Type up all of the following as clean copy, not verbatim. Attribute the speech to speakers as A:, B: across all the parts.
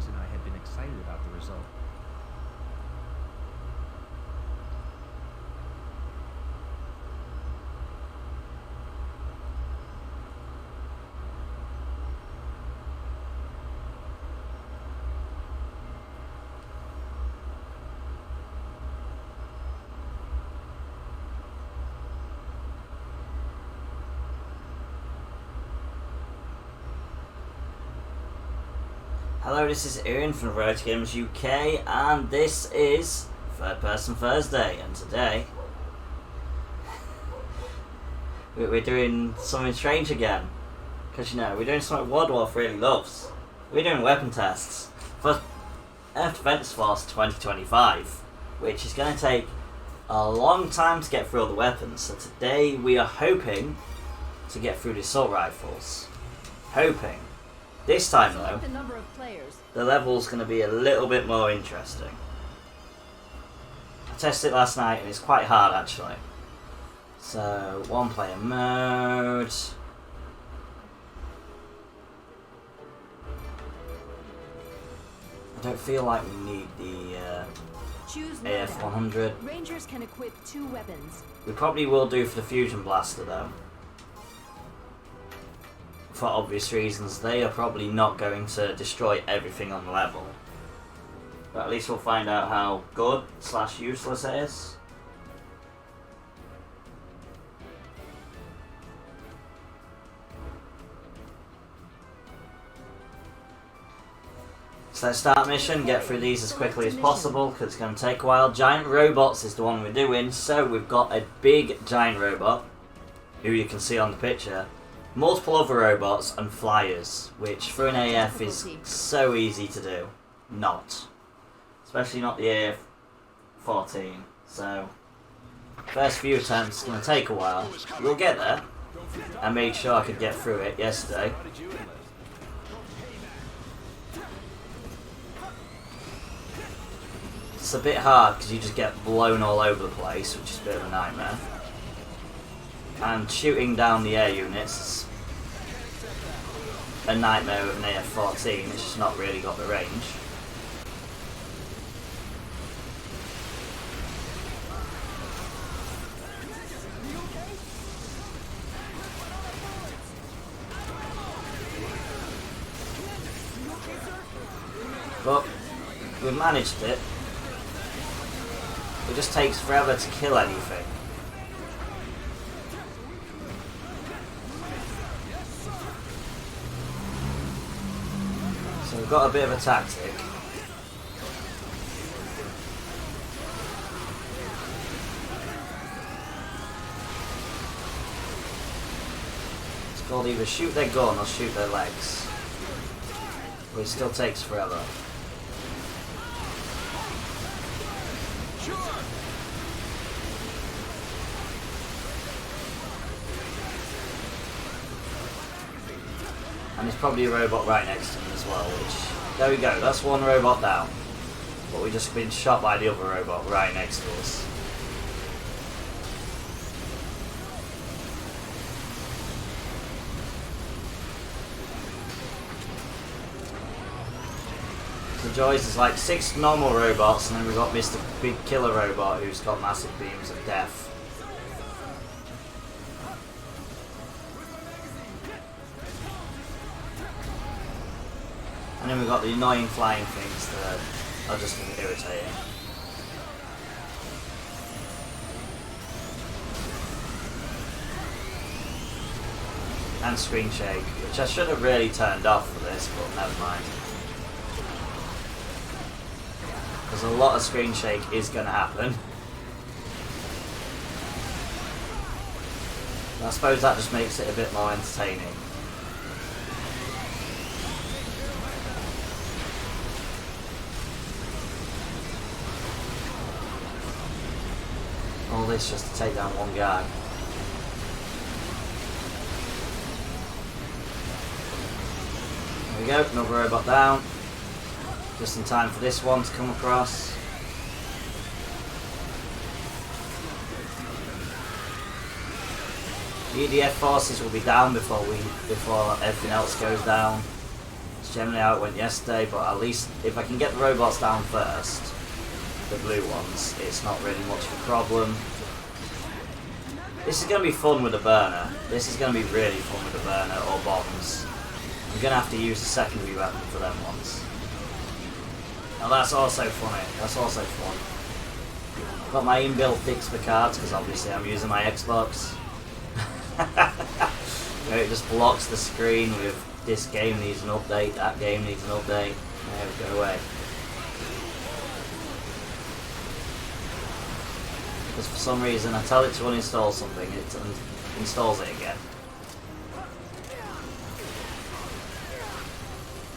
A: colleagues and I had been excited about the result.
B: Hello, this is Yreon from VarietyGamersUK, and this is Third Person Thursday, and today we're doing something strange again, because we're doing something Wardwolf really loves. We're doing weapon tests for Earth Defense Force 2025, which is going to take a long time to get through all the weapons, so today we are hoping to get through the assault rifles. Hoping. This time though, the level's going to be a little bit more interesting. I tested it last night and it's quite hard actually. So, one player mode. I don't feel like we need the AF-100.
C: Rangers can equip 2 weapons.
B: We probably will do for the Fusion Blaster though. For obvious reasons, they are probably not going to destroy everything on the level. But at least we'll find out how good / useless it is. So let's start mission, get through these as quickly as possible because it's going to take a while. Giant robots is the one we're doing, so we've got a big giant robot, who you can see on the picture. Multiple other robots and flyers, which for an AF is so easy to do. Not. Especially not the AF-14. So, first few attempts is going to take a while. We'll get there. I made sure I could get through it yesterday. It's a bit hard because you just get blown all over the place, which is a bit of a nightmare. And shooting down the air units is a nightmare with an AF-14, it's just not really got the range. But we've managed it. It just takes forever to kill anything. So we've got a bit of a tactic. It's called either shoot their gun or shoot their legs. But it still takes forever. And there's probably a robot right next to him as well, which... There we go, that's one robot down. But we've just been shot by the other robot right next to us. So Joyce is like 6 normal robots, and then we've got Mr. Big Killer Robot who's got massive beams of death. And then we've got the annoying flying things that are just irritating. And screen shake, which I should have really turned off for this, but never mind. Because a lot of screen shake is going to happen. And I suppose that just makes it a bit more entertaining. All this just to take down one guy. There we go, another robot down. Just in time for this one to come across. The EDF forces will be down before everything else goes down. It's That's generally how it went yesterday, but at least if I can get the robots down first, the blue ones, it's not really much of a problem. This is going to be fun with a burner. This is going to be really fun with a burner or bombs. I'm going to have to use a secondary weapon for them ones. Now that's also funny. That's also fun. Got my inbuilt fix for cards because obviously I'm using my Xbox. It just blocks the screen with this game needs an update, that game needs an update. There we go away. Because for some reason I tell it to uninstall something, it installs it again.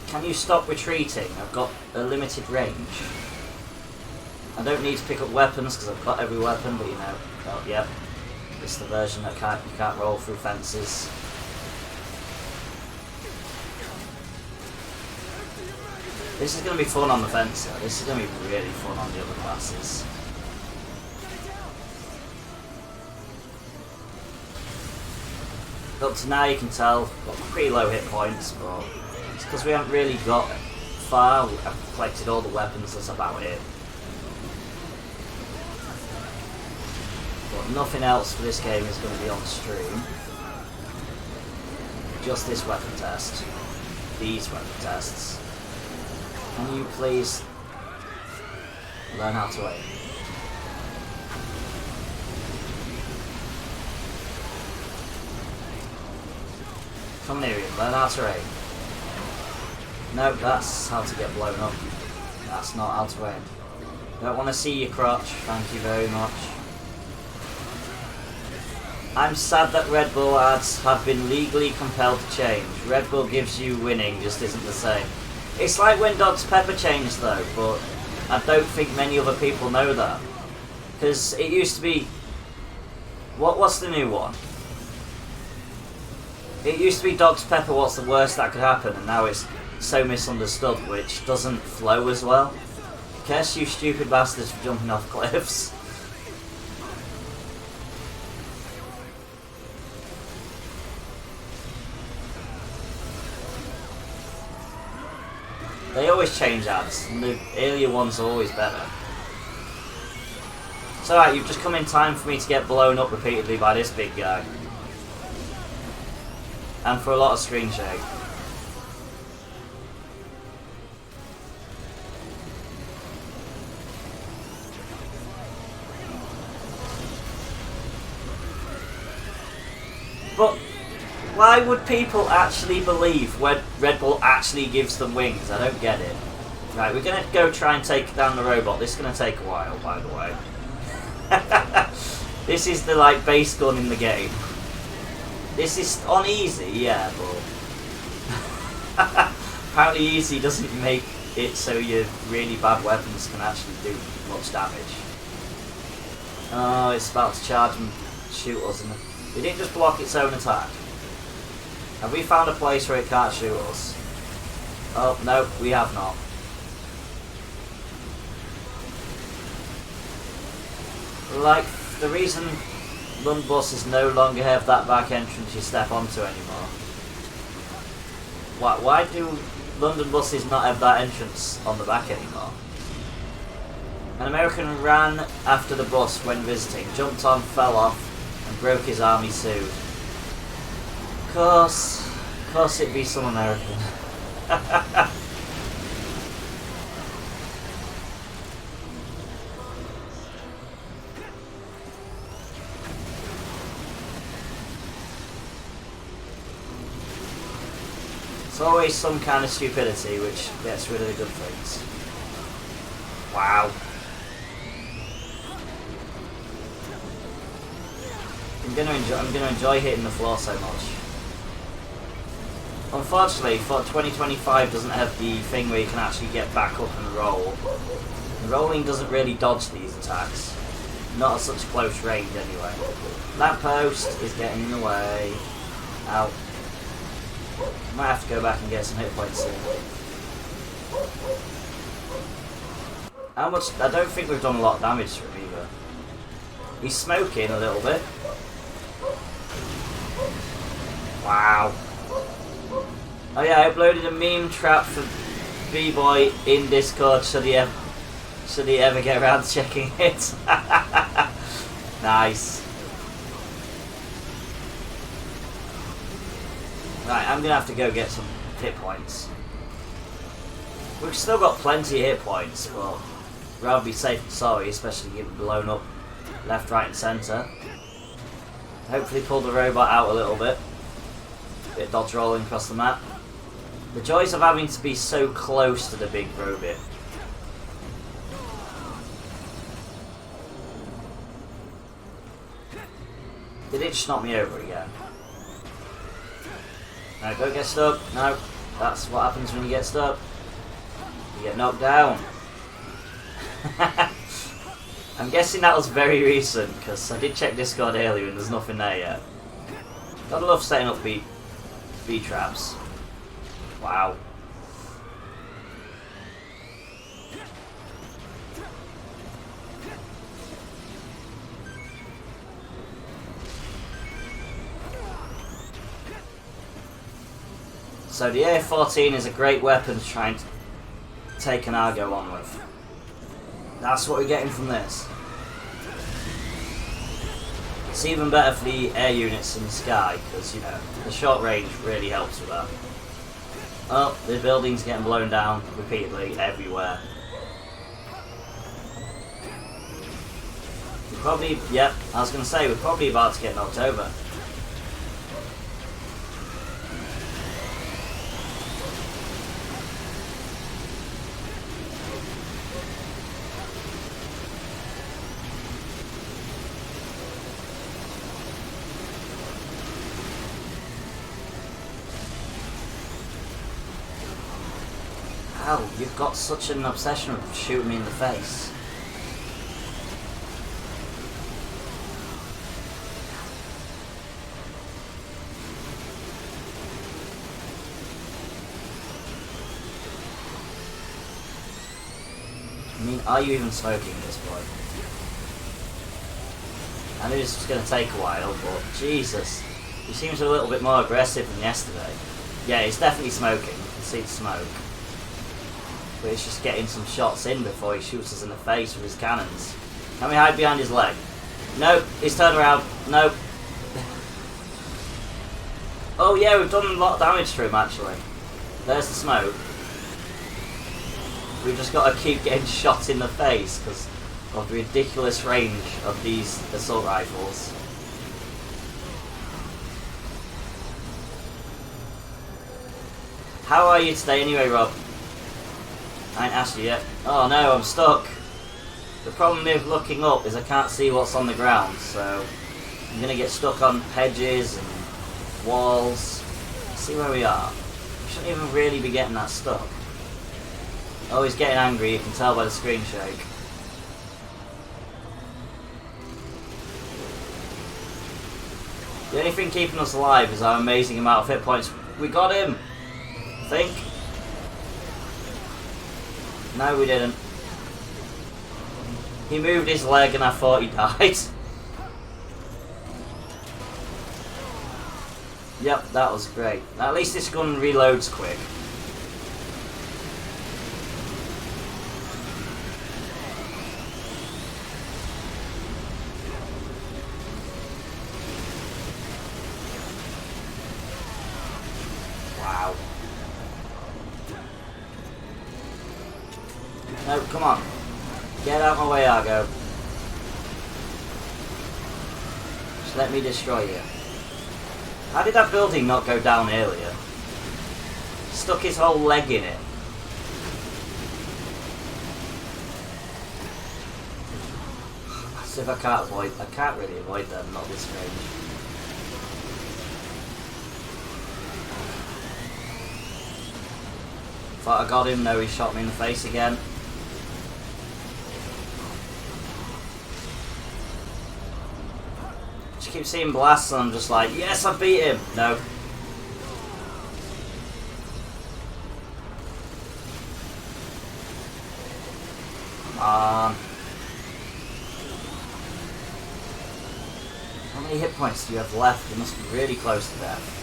B: Can you stop retreating? I've got a limited range. I don't need to pick up weapons because I've got every weapon, but you know, oh, yep. It's the version that you can't roll through fences. This is going to be fun on the fencer. This is going to be really fun on the other classes. Up to now you can tell, I've got pretty low hit points, but it's because we haven't really got far. I've collected all the weapons, that's about it. But nothing else for this game is going to be on stream. Just this weapon test. These weapon tests. Can you please learn how to aim? Come near him, learn how to aim. No, that's how to get blown up. That's not how to aim. Don't want to see your crotch, thank you very much. I'm sad that Red Bull ads have been legally compelled to change. Red Bull gives you winning, just isn't the same. It's like when Dr. Pepper changed though, but I don't think many other people know that. Because it used to be... What's the new one? It used to be Dr. Pepper, what's the worst that could happen, and now it's so misunderstood, which doesn't flow as well. Curse you stupid bastards for jumping off cliffs. They always change ads, and the earlier ones are always better. It's alright, you've just come in time for me to get blown up repeatedly by this big guy. And for a lot of screen shake. But why would people actually believe when Red Bull actually gives them wings? I don't get it. Right, we're going to go try and take down the robot. This is going to take a while, by the way. This is the like base gun in the game. This is on easy, yeah, but apparently easy doesn't make it so your really bad weapons can actually do much damage. Oh, it's about to charge and shoot us, and it didn't just block its own attack. Have we found a place where it can't shoot us? Oh, no, we have not. Like, the reason London buses no longer have that back entrance you step onto anymore. Why do London buses not have that entrance on the back anymore? An American ran after the bus when visiting, jumped on, fell off, and broke his army suit. Course it'd be some American. It's always some kind of stupidity which gets rid of the good things. Wow. I'm gonna enjoy hitting the floor so much. Unfortunately, 2025 doesn't have the thing where you can actually get back up and roll. The rolling doesn't really dodge these attacks. Not at such close range anyway. That post is getting in the way. Ow. Might have to go back and get some hit points soon. How much? I don't think we've done a lot of damage to him either. He's smoking a little bit. Wow. Oh yeah, I uploaded a meme trap for B-Boy in Discord. Should he ever get around to checking it? Nice. Right, I'm gonna have to go get some hit points. We've still got plenty of hit points, but rather be safe than sorry, especially getting blown up left, right, and centre. Hopefully, pull the robot out a little bit. Bit of dodge rolling across the map. The joys of having to be so close to the big robot. Did it just knock me over again? No, don't get stuck. No, that's what happens when you get stuck. You get knocked down. I'm guessing that was very recent, because I did check Discord earlier and there's nothing there yet. Gotta love setting up B-traps. Wow. So the A14 is a great weapon to try and take an Argo on with. That's what we're getting from this. It's even better for the air units in the sky, because, you know, the short range really helps with that. Oh, the building's getting blown down repeatedly everywhere. We're probably, yep, I was going to say, we're probably about to get knocked over. Wow, you've got such an obsession with shooting me in the face. I mean, are you even smoking at this point? I knew this was going to take a while, but Jesus. He seems a little bit more aggressive than yesterday. Yeah, he's definitely smoking. You can see the smoke. But it's just getting some shots in before he shoots us in the face with his cannons. Can we hide behind his leg? Nope, he's turned around. Nope. Oh yeah, we've done a lot of damage to him actually. There's the smoke. We've just got to keep getting shot in the face because of the ridiculous range of these assault rifles. How are you today anyway, Rob? I ain't asked you yet. Oh no, I'm stuck. The problem with looking up is I can't see what's on the ground, so I'm gonna get stuck on hedges and walls. See where we are. We shouldn't even really be getting that stuck. Oh, he's getting angry, you can tell by the screen shake. The only thing keeping us alive is our amazing amount of hit points. We got him! I think. No, we didn't. He moved his leg and I thought he died. Yep, that was great. At least this gun reloads quick. Wow. No, come on. Get out of my way, Argo. Just let me destroy you. How did that building not go down earlier? Stuck his whole leg in it. As if I can't really avoid them, not this range. Thought I got him, no, he shot me in the face again. Just keep seeing blasts and I'm just like, yes, I beat him! No. Come on. How many hit points do you have left? You must be really close to death.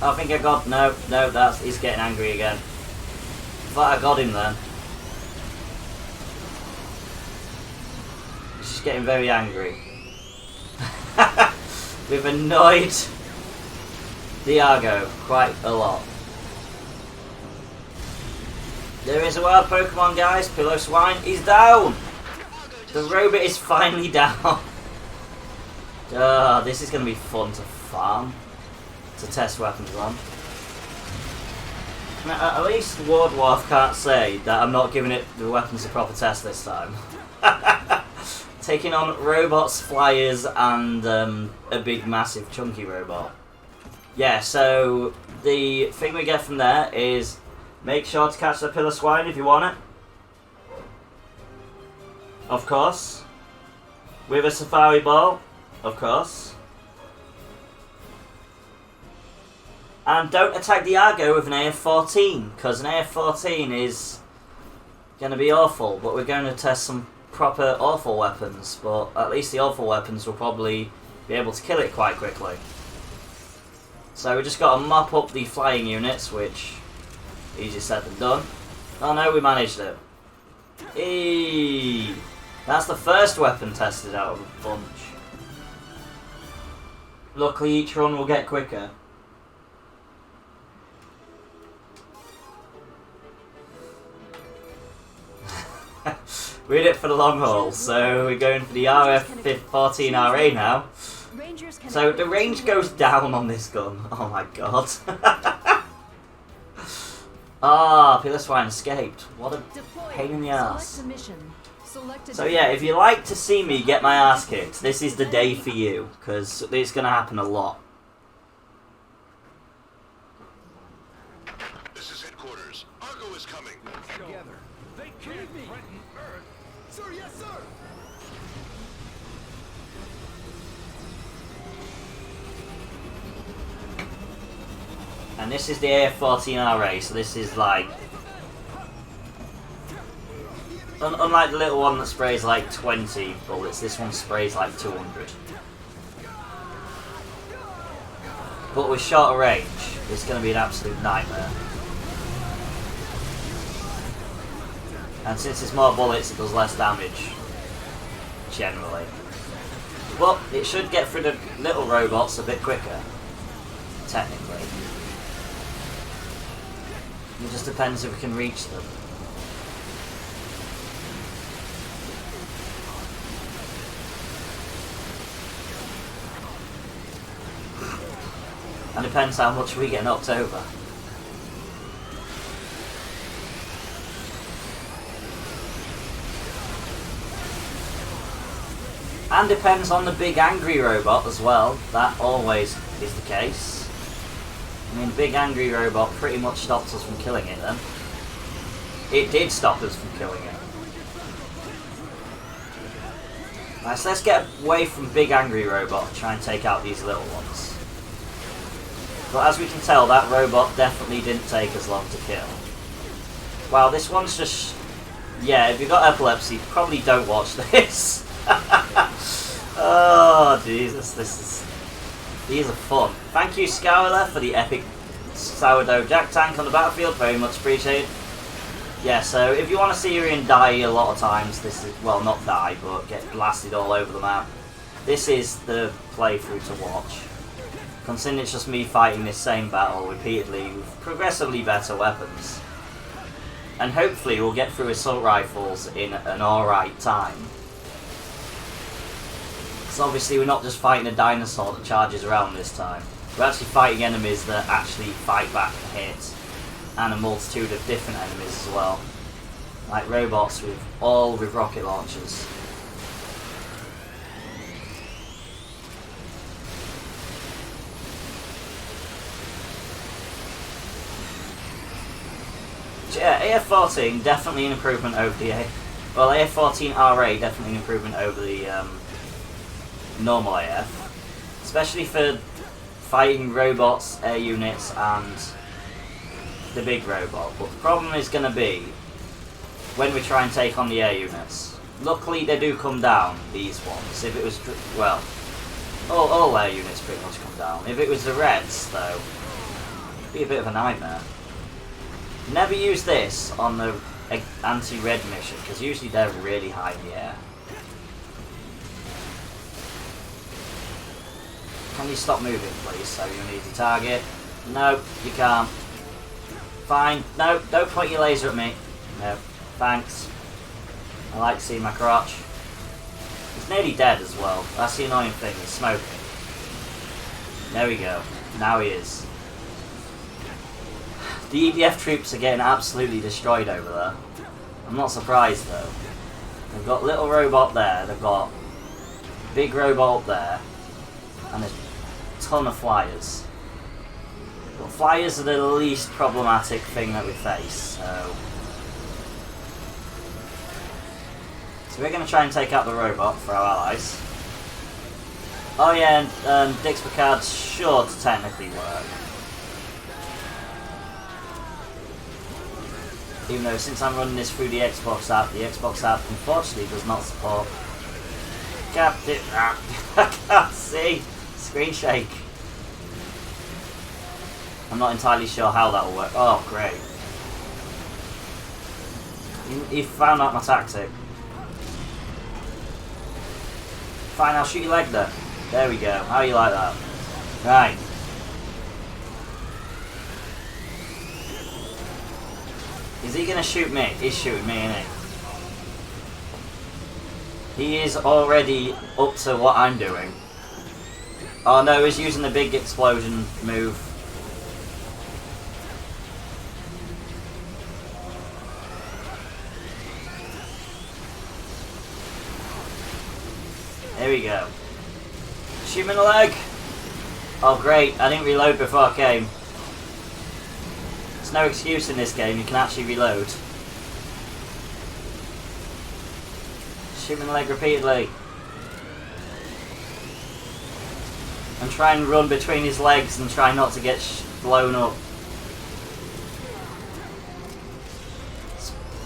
B: I think I got... No, he's getting angry again. Thought I got him then. He's just getting very angry. We've annoyed Diago quite a lot. There is a wild Pokemon, guys. Pillow Swine. He's down! The robot is finally down. This is going to be fun to farm. To test weapons on. Now, at least Wardwarf can't say that I'm not giving it the weapons a proper test this time. Taking on robots, flyers, and a big, massive, chunky robot. Yeah, so the thing we get from there is make sure to catch the Pillar Swine if you want it. Of course. With a Safari Ball. Of course. And don't attack Diago with an AF-14, because an AF-14 is going to be awful, but we're going to test some proper awful weapons, but at least the awful weapons will probably be able to kill it quite quickly. So we just got to mop up the flying units, which easier said than done. Oh no, we managed it. Eee! That's the first weapon tested out of a bunch. Luckily each run will get quicker. We're in it for the long haul, so we're going for the RF-14RA now. So the range goes down on this gun. Oh my god. Pillar Swine escaped. What a pain in the ass. So yeah, if you like to see me get my ass kicked, this is the day for you, because it's going to happen a lot.
D: This is headquarters. Argo is coming.
A: Together. They can't threaten Earth.
D: Sir, yes, sir.
B: And this is the AF-14RA, so this is like... Unlike the little one that sprays like 20 bullets, this one sprays like 200. But with shorter range, it's going to be an absolute nightmare. And since it's more bullets, it does less damage, generally. But it should get through the little robots a bit quicker, technically. It just depends if we can reach them. And depends how much we get knocked over. And depends on the big angry robot as well. That always is the case. I mean, big angry robot pretty much stops us from killing it then. It did stop us from killing it. Right, so let's get away from big angry robot and try and take out these little ones. But as we can tell, that robot definitely didn't take as long to kill. Wow, this one's just... Yeah, if you've got epilepsy, probably don't watch this. Oh, Jesus, these are fun. Thank you, Scourler, for the epic sourdough jack tank on the battlefield. Very much appreciated. Yeah, so if you want to see Yreon die a lot of times, this is... Well, not die, but get blasted all over the map. This is the playthrough to watch. Considering it's just me fighting this same battle repeatedly with progressively better weapons. And hopefully we'll get through assault rifles in an alright time. Because obviously we're not just fighting a dinosaur that charges around this time. We're actually fighting enemies that actually fight back and hit. And a multitude of different enemies as well. Like robots with rocket launchers. Yeah, AF-14 definitely an improvement over the AF-14RA definitely an improvement over the normal AF, especially for fighting robots, air units, and the big robot. But the problem is going to be when we try and take on the air units. Luckily, they do come down. These ones. If it was all air units pretty much come down. If it was the Reds, though, be a bit of a nightmare. Never use this on the anti-red mission, because usually they're really high in the air. Can you stop moving, please, so you're an easy target? No, you can't. Fine. No, don't point your laser at me. No, thanks. I like seeing my crotch. He's nearly dead as well. That's the annoying thing, he's smoking. There we go. Now he is. The EDF troops are getting absolutely destroyed over there. I'm not surprised though. They've got little robot there, they've got big robot up there, and a ton of flyers. But flyers are the least problematic thing that we face, so we're going to try and take out the robot for our allies. Oh yeah, and Dix Picard should technically work. Even though since I'm running this through the Xbox app unfortunately does not support Captain. I can't see. Screen shake. I'm not entirely sure how that will work. Oh, great. He found out my tactic. Fine, I'll shoot your leg then. There we go. How you like that? Right. Is he gonna shoot me? He's shooting me, isn't he? He is already up to what I'm doing. Oh no, he's using the big explosion move. There we go. Shoot him in the leg! Oh great, I didn't reload before I came. There's no excuse in this game, you can actually reload. Shoot him in the leg repeatedly. And try and run between his legs and try not to get blown up.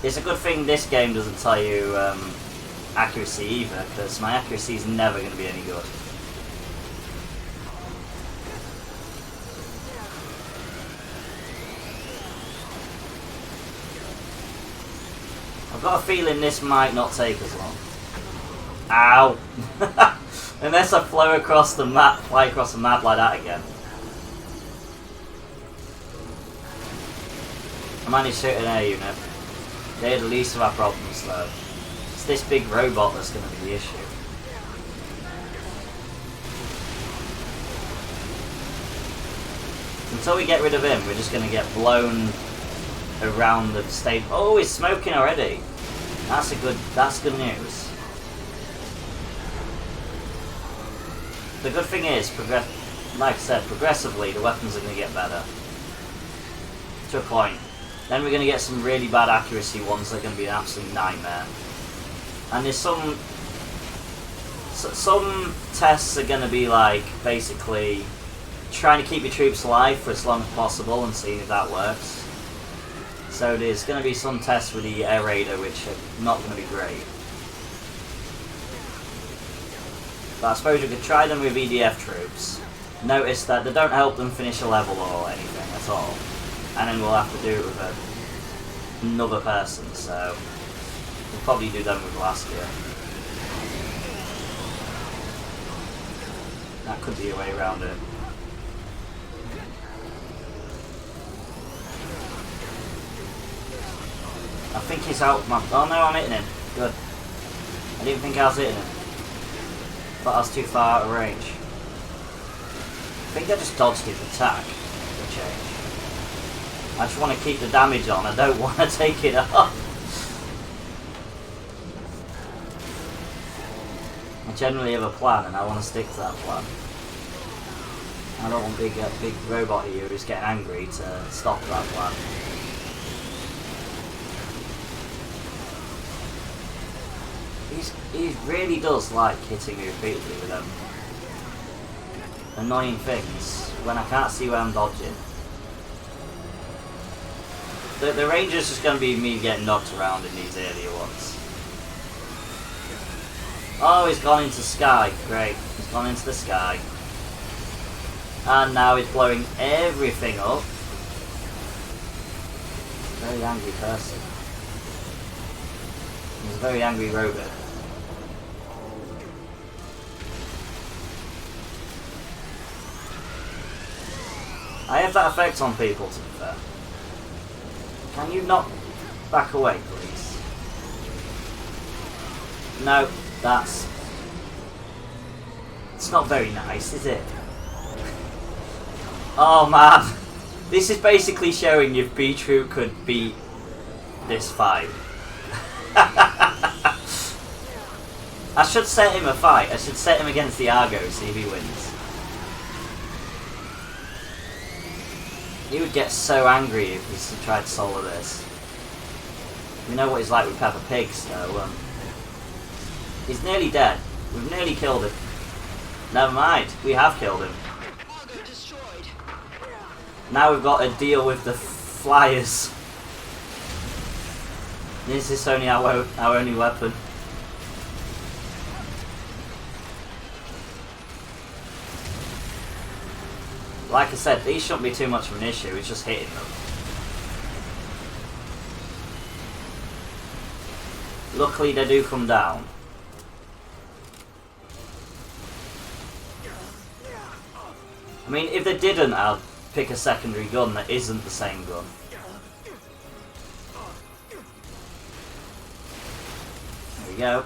B: It's a good thing this game doesn't tell you accuracy either, because my accuracy is never going to be any good. I've got a feeling this might not take as long. Ow! Unless I fly across the map like that again. I managed to hit an air unit. They're the least of our problems though. It's this big robot that's going to be the issue. Until we get rid of him, we're just going to get blown around the stage. Oh, he's smoking already. That's good news. The good thing is, like I said, progressively the weapons are going to get better. To a point. Then we're going to get some really bad accuracy ones that are going to be an absolute nightmare. And there's some tests are going to be like, basically, trying to keep your troops alive for as long as possible and seeing if that works. So there's going to be some tests with the air raider which are not going to be great. But I suppose we could try them with EDF troops. Notice that they don't help them finish a level or anything at all. And then we'll have to do it with another person, so we'll probably do them with last year. That could be a way around it. I think he's out my... Oh no, I'm hitting him. Good. I didn't think I was hitting him. But I was too far out of range. I think I just dodged his attack for a change. I just want to keep the damage on, I don't want to take it off. I generally have a plan and I want to stick to that plan. I don't want big robot here who's getting angry to stop that plan. He really does like hitting me repeatedly with them annoying things when I can't see where I'm dodging. The ranger's just going to be me getting knocked around in these earlier ones. Oh, he's gone into sky. Great. He's gone into the sky. And now he's blowing everything up. very angry person. He's a very angry robot. I have that effect on people, to be fair. Can you not back away, please? No, that's... It's not very nice, is it? Oh man! This is basically showing if Beetroot could beat this fight. I should set him a fight. I should set him against the Argo, see if he wins. He would get so angry if he tried to solo this. We know what he's like with Peppa Pig, so he's nearly dead. We've nearly killed him. Never mind, we have killed him. Now we've got to deal with the flyers. This is only our only weapon. Like I said, these shouldn't be too much of an issue, it's just hitting them. Luckily they do come down. I mean, if they didn't, I'd pick a secondary gun that isn't the same gun. There we go.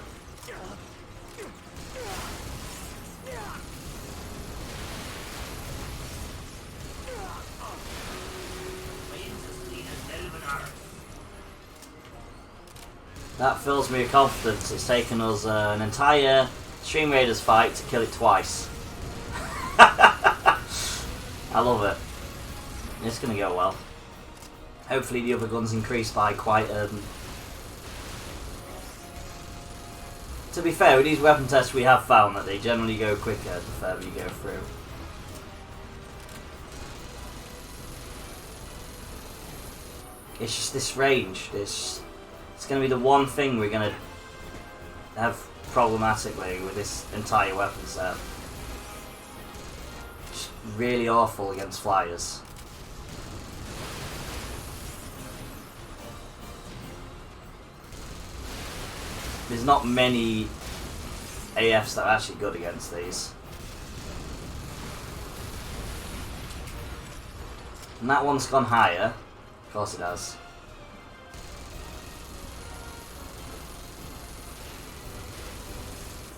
B: That fills me with confidence. It's taken us an entire Stream Raiders fight to kill it twice. I love it. It's going to go well. Hopefully the other guns increase by quite... To be fair, with these weapon tests we have found that they generally go quicker the further you go through. It's just this range. It's going to be the one thing we're going to have problematically with this entire weapon set. It's really awful against flyers. There's not many AFs that are actually good against these. And that one's gone higher. Of course it has.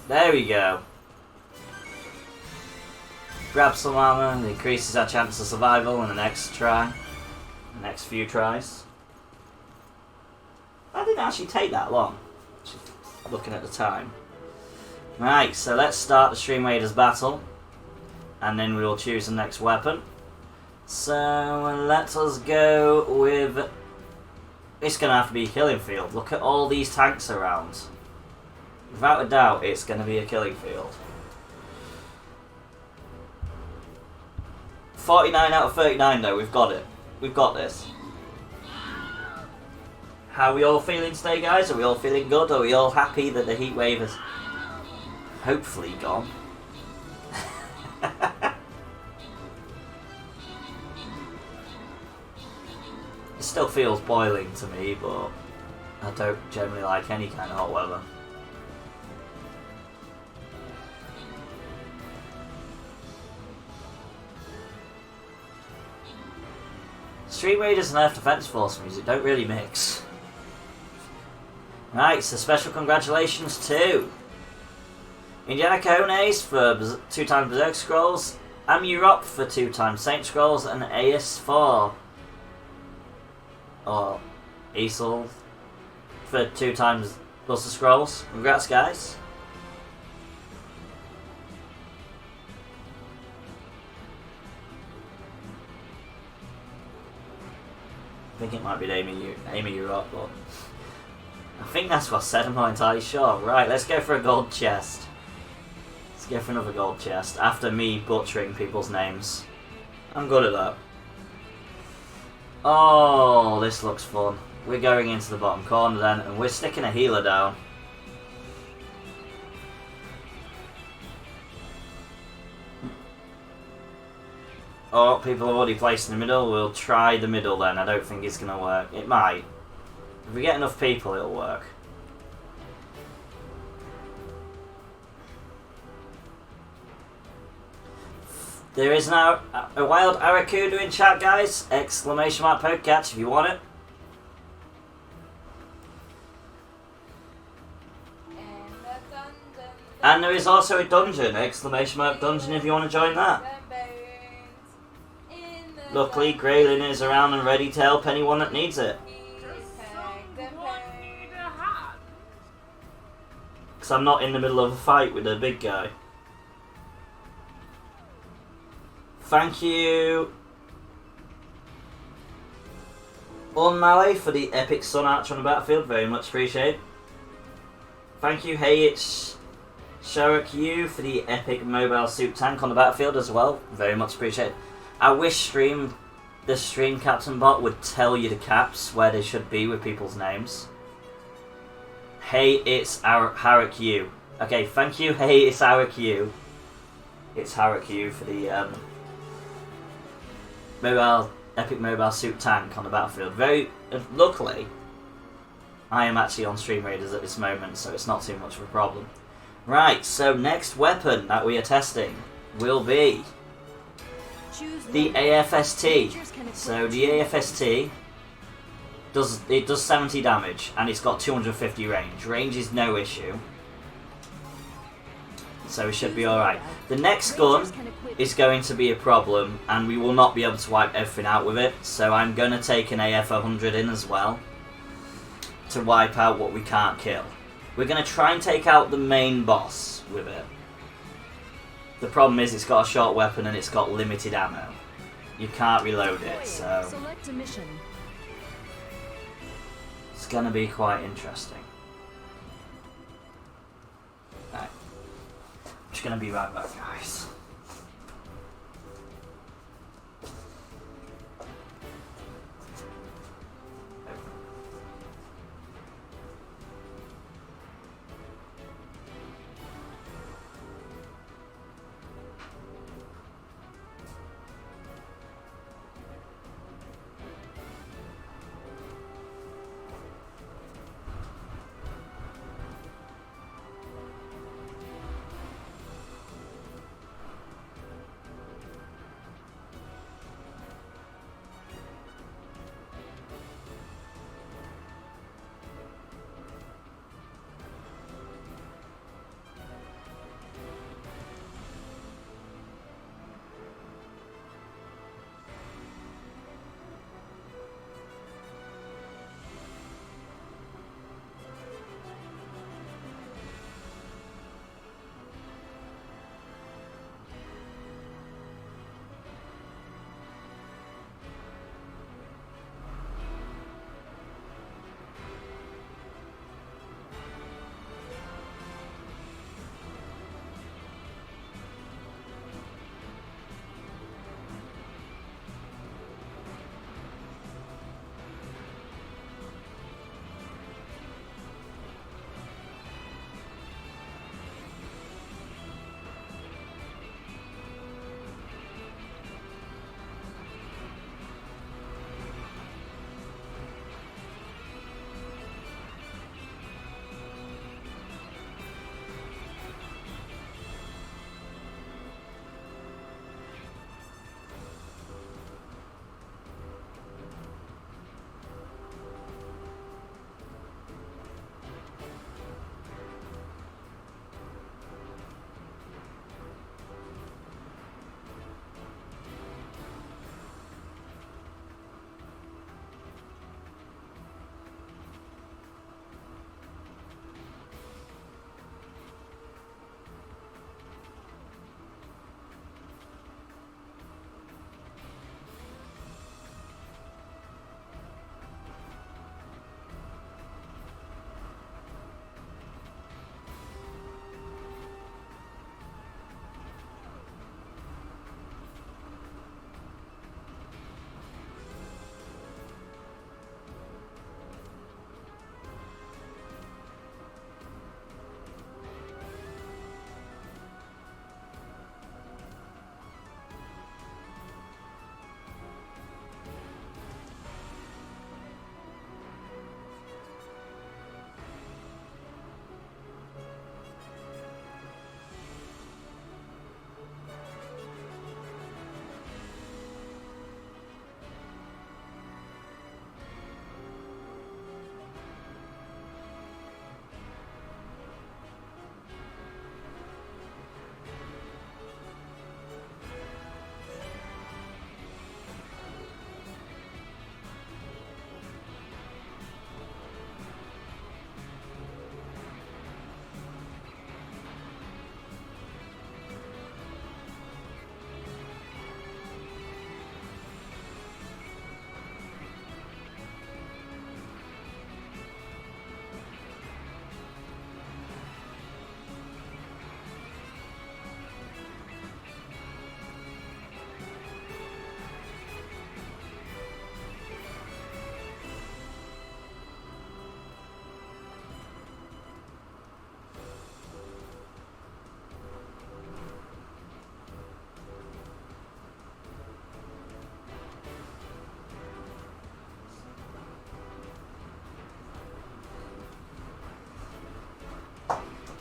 B: There we go. Grab some armor, it increases our chance of survival in the next try. The next few tries. That didn't actually take that long. Just looking at the time. Right, so let's start the Stream Raiders battle. And then we will choose the next weapon. So let us go with... It's going to have to be a killing field. Look at all these tanks around. Without a doubt, it's going to be a killing field. 49 out of 39 though, we've got it. We've got this. How are we all feeling today, guys? Are we all feeling good? Are we all happy that the heat wave has hopefully gone? It still feels boiling to me, but I don't generally like any kind of hot weather. Stream Raiders and Earth Defense Force music don't really mix. Right, so special congratulations to Indiana Cones for 2 times Berserk Scrolls, Yreon for 2 times Saint Scrolls, and AS4 or Esol for 2 times Buster Scrolls. Congrats, guys. I think it might be Amy Yreon, but I think that's what I said, I'm not entirely sure. Right, let's go for a gold chest. Let's go for another gold chest, after me butchering people's names. I'm good at that. Oh, this looks fun. We're going into the bottom corner then, and we're sticking a healer down. Oh, people have already placed in the middle. We'll try the middle then. I don't think it's going to work. It might. If we get enough people, it'll work. There is now a wild Arakuda in chat, guys. Exclamation mark Pokecatch if you want it. And there is also a dungeon. Exclamation mark dungeon if you want to join that. Luckily, Graylin is around and ready to help anyone that needs it. Because I'm not in the middle of a fight with a big guy. Thank you, Unmally, for the epic Sun Archer on the battlefield. Very much appreciated. Thank you, Hey It's Sharuk You, for the epic mobile suit tank on the battlefield as well. Very much appreciated. I wish the stream captain bot would tell you the caps where they should be with people's names. Hey, it's Harik You. Okay, thank you. Hey, it's Harik You. It's Harik You for the epic mobile suit tank on the battlefield. Very luckily, I am actually on Stream Raiders at this moment, so it's not too much of a problem. Right, so next weapon that we are testing will be the AFST. So the AFST does 70 damage and it's got 250 range. Range is no issue, so it should be alright. The next gun is going to be a problem and we will not be able to wipe everything out with it, so I'm going to take an AF100 in as well to wipe out what we can't kill. We're going to try and take out the main boss with it. The problem is it's got a short weapon and it's got limited ammo. You can't reload it, so
C: Select a mission.
B: it's going to be quite interesting. Right. I'm just going to be right back, guys.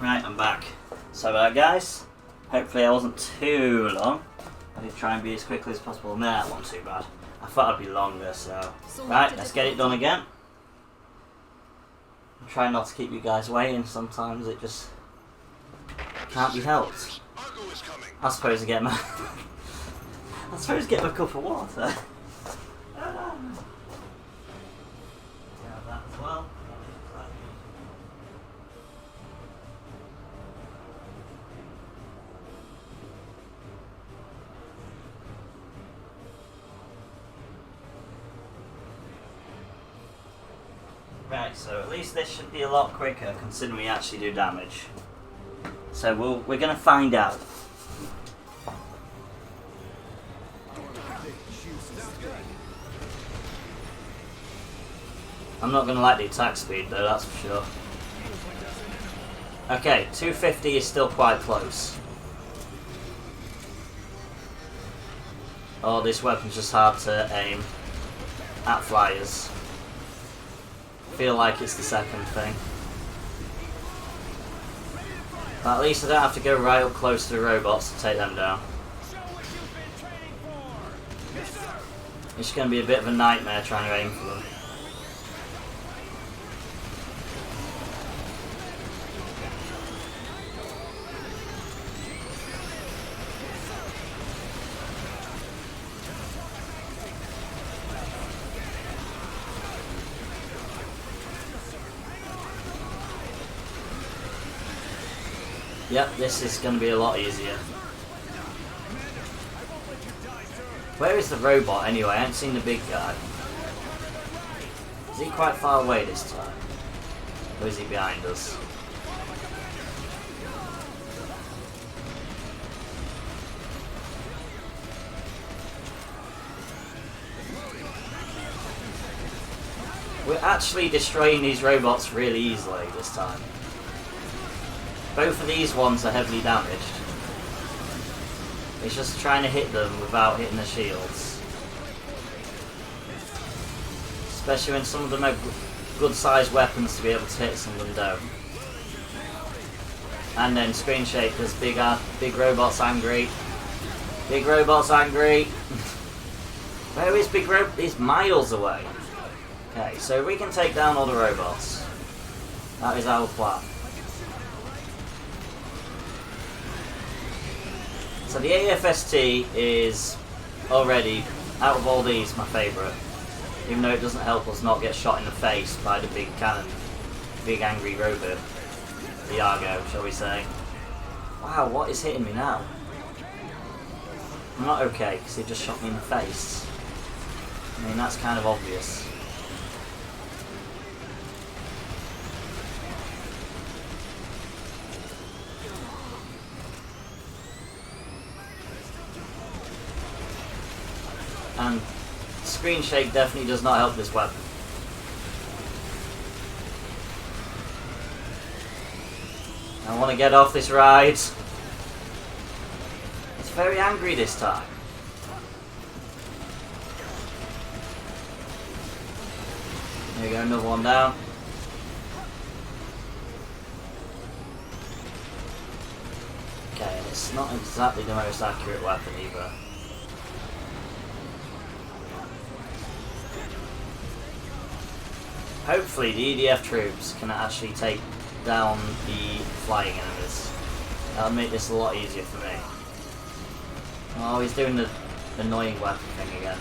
B: Right, I'm back. So guys, hopefully I wasn't too long. I did try and be as quickly as possible. No, that wasn't too bad. I thought I'd be longer, so... Right, let's get it done again. I'm trying not to keep you guys waiting, sometimes it just can't be helped.
D: Argo is coming.
B: I suppose I get my... I suppose get my cup of water. Yeah, that as well. Right, so at least this should be a lot quicker considering we actually do damage. So we're going to find out. I'm not going to like the attack speed though, that's for sure. Okay, 250 is still quite close. Oh, this weapon's just hard to aim at flyers. Feel like it's the second thing. But at least I don't have to go right up close to the robots to take them down. It's going to be a bit of a nightmare trying to aim for them. Yep, this is going to be a lot easier. Where is the robot anyway? I haven't seen the big guy. Is he quite far away this time? Or is he behind us? We're actually destroying these robots really easily this time. Both of these ones are heavily damaged. It's just trying to hit them without hitting the shields. Especially when some of them have good sized weapons to be able to hit, some of them don't. And then Screen Shaker's big robot's angry. Big robot's angry. Where is Big Robot? He's miles away. Okay, so we can take down all the robots. That is our plan. So the AFST is already, out of all these, my favourite. Even though it doesn't help us not get shot in the face by the big cannon. Big angry robot. The Argo, shall we say. Wow, what is hitting me now? I'm not okay, because he just shot me in the face. I mean, that's kind of obvious. And Screen Shake definitely does not help this weapon. I want to get off this ride. It's very angry this time. There we go, another one down. Okay, and it's not exactly the most accurate weapon either. Hopefully the EDF troops can actually take down the flying enemies. That'll make this a lot easier for me. Oh, he's doing the annoying weapon thing again.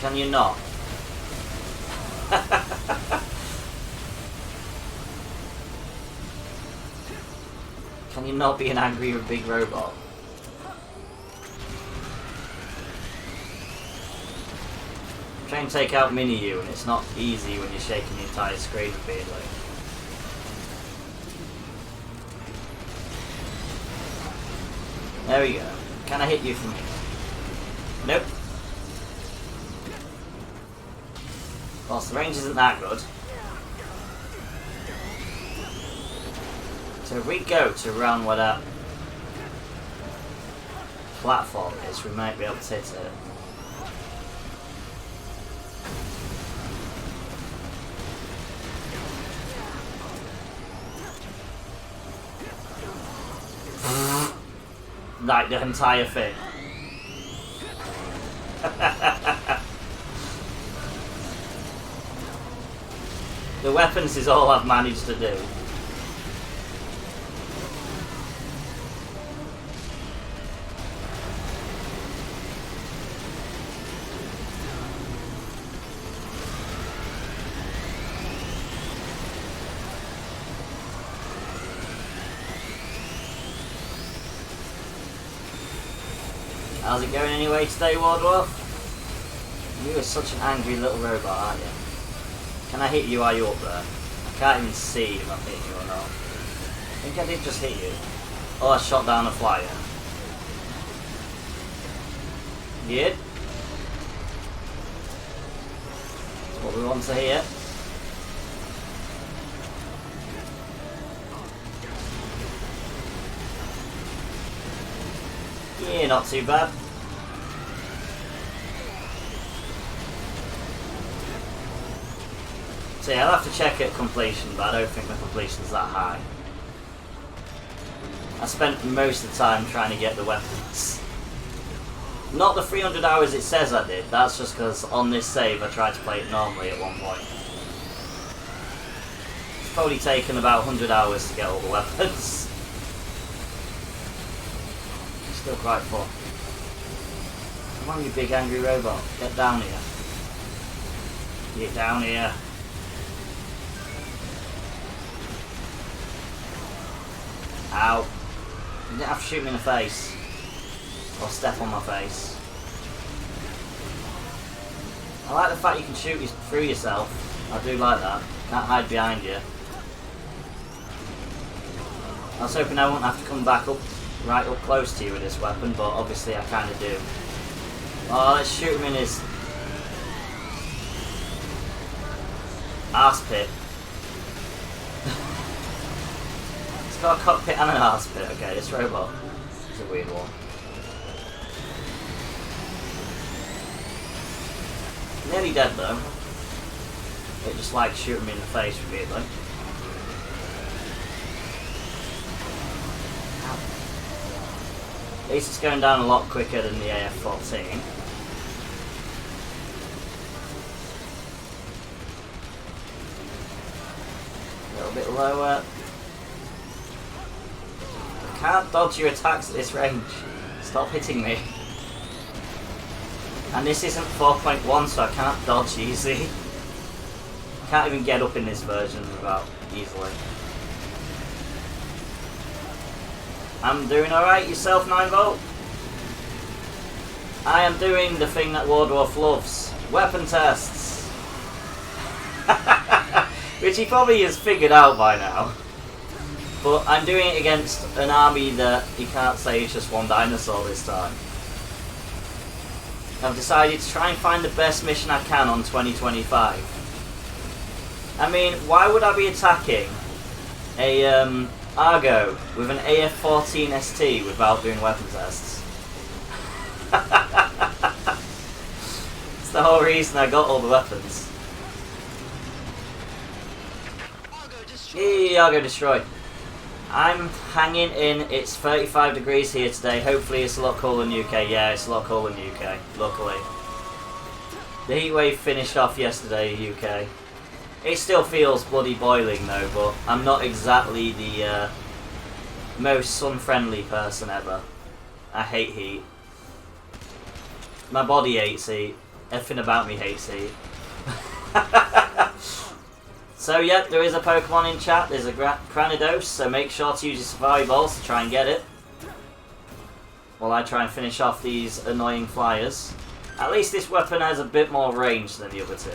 B: Can you not? Can you not be an angry big robot? Try and take out Mini You, and it's not easy when you're shaking the entire screen repeatedly. There we go. Can I hit you from here? Nope. Whilst the range isn't that good. So if we go to around where that platform is, we might be able to hit it. Like the entire thing. The weapons is all I've managed to do. How's it going anyway today, Wardwolf? You are such an angry little robot, aren't you? Can I hit you? Are you up there? I can't even see if I'm hitting you or not. I think I did just hit you. Oh, I shot down a flyer. Good. That's what we want to hear. Yeah, not too bad. So yeah, I'll have to check at completion, but I don't think the completion's that high. I spent most of the time trying to get the weapons. Not the 300 hours it says I did, that's just because on this save I tried to play it normally at one point. It's probably taken about 100 hours to get all the weapons. Still quite fun. Come on, you big angry robot. Get down here. Get down here. Ow. You didn't have to shoot me in the face. Or step on my face. I like the fact you can shoot through yourself. I do like that. Can't hide behind you. I was hoping I wouldn't have to come back up right up close to you with this weapon, but obviously I kind of do. Oh, let's shoot him in his arse pit. It's got a cockpit and an arse pit. Okay, this robot is a weird one. Nearly dead though. It just like shooting me in the face weirdly. At least it's going down a lot quicker than the AF-14. A little bit lower. I can't dodge your attacks at this range. Stop hitting me. And this isn't 4.1, so I can't dodge easy. I can't even get up in this version without easily. I'm doing alright, yourself 9V? I am doing the thing that Wardwolf loves. Weapon tests. Which he probably has figured out by now. But I'm doing it against an army that you can't say is just one dinosaur this time. I've decided to try and find the best mission I can on 2025. I mean, why would I be attacking a Argo with an AF-14 ST without doing weapon tests? It's the whole reason I got all the weapons. Hey, Argo destroyed. I'm hanging in. It's 35 degrees here today. Hopefully it's a lot cooler in the UK. Yeah, it's a lot cooler in the UK, luckily. The heatwave finished off yesterday in the UK. It still feels bloody boiling though, but I'm not exactly the most sun-friendly person ever. I hate heat. My body hates heat. Everything about me hates heat. So yeah, there is a Pokemon in chat. There's a Granados, so make sure to use your Safari Balls to try and get it. While I try and finish off these annoying flyers. At least this weapon has a bit more range than the other two.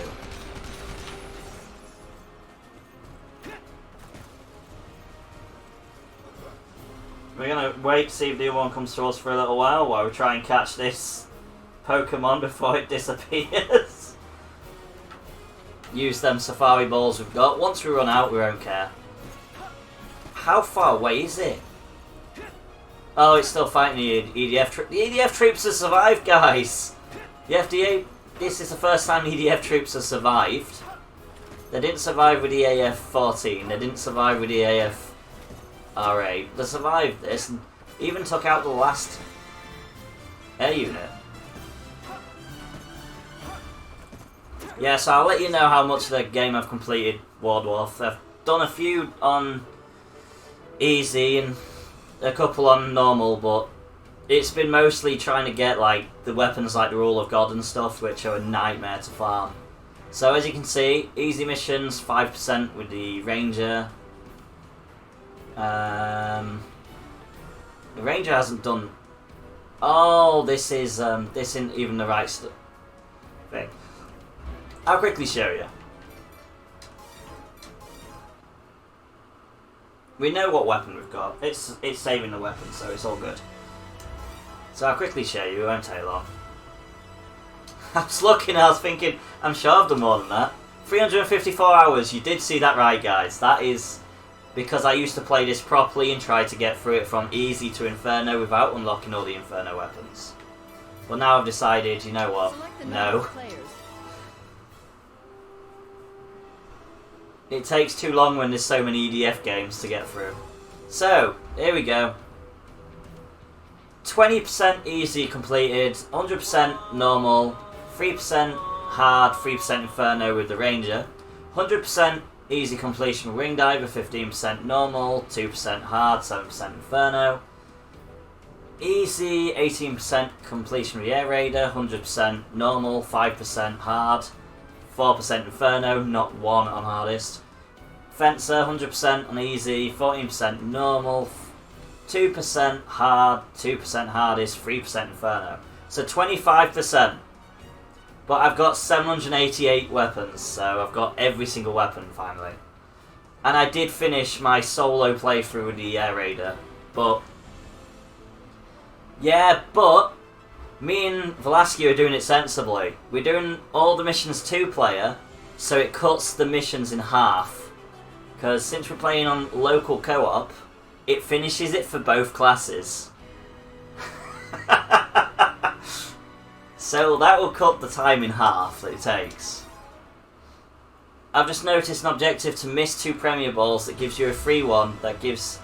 B: We're gonna wait to see if the other one comes to us for a little while we try and catch this Pokemon before it disappears. Use them Safari Balls we've got. Once we run out, we won't care. How far away is it? Oh, it's still fighting the EDF troops. The EDF troops have survived, guys! The FDA... This is the first time EDF troops have survived. They didn't survive with the AF-14. They didn't survive with the AF-RA. They survived this. Even took out the last air unit. Yeah, so I'll let you know how much of the game I've completed, World Wolf. I've done a few on easy and a couple on normal, but it's been mostly trying to get like the weapons like the Rule of God and stuff, which are a nightmare to farm. So as you can see, easy missions 5% with the Ranger. The Ranger hasn't done. Oh, this isn't even the right thing. I'll quickly show you. We know what weapon we've got. It's saving the weapon, so it's all good. So I'll quickly show you. It won't take long. I was looking, I was thinking, I'm sure I've done more than that. 354 hours. You did see that right, guys. That is because I used to play this properly and try to get through it from easy to Inferno without unlocking all the Inferno weapons. But now I've decided, you know what? No. It takes too long when there's so many EDF games to get through. So, here we go. 20% easy completed, 100% normal, 3% hard, 3% Inferno with the Ranger, 100% easy completion with Wing Diver, 15% normal, 2% hard, 7% Inferno. Easy, 18% completion with the Air Raider, 100% normal, 5% hard, 4% Inferno, not 1 on hardest. Fencer, 100% on easy, 14% normal, 2% hard, 2% hardest, 3% Inferno. So 25%. But I've got 788 weapons, so I've got every single weapon finally. And I did finish my solo playthrough with the Air Raider, but yeah, but me and Velasquez are doing it sensibly. We're doing all the missions 2-player, so it cuts the missions in half. Because since we're playing on local co-op, it finishes it for both classes. So that will cut the time in half that it takes. I've just noticed an objective to miss 2 Premier Balls that gives you a free one that gives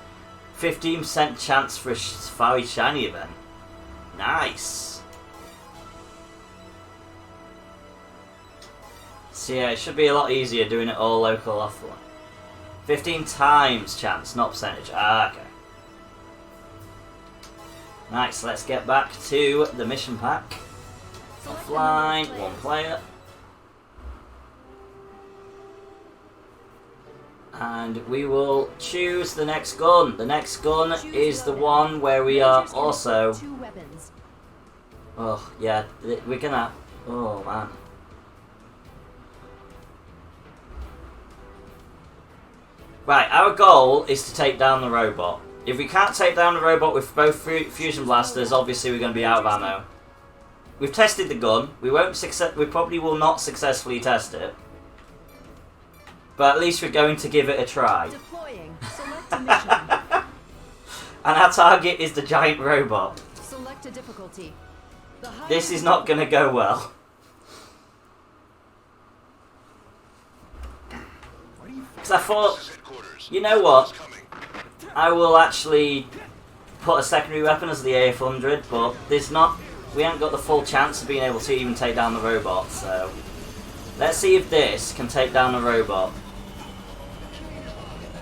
B: 15% chance for a Safari Shiny event. Nice! So yeah, it should be a lot easier doing it all local offline. 15 times chance, not percentage. Ah, okay. Nice, let's get back to the mission pack. Offline, 1 player. And we will choose the next gun. The next gun is the one where we are also... Oh, yeah, we're gonna... Oh, man. Right, our goal is to take down the robot. If we can't take down the robot with both fusion blasters, obviously we're going to be out of ammo. We've tested the gun. We probably will not successfully test it. But at least we're going to give it a try.
C: Deploying. Select a mission.
B: And our target is the giant robot.
C: Select a difficulty.
B: This is not going to go well. Because I thought, you know what? I will actually put a secondary weapon as the AF-100, but there's not... We haven't got the full chance of being able to even take down the robot, so... Let's see if this can take down the robot.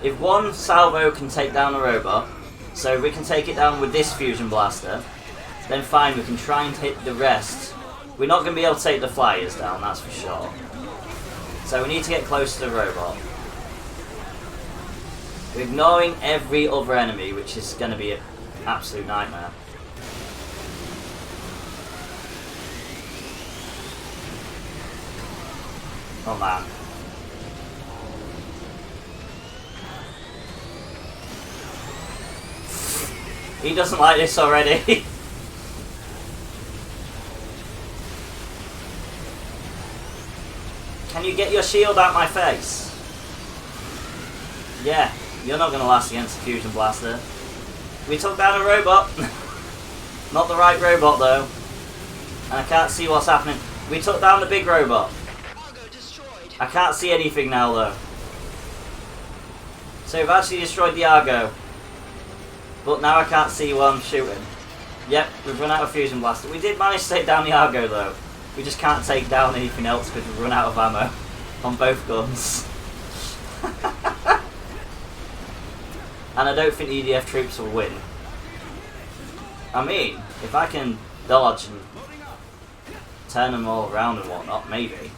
B: If one salvo can take down the robot, so if we can take it down with this fusion blaster, then fine, we can try and hit the rest. We're not going to be able to take the flyers down, that's for sure. So we need to get close to the robot. We're ignoring every other enemy, which is going to be an absolute nightmare. Oh man. He doesn't like this already. Can you get your shield out my face? Yeah, you're not going to last against the fusion blaster. We took down a robot. Not the right robot though. And I can't see what's happening. We took down the big robot. I can't see anything now though. So we've actually destroyed the Argo. But now I can't see what I'm shooting. Yep, we've run out of fusion blaster. We did manage to take down the Argo though. We just can't take down anything else because we've run out of ammo on both guns. And I don't think the EDF troops will win. I mean, if I can dodge and turn them all around and whatnot, maybe.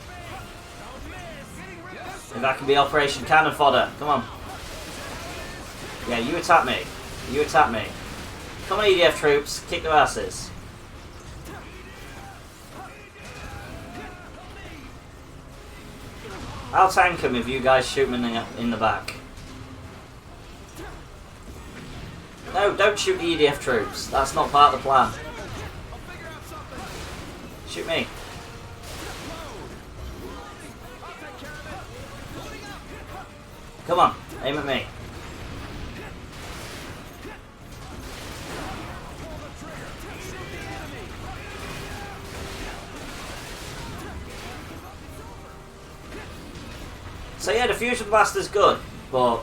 B: If I can be Operation Cannon Fodder, come on. Yeah, you attack me. You attack me. Come on, EDF troops, kick their asses. I'll tank them if you guys shoot them in the back. No, don't shoot the EDF troops. That's not part of the plan. Shoot me. Come on, aim at me. So yeah, the fusion blaster's good, but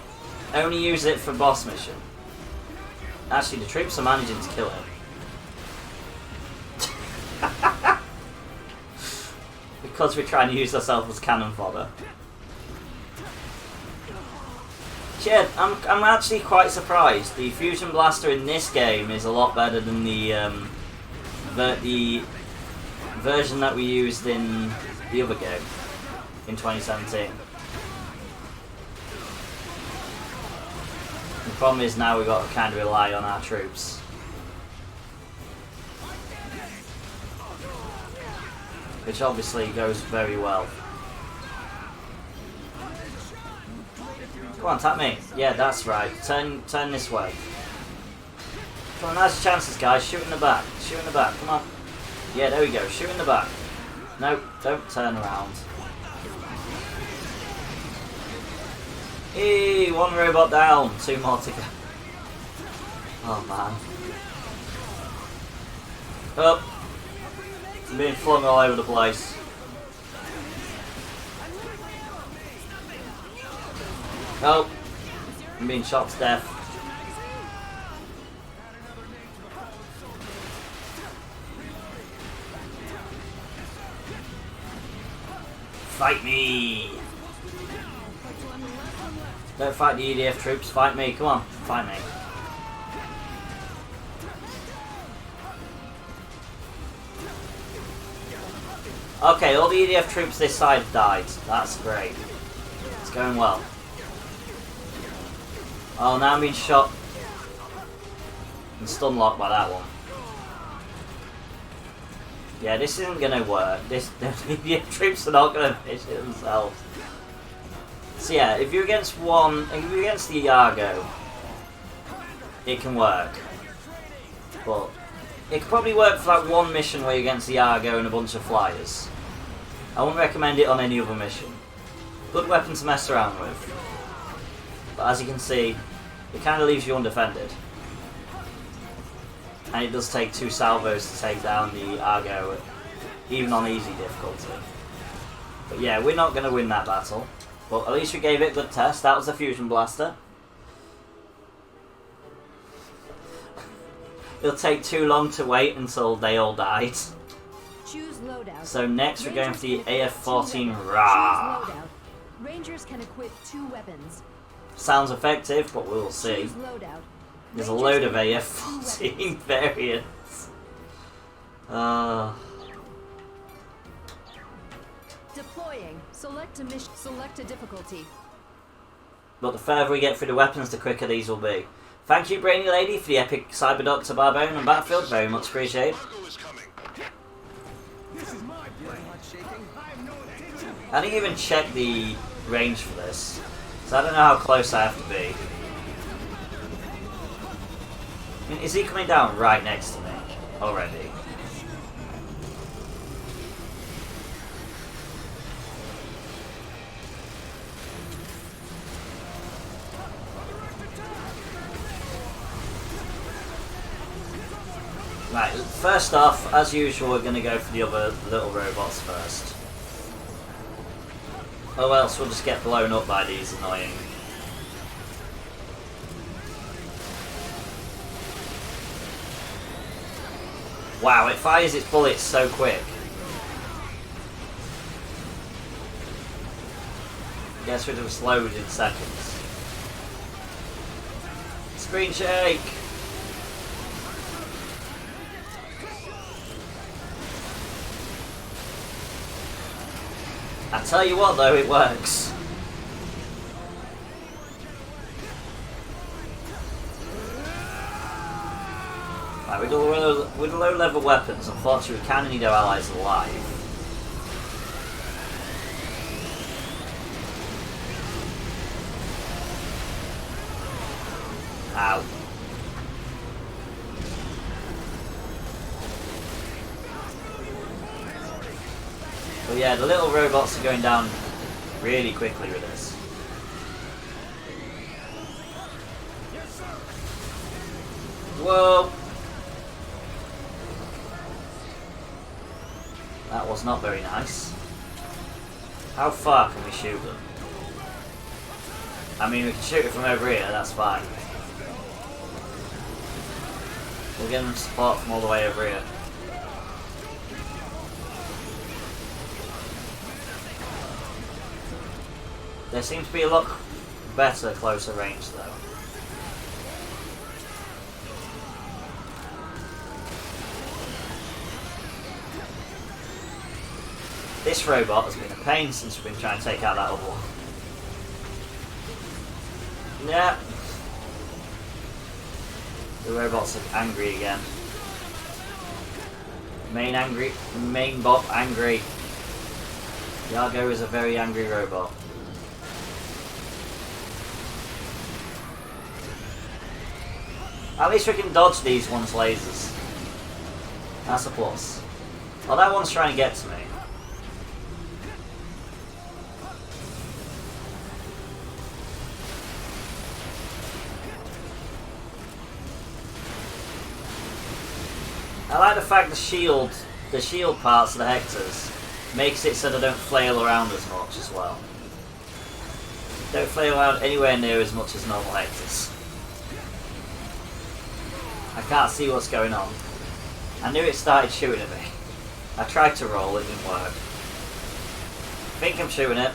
B: only use it for boss mission. Actually, the troops are managing to kill him. Because we're trying to use ourselves as cannon fodder. Yeah, I'm actually quite surprised. The fusion blaster in this game is a lot better than the version that we used in the other game in 2017. The problem is now we've got to kind of rely on our troops. Which obviously goes very well. Come on, tap me. Yeah, that's right. Turn this way. Come on, now's your chances, guys. Shoot in the back. Shoot in the back. Come on. Yeah, there we go. Shoot in the back. No, don't turn around. Hey, one robot down. 2 more to go. Oh, man. Oh. I'm being flung all over the place. Oh. I'm being shot to death. Fight me! Don't fight the EDF troops, fight me, come on, fight me. Okay, all the EDF troops this side died, that's great. It's going well. Oh, now I'm being shot and stun locked by that one. Yeah, this isn't gonna work. The EDF troops are not gonna finish it themselves. So yeah, if you're against the Argo, it can work. But it could probably work for that one mission where you're against the Argo and a bunch of flyers. I wouldn't recommend it on any other mission. Good weapon to mess around with. But as you can see, it kind of leaves you undefended. And it does take 2 salvos to take down the Argo, even on easy difficulty. But yeah, we're not going to win that battle. But at least we gave it a good test. That was the fusion blaster. It'll take too long to wait until they all died.
C: Choose loadout.
B: So next we're going for the AF-14
C: Ra.
B: Ra.
C: Rangers can equip 2 weapons.
B: Sounds effective, but we'll see.
C: Choose loadout.
B: There's a load of AF-14 variants.
C: Deploying. Select a mission. Select a difficulty.
B: But the further we get through the weapons, the quicker these will be. Thank you, Brainy Lady, for the epic Cyber Doctor Barbone and Battlefield. Very much appreciated. I didn't even check the range for this, so I don't know how close I have to be. I mean, is he coming down right next to me already? Right, first off, as usual, we're going to go for the other little robots first. Or else we'll just get blown up by these annoying. Wow, it fires its bullets so quick. Gets rid of its load in seconds. Screen shake! I tell you what though, it works. Right, with the low level weapons, unfortunately we kind of need our allies alive. Ow. But yeah, the little robots are going down really quickly with this. Whoa! That was not very nice. How far can we shoot them? I mean, we can shoot it from over here, that's fine. We'll get them support from all the way over here. There seems to be a lot better closer range though. This robot has been a pain since we've been trying to take out that other one. Yeah. The robots are angry again. Main bot angry. Yargo is a very angry robot. At least we can dodge these one's lasers. That's a plus. Oh, that one's trying to get to me. I like the fact the shield parts of the Hectors makes it so they don't flail around as much as well. Don't flail around anywhere near as much as normal Hectors. I can't see what's going on. I knew it started shooting at me. I tried to roll, it didn't work. I think I'm shooting it.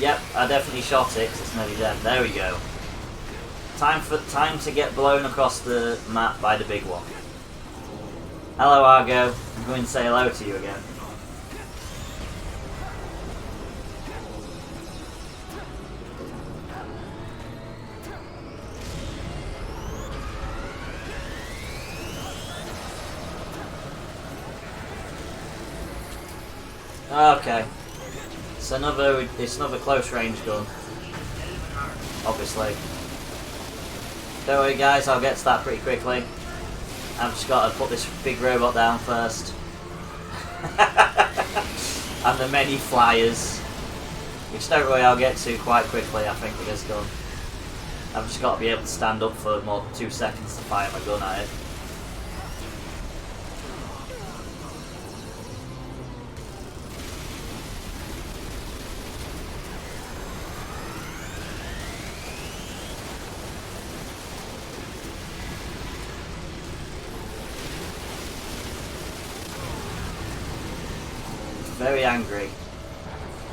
B: Yep, I definitely shot it because it's nearly dead. There we go. Time to get blown across the map by the big one. Hello Argo, I'm going to say hello to you again. Okay. It's another close range gun. Obviously. Don't worry guys, I'll get to that pretty quickly. I've just got to put this big robot down first. And the many flyers. Which don't worry, I'll get to quite quickly I think with this gun. I've just got to be able to stand up for more than 2 seconds to fire my gun at it. Very angry.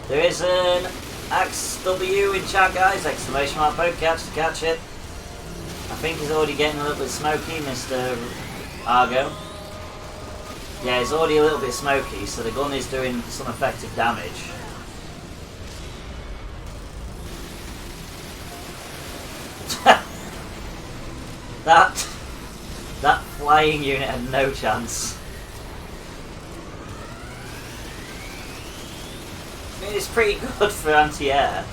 B: There is an XW in chat, guys. Exclamation mark boat catch to catch it. I think he's already getting a little bit smoky, Mr. Argo. Yeah, he's already a little bit smoky, so the gun is doing some effective damage. That flying unit had no chance. I mean, it's pretty good for anti-air,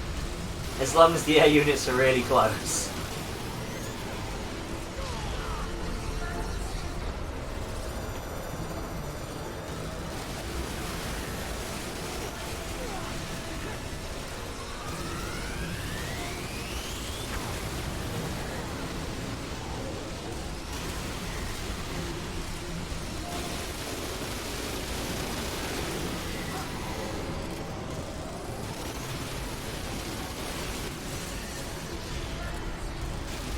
B: as long as the air units are really close.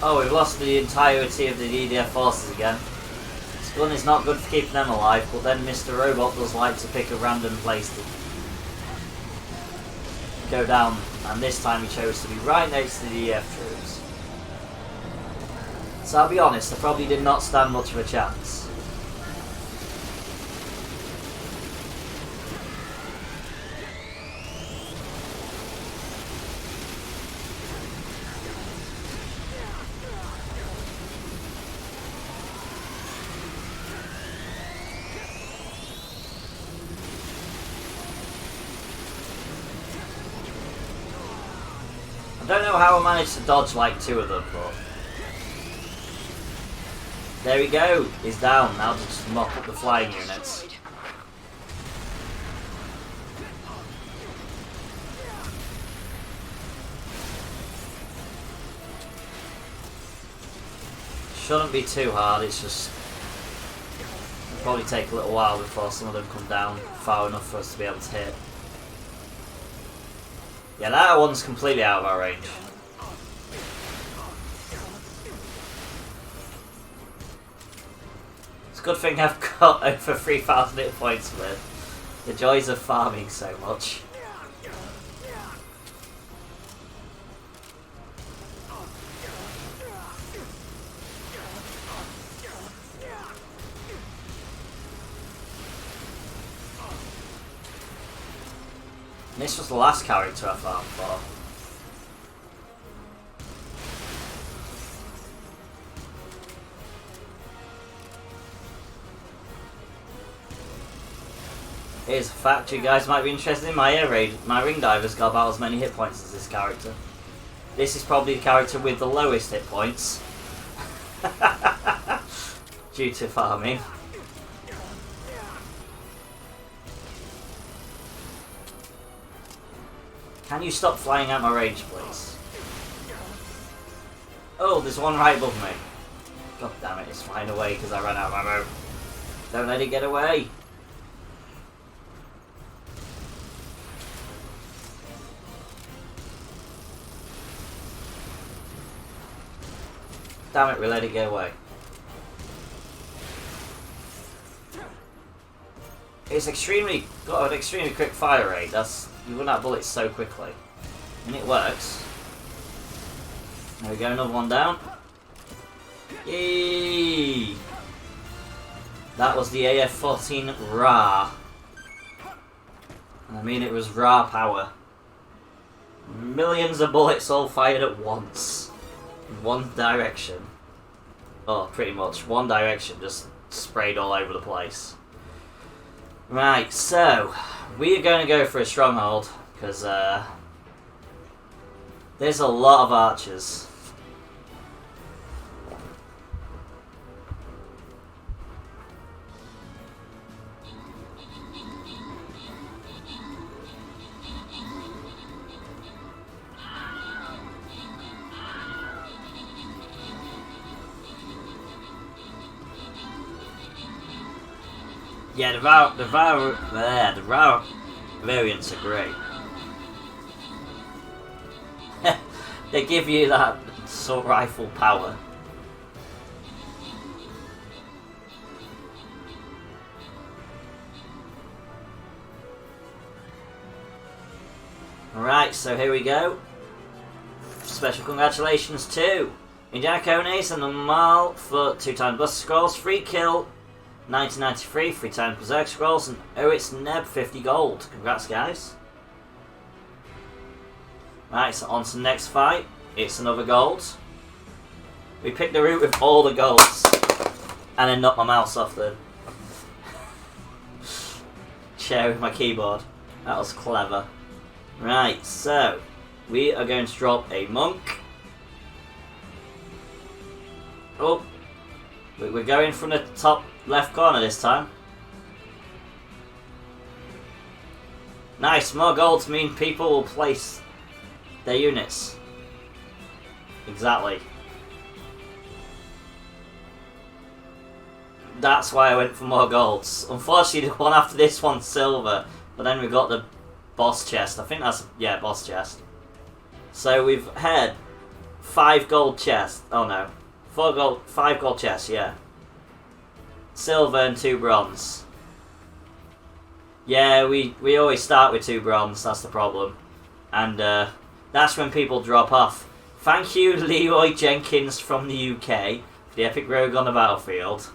B: Oh, we've lost the entirety of the DDF forces again. Gun is not good for keeping them alive, but then Mr. Robot does like to pick a random place to go down, and this time he chose to be right next to the EF troops. So I'll be honest, I probably did not stand much of a chance. I don't know how I managed to dodge like 2 of them, but there we go. He's down. Now to just mop up the flying units. Shouldn't be too hard. It's just it'll probably take a little while before some of them come down far enough for us to be able to hit. Yeah, that one's completely out of our range. It's a good thing I've got over 3,000 hit points with. The joys of farming so much. And this was the last character I farmed for. Here's a fact you guys might be interested in. My air raid, my ring diver's got about as many hit points as this character. This is probably the character with the lowest hit points. Due to farming. Can you stop flying out my range, please? Oh, there's one right above me. God damn it, it's flying away because I ran out of ammo. Don't let it get away. Damn it, we let it get away. It's got an extremely quick fire rate. You run out of bullets so quickly. And it works. There we go, another one down. Yay! That was the AF-14 RA. And I mean it was raw power. Millions of bullets all fired at once. In one direction. Oh, pretty much. One direction, just sprayed all over the place. Right, so we are going to go for a stronghold because there's a lot of archers. Yeah, the raw variants are great. They give you that assault rifle power. Alright, so here we go. Special congratulations to Indiana Cones and the Mal for 2x Buster Scrolls, free kill 1993, 3x Berserk Scrolls, and oh, it's Neb 50 gold. Congrats, guys. Right, so on to the next fight. It's another gold. We picked the route with all the golds, and then knocked my mouse off the chair with my keyboard. That was clever. Right, so we are going to drop a monk. Oh, we're going from the top left corner this time. Nice, more golds mean people will place their units. Exactly. That's why I went for more golds. Unfortunately, the one after this one's silver, but then we got the boss chest. I think that's, yeah, boss chest. So we've had 5 gold chests. Oh no, 5 gold chests, yeah. silver and 2 bronze. Yeah, we always start with 2 bronze, that's the problem. And that's when people drop off. Thank you, Leroy Jenkins from the UK, for the epic rogue on the battlefield.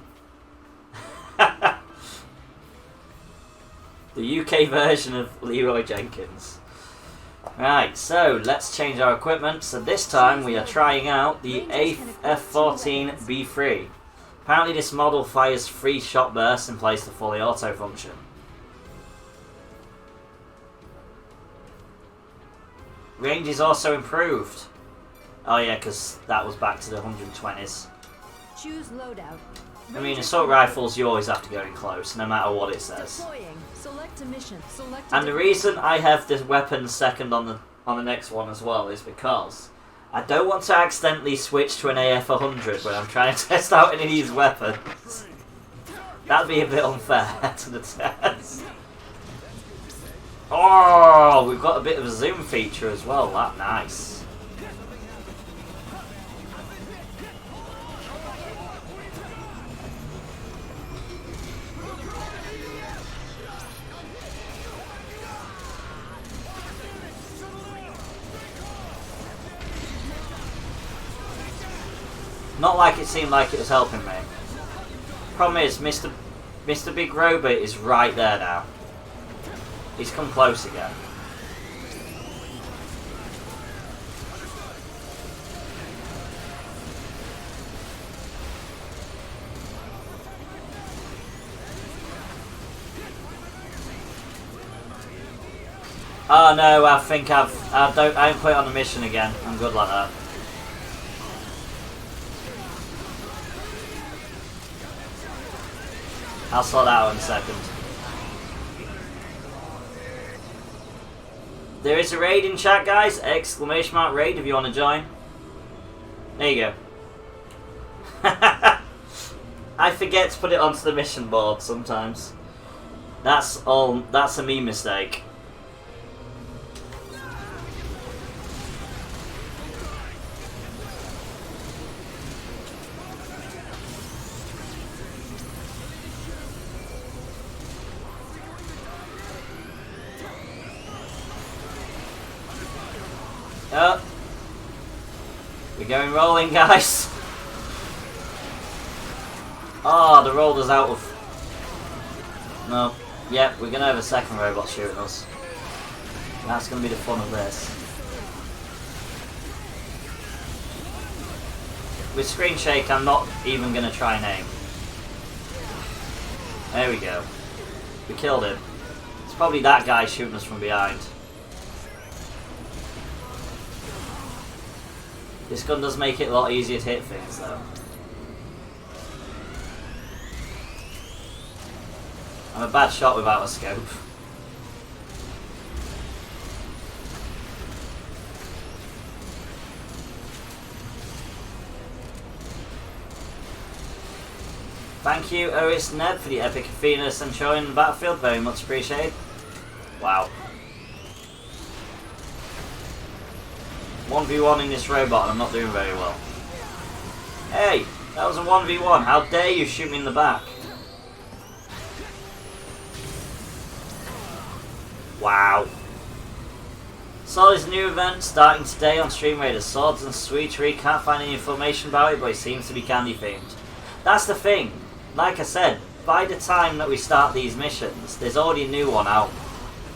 B: The UK version of Leroy Jenkins. Right, so let's change our equipment. So this time we are trying out the 8th F14B3. Apparently this model fires 3 shot bursts in place of the fully auto function. Range is also improved. Oh yeah, because that was back to the 120s.
C: Choose loadout.
B: I mean, assault rifles, you always have to go in close, no matter what it says.
C: Deploying. Select a mission. Select a
B: And the reason I have this weapon second on the next one as well is because I don't want to accidentally switch to an AF-100 when I'm trying to test out any of these weapons. That'd be a bit unfair to the test. Oh, we've got a bit of a zoom feature as well. That's nice. Not like it seemed like it was helping me. Problem is, Mr. Big Robot is right there now. He's come close again. Oh no, I think I haven't put it on the mission again. I'm good like that. I'll sort that out in a second. There is a raid in chat, guys. Exclamation mark raid if you want to join. There you go. I forget to put it onto the mission board sometimes. That's a me mistake. Oh. We're going rolling, guys. Oh, the roller's out of... No. Yep, we're going to have a second robot shooting us. That's going to be the fun of this. With screen shake, I'm not even going to try and aim. There we go. We killed him. It's probably that guy shooting us from behind. This gun does make it a lot easier to hit things, though. I'm a bad shot without a scope. Thank you, Oris Neb, for the epic Athena's and showing the battlefield. Very much appreciated. Wow. 1v1 in this robot and I'm not doing very well. Hey, that was a 1v1. How dare you shoot me in the back? Wow. Saw this new event starting today on Stream Raiders. Swords and Sweetery. Can't find any information about it, but it seems to be candy themed. That's the thing. Like I said, by the time that we start these missions, there's already a new one out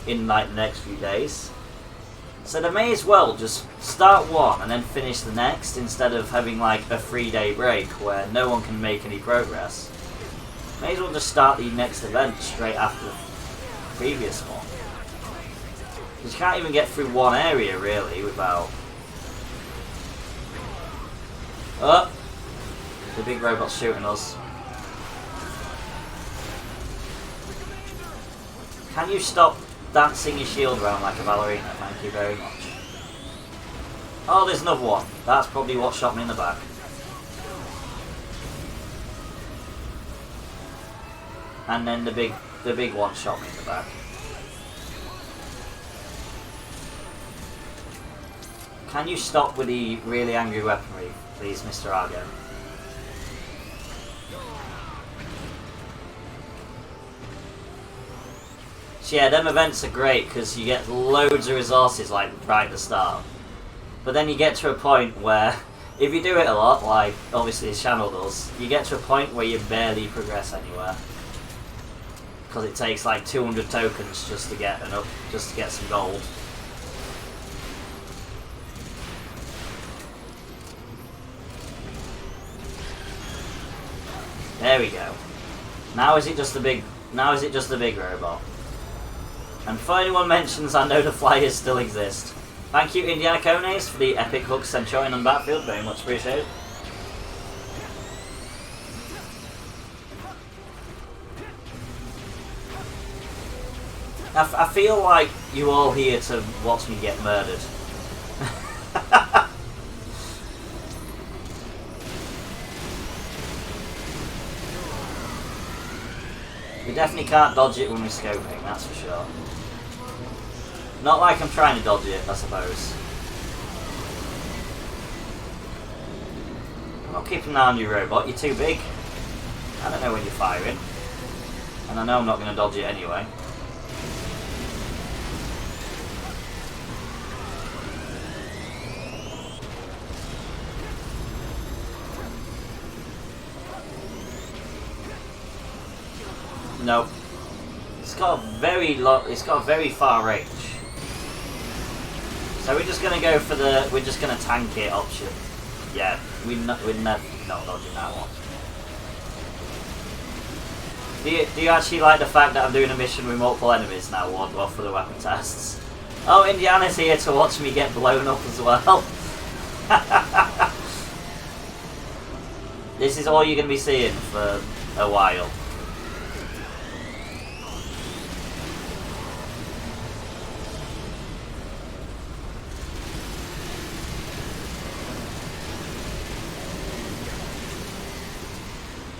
B: in like the next few days. So they may as well just start one and then finish the next instead of having like a 3-day break where no one can make any progress. May as well just start the next event straight after the previous one. Because you can't even get through one area really without... Oh! The big robot's shooting us. Can you stop dancing your shield around like a ballerina? Thank you very much. Oh, there's another one. That's probably what shot me in the back. And then the big one shot me in the back. Can you stop with the really angry weaponry, please, Mr. Argo? So yeah, them events are great because you get loads of resources like right at the start. But then you get to a point where, if you do it a lot, like obviously this channel does, you get to a point where you barely progress anywhere. Because it takes like 200 tokens just to get some gold. There we go. Now is it just the big robot? And before anyone mentions, I know the flyers still exist. Thank you, Indiana Cones, for the epic hook Centurion on Battlefield. Very much appreciated. I feel like you all here to watch me get murdered. We definitely can't dodge it when we're scoping, that's for sure. Not like I'm trying to dodge it, I suppose. I'm not keeping an eye on you, robot. You're too big. I don't know when you're firing. And I know I'm not going to dodge it anyway. No. It's got a very far range. So we're just gonna go for we're just gonna tank it option. Yeah, we're never not dodging that one. Do you actually like the fact that I'm doing a mission with multiple enemies now, well for the weapon tests? Oh, Indiana's here to watch me get blown up as well. This is all you're gonna be seeing for a while.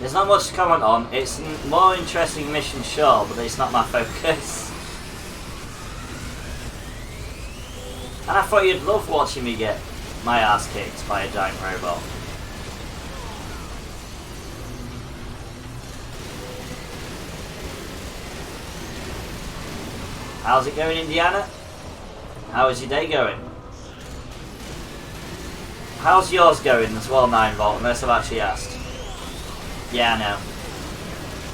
B: There's not much to comment on. It's a more interesting mission, sure, but it's not my focus. And I thought you'd love watching me get my ass kicked by a giant robot. How's it going, Indiana? How is your day going? How's yours going as well, 9 Volt, unless I've actually asked? Yeah, I know.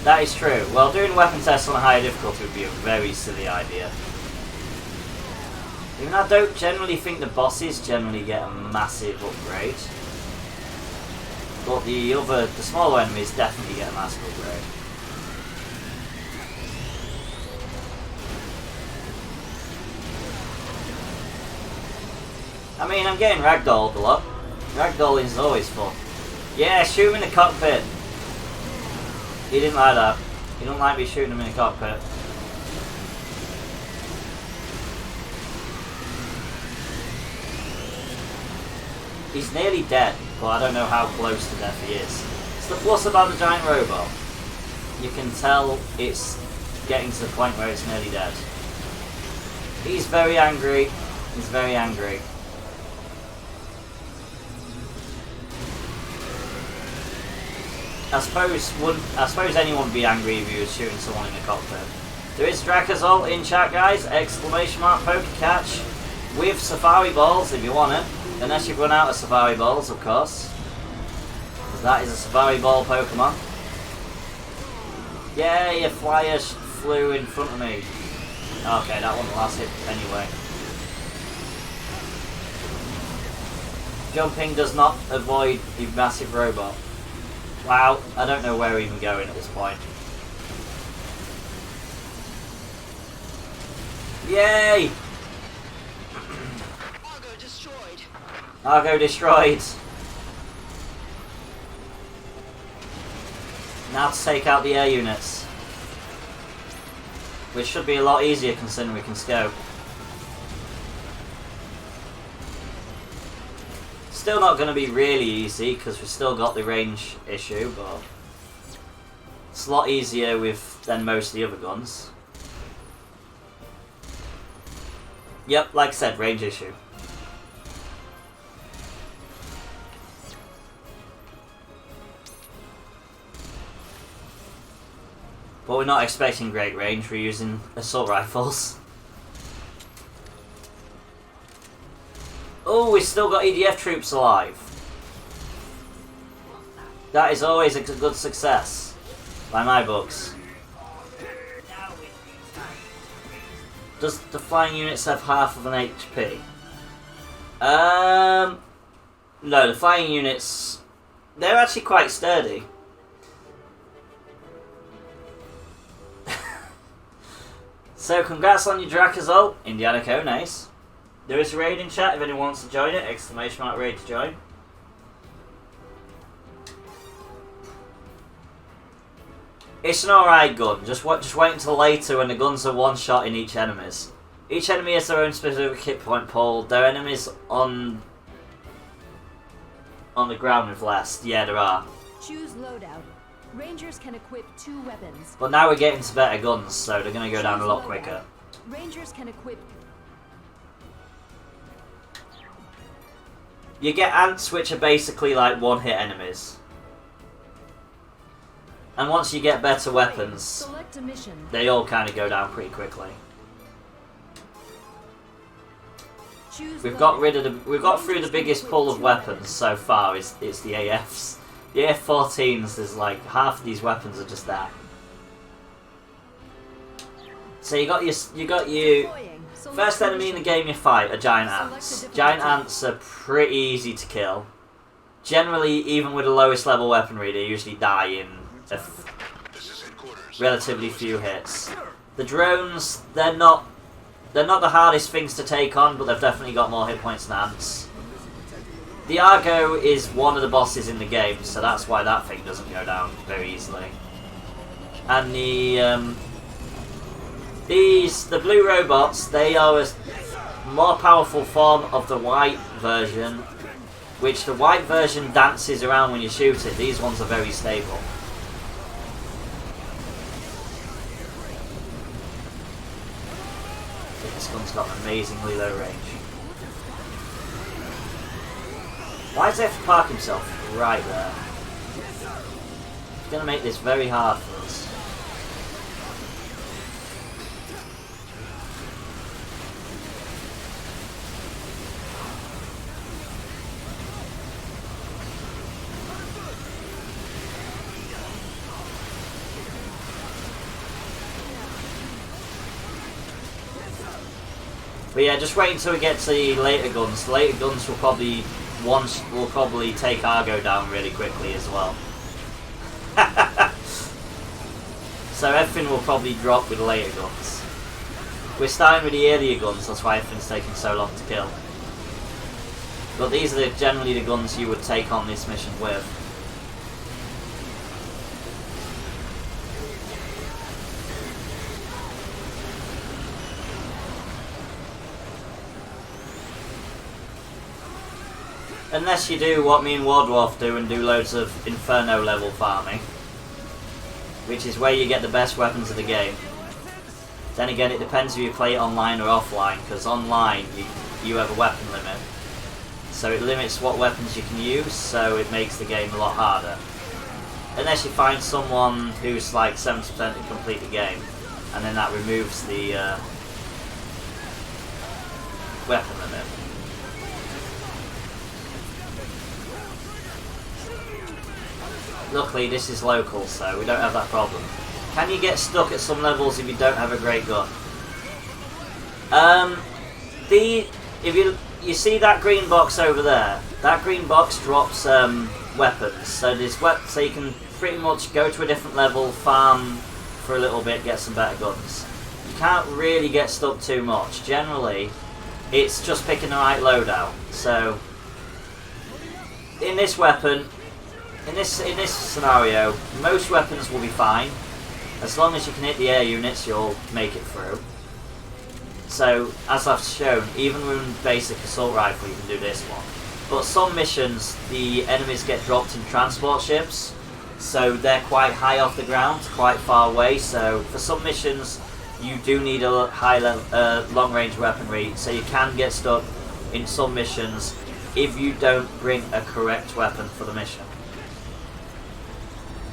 B: That is true. Well, doing weapon tests on a higher difficulty would be a very silly idea. Even I don't generally think the bosses generally get a massive upgrade. But the smaller enemies definitely get a massive upgrade. I mean, I'm getting ragdolled a lot. Ragdolling is always fun. Yeah, shoot him in the cockpit. He didn't like that. He don't like me shooting him in the cockpit. He's nearly dead, but I don't know how close to death he is. It's the plus about the giant robot. You can tell it's getting to the point where it's nearly dead. He's very angry. He's very angry. I suppose anyone would be angry if you were shooting someone in a cockpit. There is Drakazol in chat, guys. Exclamation mark poker catch with Safari Balls if you want it. Unless you've run out of Safari Balls, of course. That is a Safari Ball Pokemon. Yay, a flyer flew in front of me. Okay, that wasn't the last hit anyway. Jumping does not avoid the massive robot. Wow, I don't know where we're even going at this point. Yay!
E: Argo destroyed.
B: Argo destroyed. Now to take out the air units. Which should be a lot easier considering we can scope. Still not going to be really easy because we've still got the range issue, but it's a lot easier than most of the other guns. Yep, like I said, range issue. But we're not expecting great range, we're using assault rifles. Oh, we've still got EDF troops alive. That is always a good success, by my books. Does the flying units have half of an HP? No, the flying units, they're actually quite sturdy. So congrats on your Drakazol, Indiana Co, nice. There is a raid in chat if anyone wants to join it, exclamation mark raid to join. It's an alright gun, just wait until later when the guns are one shot in each enemies. Each enemy has their own specific hit point pool, there are enemies on the ground with less, yeah there are.
C: Choose loadout. Rangers can equip 2 weapons.
B: But now we're getting to better guns, so they're going to go down a lot quicker.
C: Rangers can equip.
B: You get ants, which are basically like one-hit enemies. And once you get better weapons,
C: Select a mission.
B: they all kind of go down pretty quickly. We've got through the biggest pull of weapons so far. It's the AFs. The AF-14s. There's like half of these weapons are just that. So you got your first enemy in the game you fight are giant ants. Giant ants are pretty easy to kill. Generally, even with the lowest level weaponry, they usually die in relatively few hits. The drones, they're not the hardest things to take on, but they've definitely got more hit points than ants. The Argo is one of the bosses in the game, so that's why that thing doesn't go down very easily. And the blue robots, they are a more powerful form of the white version, which the white version dances around when you shoot it. These ones are very stable. This gun's got amazingly low range. Why does he have to park himself right there? It's going to make this very hard for us. But yeah, just wait until we get to the later guns. The later guns will probably take Argo down really quickly as well. So everything will probably drop with the later guns. We're starting with the earlier guns, that's why everything's taking so long to kill. But these are generally the guns you would take on this mission with. Unless you do what me and Wardwarf do and do loads of Inferno level farming, which is where you get the best weapons of the game. Then again, it depends if you play it online or offline, because online you have a weapon limit. So it limits what weapons you can use, so it makes the game a lot harder. Unless you find someone who's like 70% to complete the game, and then that removes the weapon limit. Luckily this is local, so we don't have that problem. Can you get stuck at some levels if you don't have a great gun? If you see that green box over there, that green box drops weapons. So you can pretty much go to a different level, farm for a little bit, get some better guns. You can't really get stuck too much. Generally, it's just picking the right loadout. So in this weapon. In this scenario, most weapons will be fine. As long as you can hit the air units, you'll make it through. So, as I've shown, even with basic assault rifle, you can do this one. But some missions, the enemies get dropped in transport ships, so they're quite high off the ground, quite far away. So, for some missions, you do need a long-range weaponry, so you can get stuck in some missions if you don't bring a correct weapon for the mission.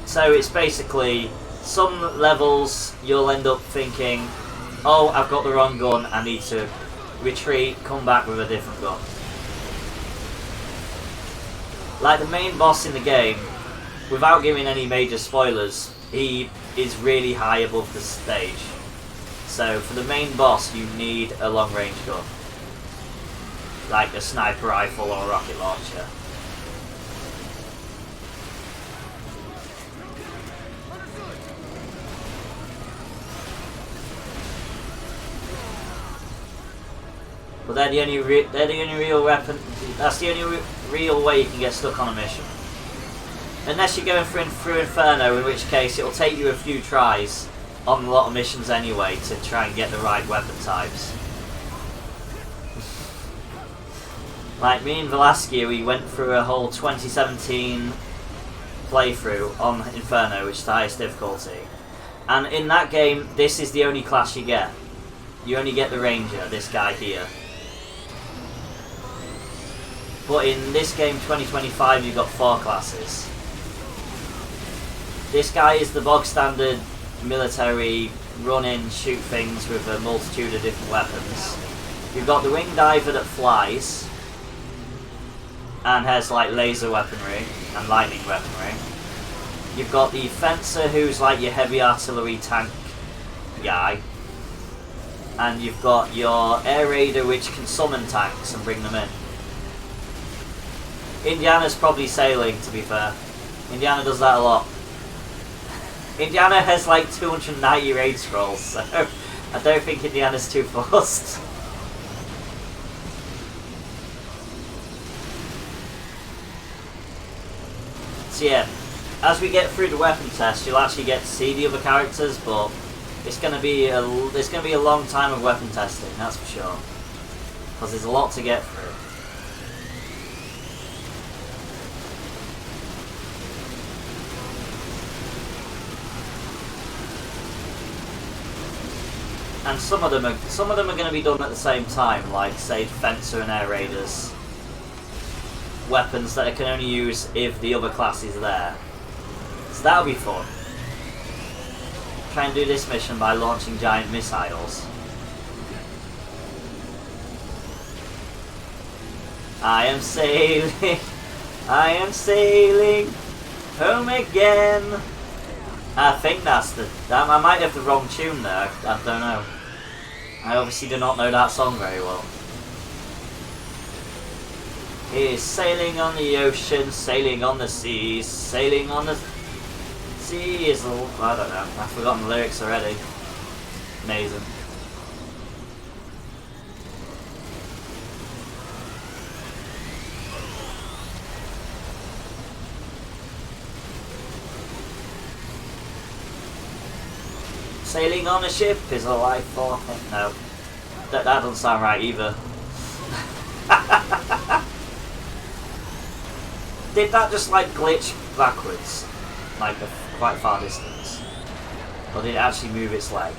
B: So it's basically Some levels you'll end up thinking, oh, I've got the wrong gun, I need to retreat, come back with a different gun. Like the main boss in the game, without giving any major spoilers, he is really high above the stage. So for the main boss you need a long range gun. Like a sniper rifle or a rocket launcher. But they're the only real weapon. That's the only real way you can get stuck on a mission. Unless you're going through Inferno, in which case it'll take you a few tries on a lot of missions anyway to try and get the right weapon types. Like me and Velasquez, we went through a whole 2017 playthrough on Inferno, which is the highest difficulty. And in that game, this is the only class you get. You only get the Ranger, this guy here. But in this game, 2025, you've got 4 classes. This guy is the bog standard military, run in, shoot things with a multitude of different weapons. You've got the wing diver that flies and has like laser weaponry and lightning weaponry. You've got the fencer who's like your heavy artillery tank guy. And you've got your air raider which can summon tanks and bring them in. Indiana's probably sailing, to be fair. Indiana does that a lot. Indiana has like 290 raid scrolls, so I don't think Indiana's too fussed. So yeah, as we get through the weapon test, you'll actually get to see the other characters, but it's gonna be a long time of weapon testing, that's for sure. Because there's a lot to get through. And some of them are going to be done at the same time, like say Fencer and Air Raiders. Weapons that I can only use if the other class is there. So that'll be fun. Try and do this mission by launching giant missiles. I am sailing home again. I think that's I might have the wrong tune there, I don't know. I obviously do not know that song very well. He is sailing on the ocean, sailing on the seas, sailing on the seas. I don't know, I've forgotten the lyrics already. Amazing. Sailing on a ship is a life for... No. That doesn't sound right either. Did that just like glitch backwards? Like a quite far distance? Or did it actually move its leg?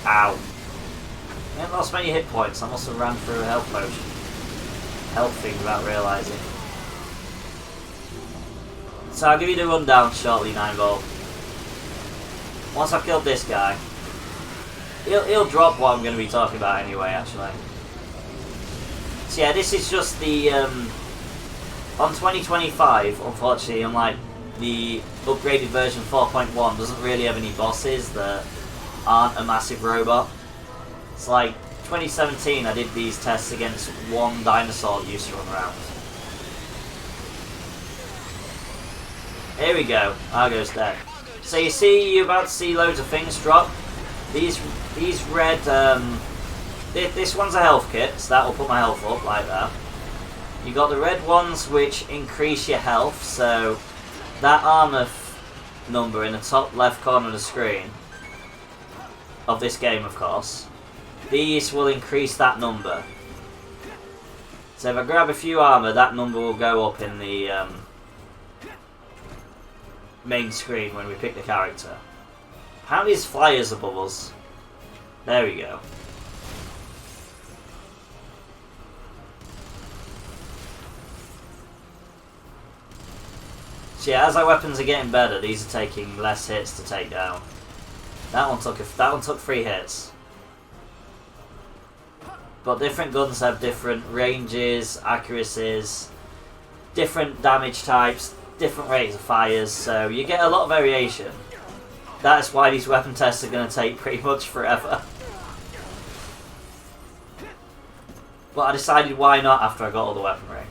B: Ow. I haven't lost many hit points. I must have ran through a health potion. Health thing without realising. So I'll give you the rundown shortly, 9-Volt. Once I've killed this guy, he'll drop what I'm going to be talking about anyway, actually. So yeah, this is just the, on 2025, unfortunately, unlike the upgraded version 4.1, doesn't really have any bosses that aren't a massive robot. It's like, 2017 I did these tests against one dinosaur that used to run around. Here we go, Argo's dead. So you see, you're about to see loads of things drop. These red, this one's a health kit, so that will put my health up like that. You got the red ones which increase your health, so that armor number in the top left corner of the screen of this game, of course. These will increase that number. So if I grab a few armor, that number will go up in the main screen when we pick the character. Apparently his flyers above us. There we go. So yeah, as our weapons are getting better, these are taking less hits to take down. That one took 3 hits. But different guns have different ranges, accuracies, different damage types, different rates of fires, so you get a lot of variation. That's why these weapon tests are going to take pretty much forever. But I decided why not after I got all the weaponry.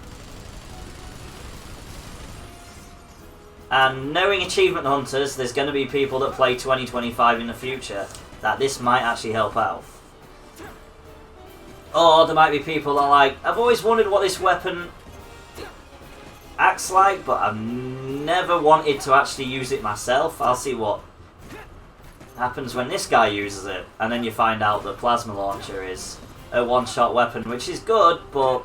B: And knowing achievement hunters, there's going to be people that play 2025 in the future that this might actually help out. Or there might be people that are like, I've always wondered what this weapon acts like, but I've never wanted to actually use it myself. I'll see what happens when this guy uses it. And then you find out the plasma launcher is a one-shot weapon, which is good, but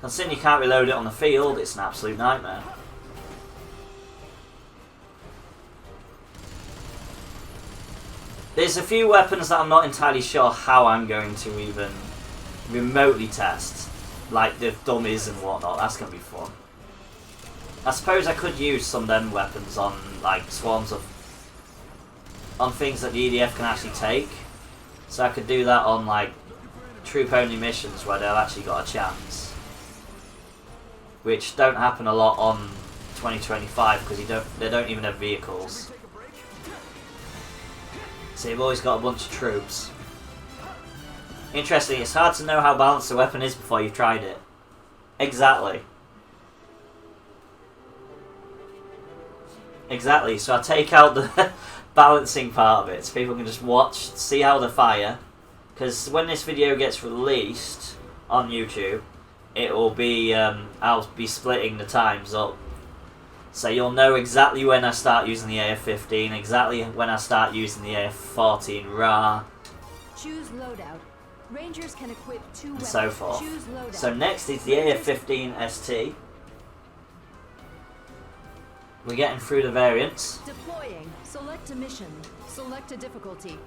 B: considering you can't reload it on the field, it's an absolute nightmare. There's a few weapons that I'm not entirely sure how I'm going to even remotely test, like the dummies and whatnot. That's going to be fun. I suppose I could use some of them weapons on like swarms of on things that the EDF can actually take. So I could do that on like troop only missions where they've actually got a chance, which don't happen a lot on 2025 because they don't even have vehicles. So you've always got a bunch of troops. Interesting, it's hard to know how balanced a weapon is before you've tried it. Exactly. Exactly, so I take out the balancing part of it so people can just watch, see how they fire. Because when this video gets released on YouTube, it will be, I'll be splitting the times up. So you'll know exactly when I start using the AF-15, exactly when I start using the AF-14 RA.
C: Choose loadout. Rangers can equip 2 weapons.
B: And so forth.
C: Choose loadout.
B: So next is the AF-15 ST. We're getting through the variants.
C: Deploying. Select a mission. Select a difficulty.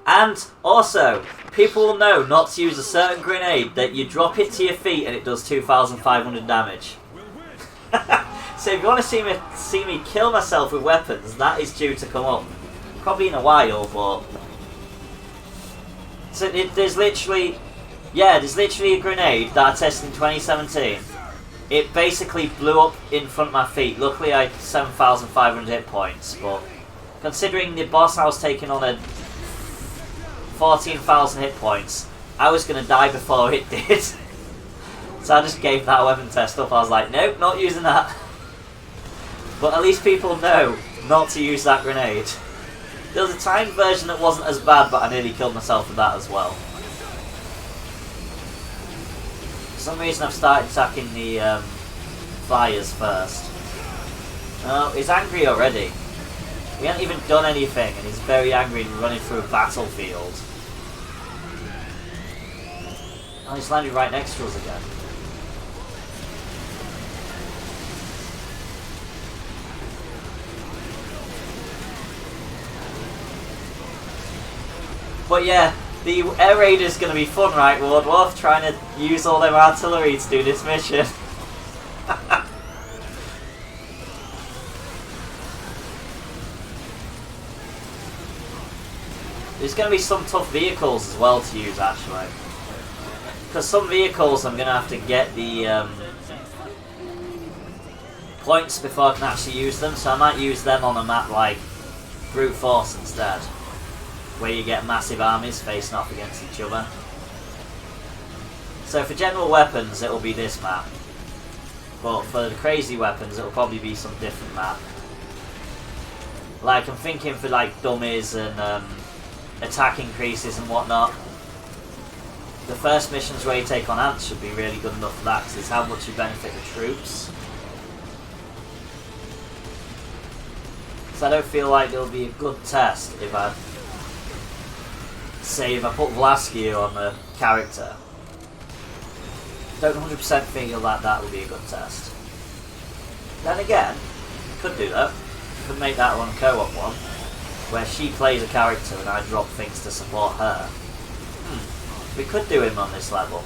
B: And also, people will know not to use a certain grenade that you drop it to your feet and it does 2,500 damage. So if you want to see me kill myself with weapons, that is due to come up. Probably in a while, but... So there's literally a grenade that I tested in 2017. It basically blew up in front of my feet. Luckily I had 7,500 hit points, but considering the boss I was taking on had 14,000 hit points, I was going to die before it did. So I just gave that weapon test up. I was like, nope, not using that. But at least people know not to use that grenade. There was a timed version that wasn't as bad, but I nearly killed myself with that as well. For some reason I've started attacking the flyers first. Oh, he's angry already. We haven't even done anything and he's very angry and running through a battlefield. Oh, he's landed right next to us again. But yeah, the air raid is going to be fun, right, Wardwarf? Trying to use all their artillery to do this mission. There's going to be some tough vehicles as well to use, actually. Because some vehicles I'm going to have to get the points before I can actually use them, so I might use them on a map like Brute Force instead, where you get massive armies facing off against each other. So for general weapons, it will be this map. But for the crazy weapons, it will probably be some different map. Like, I'm thinking for like dummies and attack increases and whatnot. The first missions where you take on ants should be really good enough for that, because it's how much you benefit the troops. So I don't feel like it'll be a good test if I put Vlasky on the character. Don't 100% feel like that would be a good test. Then again, could do that. Could make that one a co-op one, where she plays a character and I drop things to support her. We could do him on this level.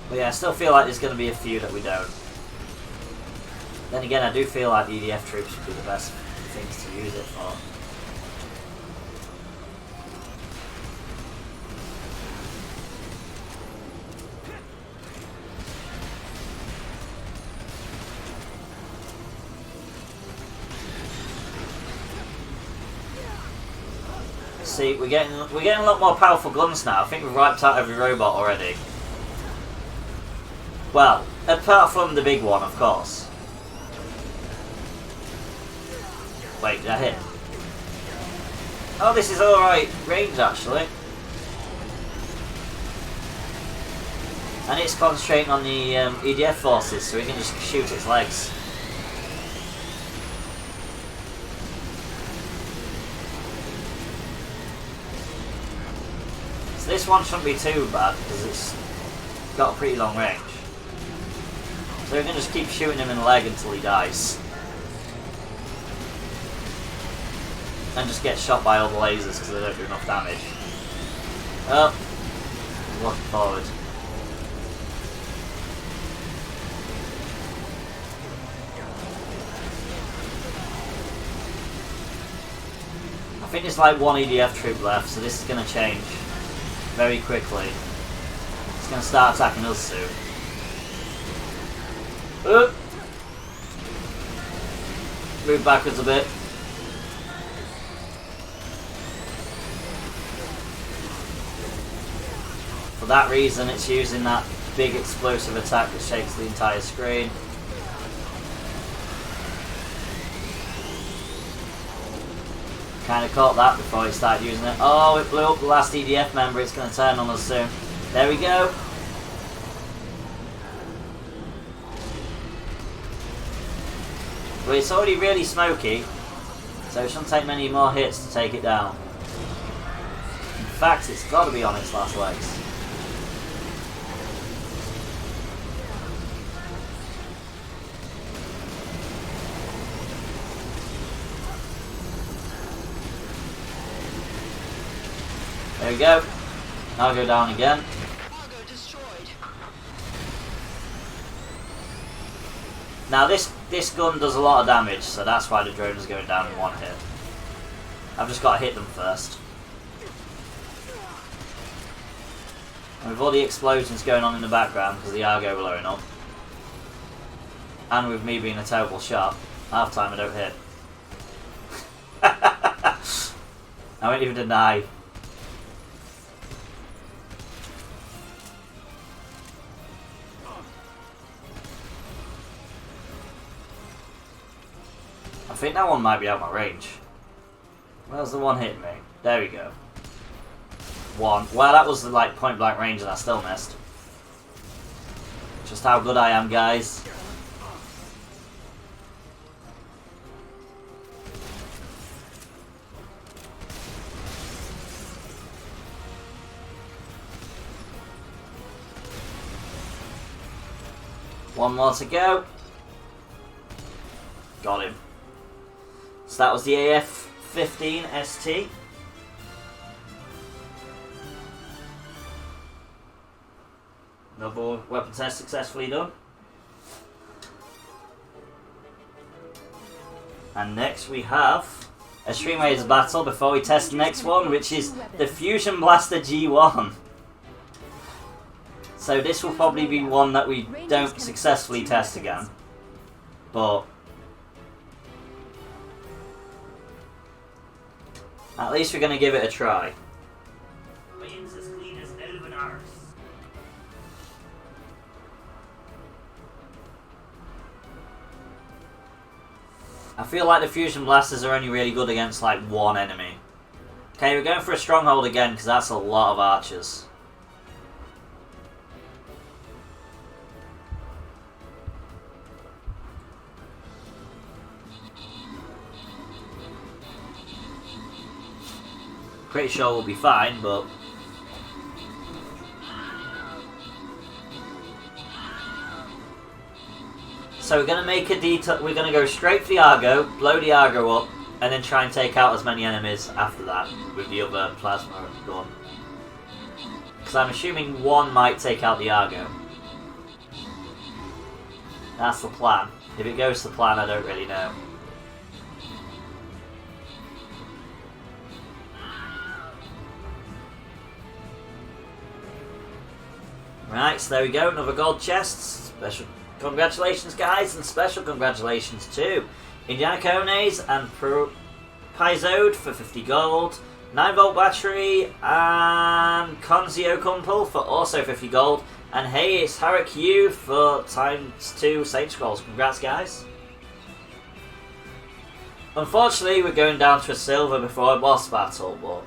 B: But yeah, I still feel like there's going to be a few that we don't. Then again, I do feel like the EDF troops would be the best things to use it for. See, we're getting a lot more powerful guns now. I think we've wiped out every robot already. Well, apart from the big one, of course. Wait, did I hit? Oh, this is alright range actually. And it's concentrating on the EDF forces, so we can just shoot its legs. This one shouldn't be too bad because it's got a pretty long range. So we can just keep shooting him in the leg until he dies. And just get shot by all the lasers because they don't do enough damage. Oh, looking forward. I think there's like one EDF troop left, so this is going to change very quickly. It's going to start attacking us soon. Move backwards a bit. For that reason, it's using that big explosive attack that shakes the entire screen. Kind of caught that before he started using it. Oh, it blew up the last EDF member. It's going to turn on us soon. There we go. Well, it's already really smoky, so it shouldn't take many more hits to take it down. In fact, it's got to be on its last legs. There we go. I'll go down again.
E: Argo destroyed.
B: Now this gun does a lot of damage, so that's why the drone is going down in one hit. I've just got to hit them first. And with all the explosions going on in the background because the Argo blowing up, and with me being a terrible shot, half time I don't hit. I won't even deny. I think that one might be out of my range. Where's the one hitting me? There we go. One. Well, that was like point blank range and I still missed. Just how good I am, guys. One more to go. Got him. So that was the AF-15 ST. Another weapon test successfully done. And next we have a Stream Raiders battle before we test the next one, which is the Fusion Blaster G1. So this will probably be one that we don't successfully test again. But at least we're going to give it a try. I feel like the Fusion Blasters are only really good against like one enemy. Okay, we're going for a Stronghold again because that's a lot of archers. Pretty sure we'll be fine, but so we're gonna make a detour. We're gonna go straight for the Argo, blow the Argo up, and then try and take out as many enemies after that with the other plasma gun. Because I'm assuming one might take out the Argo. That's the plan. If it goes to plan, I don't really know. Right, so there we go, another gold chest. Special congratulations, guys, and special congratulations to Indiana Cones and Pizode for 50 gold, 9-volt battery, and Konzio Kumpel for also 50 gold. And hey, it's Harik Yu for ×2 Sage Scrolls. Congrats, guys. Unfortunately, we're going down to a silver before a boss battle, but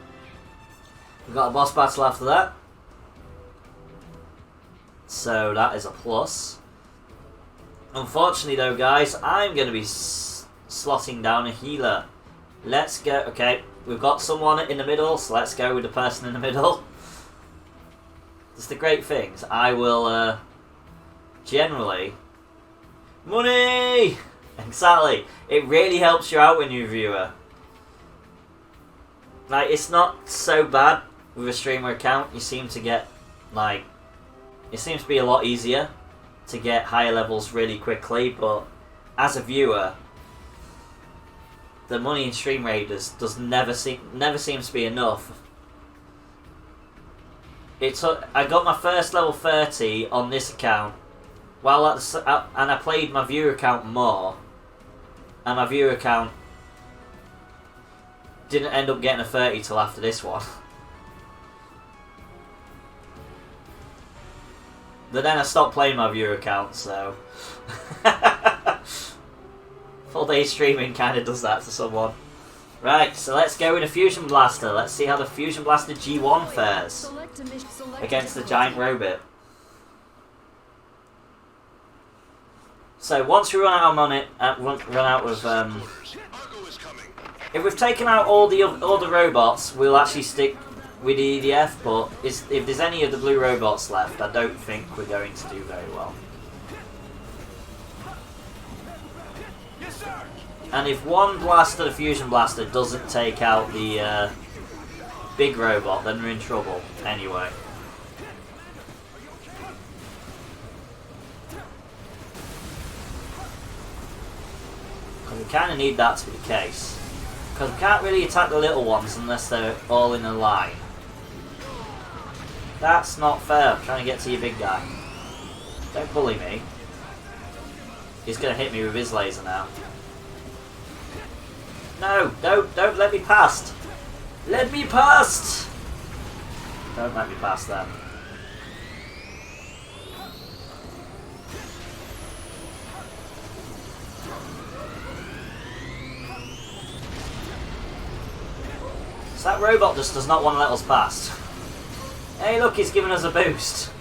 B: we've got a boss battle after that. So that is a plus. Unfortunately though, guys, I'm going to be slotting down a healer. Let's go. Okay, we've got someone in the middle, so let's go with the person in the middle. That's the great things. I will generally... Money! Exactly. It really helps you out when you're a viewer. Like, it's not so bad with a streamer account. You seem to get, like... It seems to be a lot easier to get higher levels really quickly, but as a viewer, the money in Stream Raiders never seems to be enough. I got my first level 30 on this account, and I played my viewer account more, and my viewer account didn't end up getting a 30 till after this one. But then I stopped playing my viewer account, so... Full day streaming kind of does that to someone. Right, so let's go with a Fusion Blaster. Let's see how the Fusion Blaster G1 fares against the Giant Robot. So once we run out of money, run out of... if we've taken out all the robots, we'll actually stick with the EDF, but if there's any of the blue robots left, I don't think we're going to do very well. And if one blaster, the Fusion Blaster, doesn't take out the big robot, then we're in trouble anyway. And we kind of need that to be the case. Because we can't really attack the little ones unless they're all in a line. That's not fair. I'm trying to get to your big guy. Don't bully me. He's going to hit me with his laser now. No, don't let me past. Let me past. Don't let me past them. So that robot just does not want to let us past. Hey look, he's giving us a boost.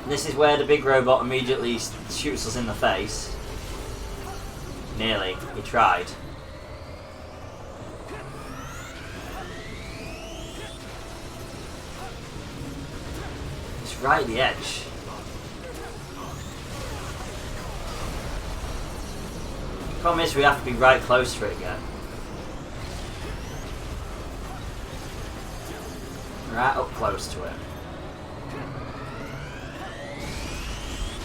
B: This is where the big robot immediately shoots us in the face. Nearly. He tried. It's right at the edge. Problem is we have to be right close to it again. Right up close to it.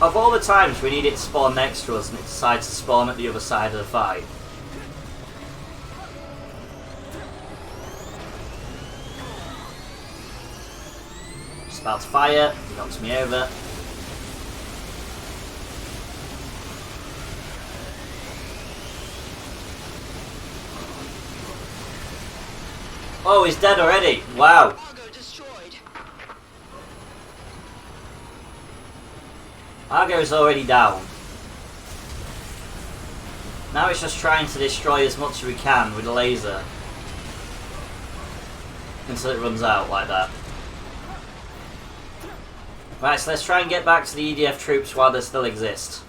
B: Of all the times we need it to spawn next to us and it decides to spawn at the other side of the fight. Just about to fire, he knocks me over. Oh, he's dead already. Wow. Argo's already down. Now it's just trying to destroy as much as we can with a laser. Until it runs out like that. Right, so let's try and get back to the EDF troops while they still exist.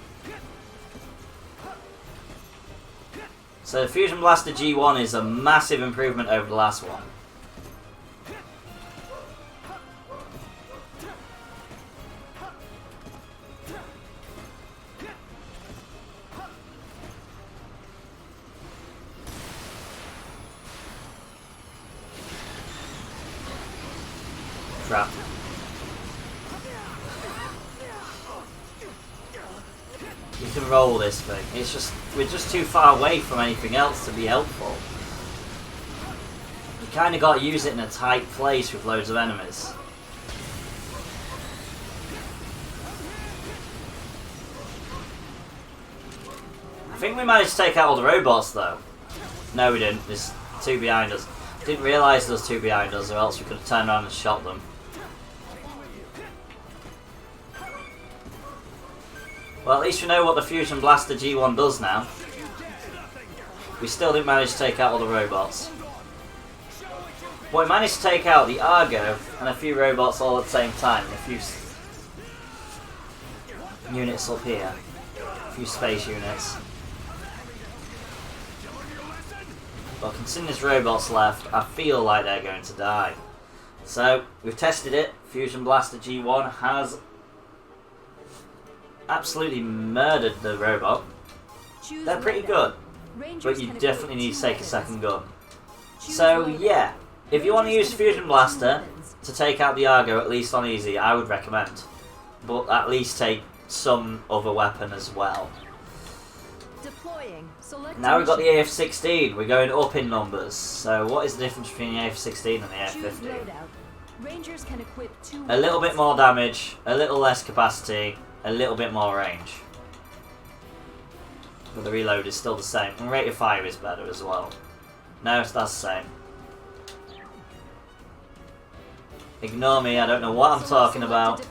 B: So the Fusion Blaster G1 is a massive improvement over the last one. Crap. You can roll this thing. It's just, we're just too far away from anything else to be helpful. You kind of got to use it in a tight place with loads of enemies. I think we managed to take out all the robots though. No, we didn't. There's two behind us. Didn't realise there was two behind us, or else we could have turned around and shot them. Well, at least we know what the Fusion Blaster G1 does now. We still didn't manage to take out all the robots. But we managed to take out the Argo and a few robots all at the same time. A few units up here. A few space units. But considering there's robots left, I feel like they're going to die. So, we've tested it. Fusion Blaster G1 has absolutely murdered the robot. They're pretty good, but you definitely need to take a second gun. So yeah, if you want to use Fusion Blaster to take out the Argo, at least on easy, I would recommend. But at least take some other weapon as well. Now we've got the AF-16, we're going up in numbers. So what is the difference between the AF-16 and the AF-15? A little bit more damage, a little less capacity, a little bit more range. But the reload is still the same. And rate of fire is better as well. No, that's the same. Ignore me, I don't know what I'm talking about.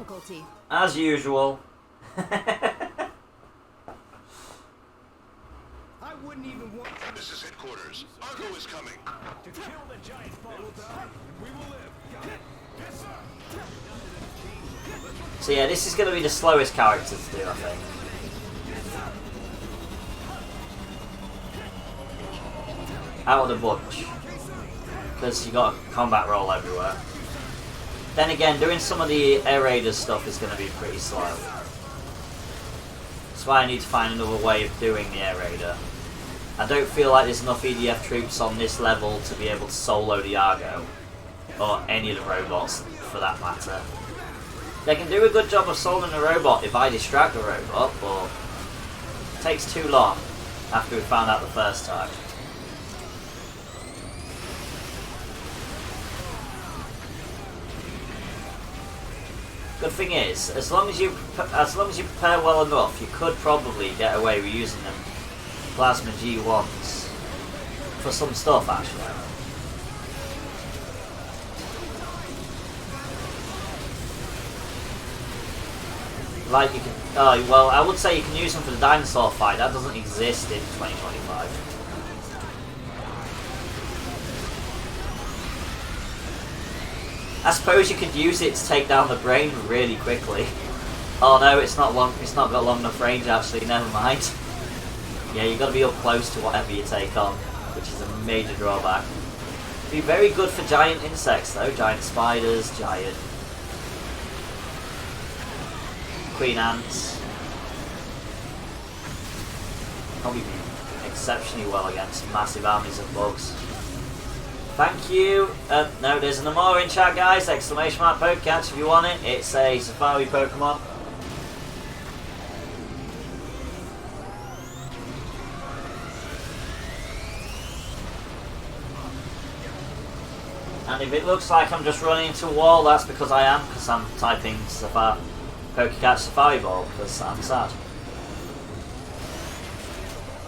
B: As usual.
D: This is headquarters. Argo is coming.
A: To kill the giant boss. We will live. Yes, sir.
B: So yeah, this is going to be the slowest character to do, I think. Out of the bunch. Because you got a combat roll everywhere. Then again, doing some of the Air Raiders stuff is going to be pretty slow. That's why I need to find another way of doing the Air Raider. I don't feel like there's enough EDF troops on this level to be able to solo the Argo. Or any of the robots, for that matter. They can do a good job of soloing a robot if I distract the robot, but it takes too long after we found out the first time. Good thing is, as long as you prepare well enough, you could probably get away with using them plasma G1s for some stuff actually. Like you can, well, I would say you can use them for the dinosaur fight. That doesn't exist in 2025. I suppose you could use it to take down the brain really quickly. Oh no, it's not long. It's not got long enough range actually. Never mind. Yeah, you got to be up close to whatever you take on, which is a major drawback. Be very good for giant insects though, giant spiders, giant queen ants. Probably be exceptionally well against massive armies of bugs. Thank you. No, there's an more in chat, guys. Exclamation mark Pokecatch if you want it. It's a Safari Pokemon. And if it looks like I'm just running into a wall, that's because I am, because I'm typing Pokecatch Safari Ball, because I'm sad.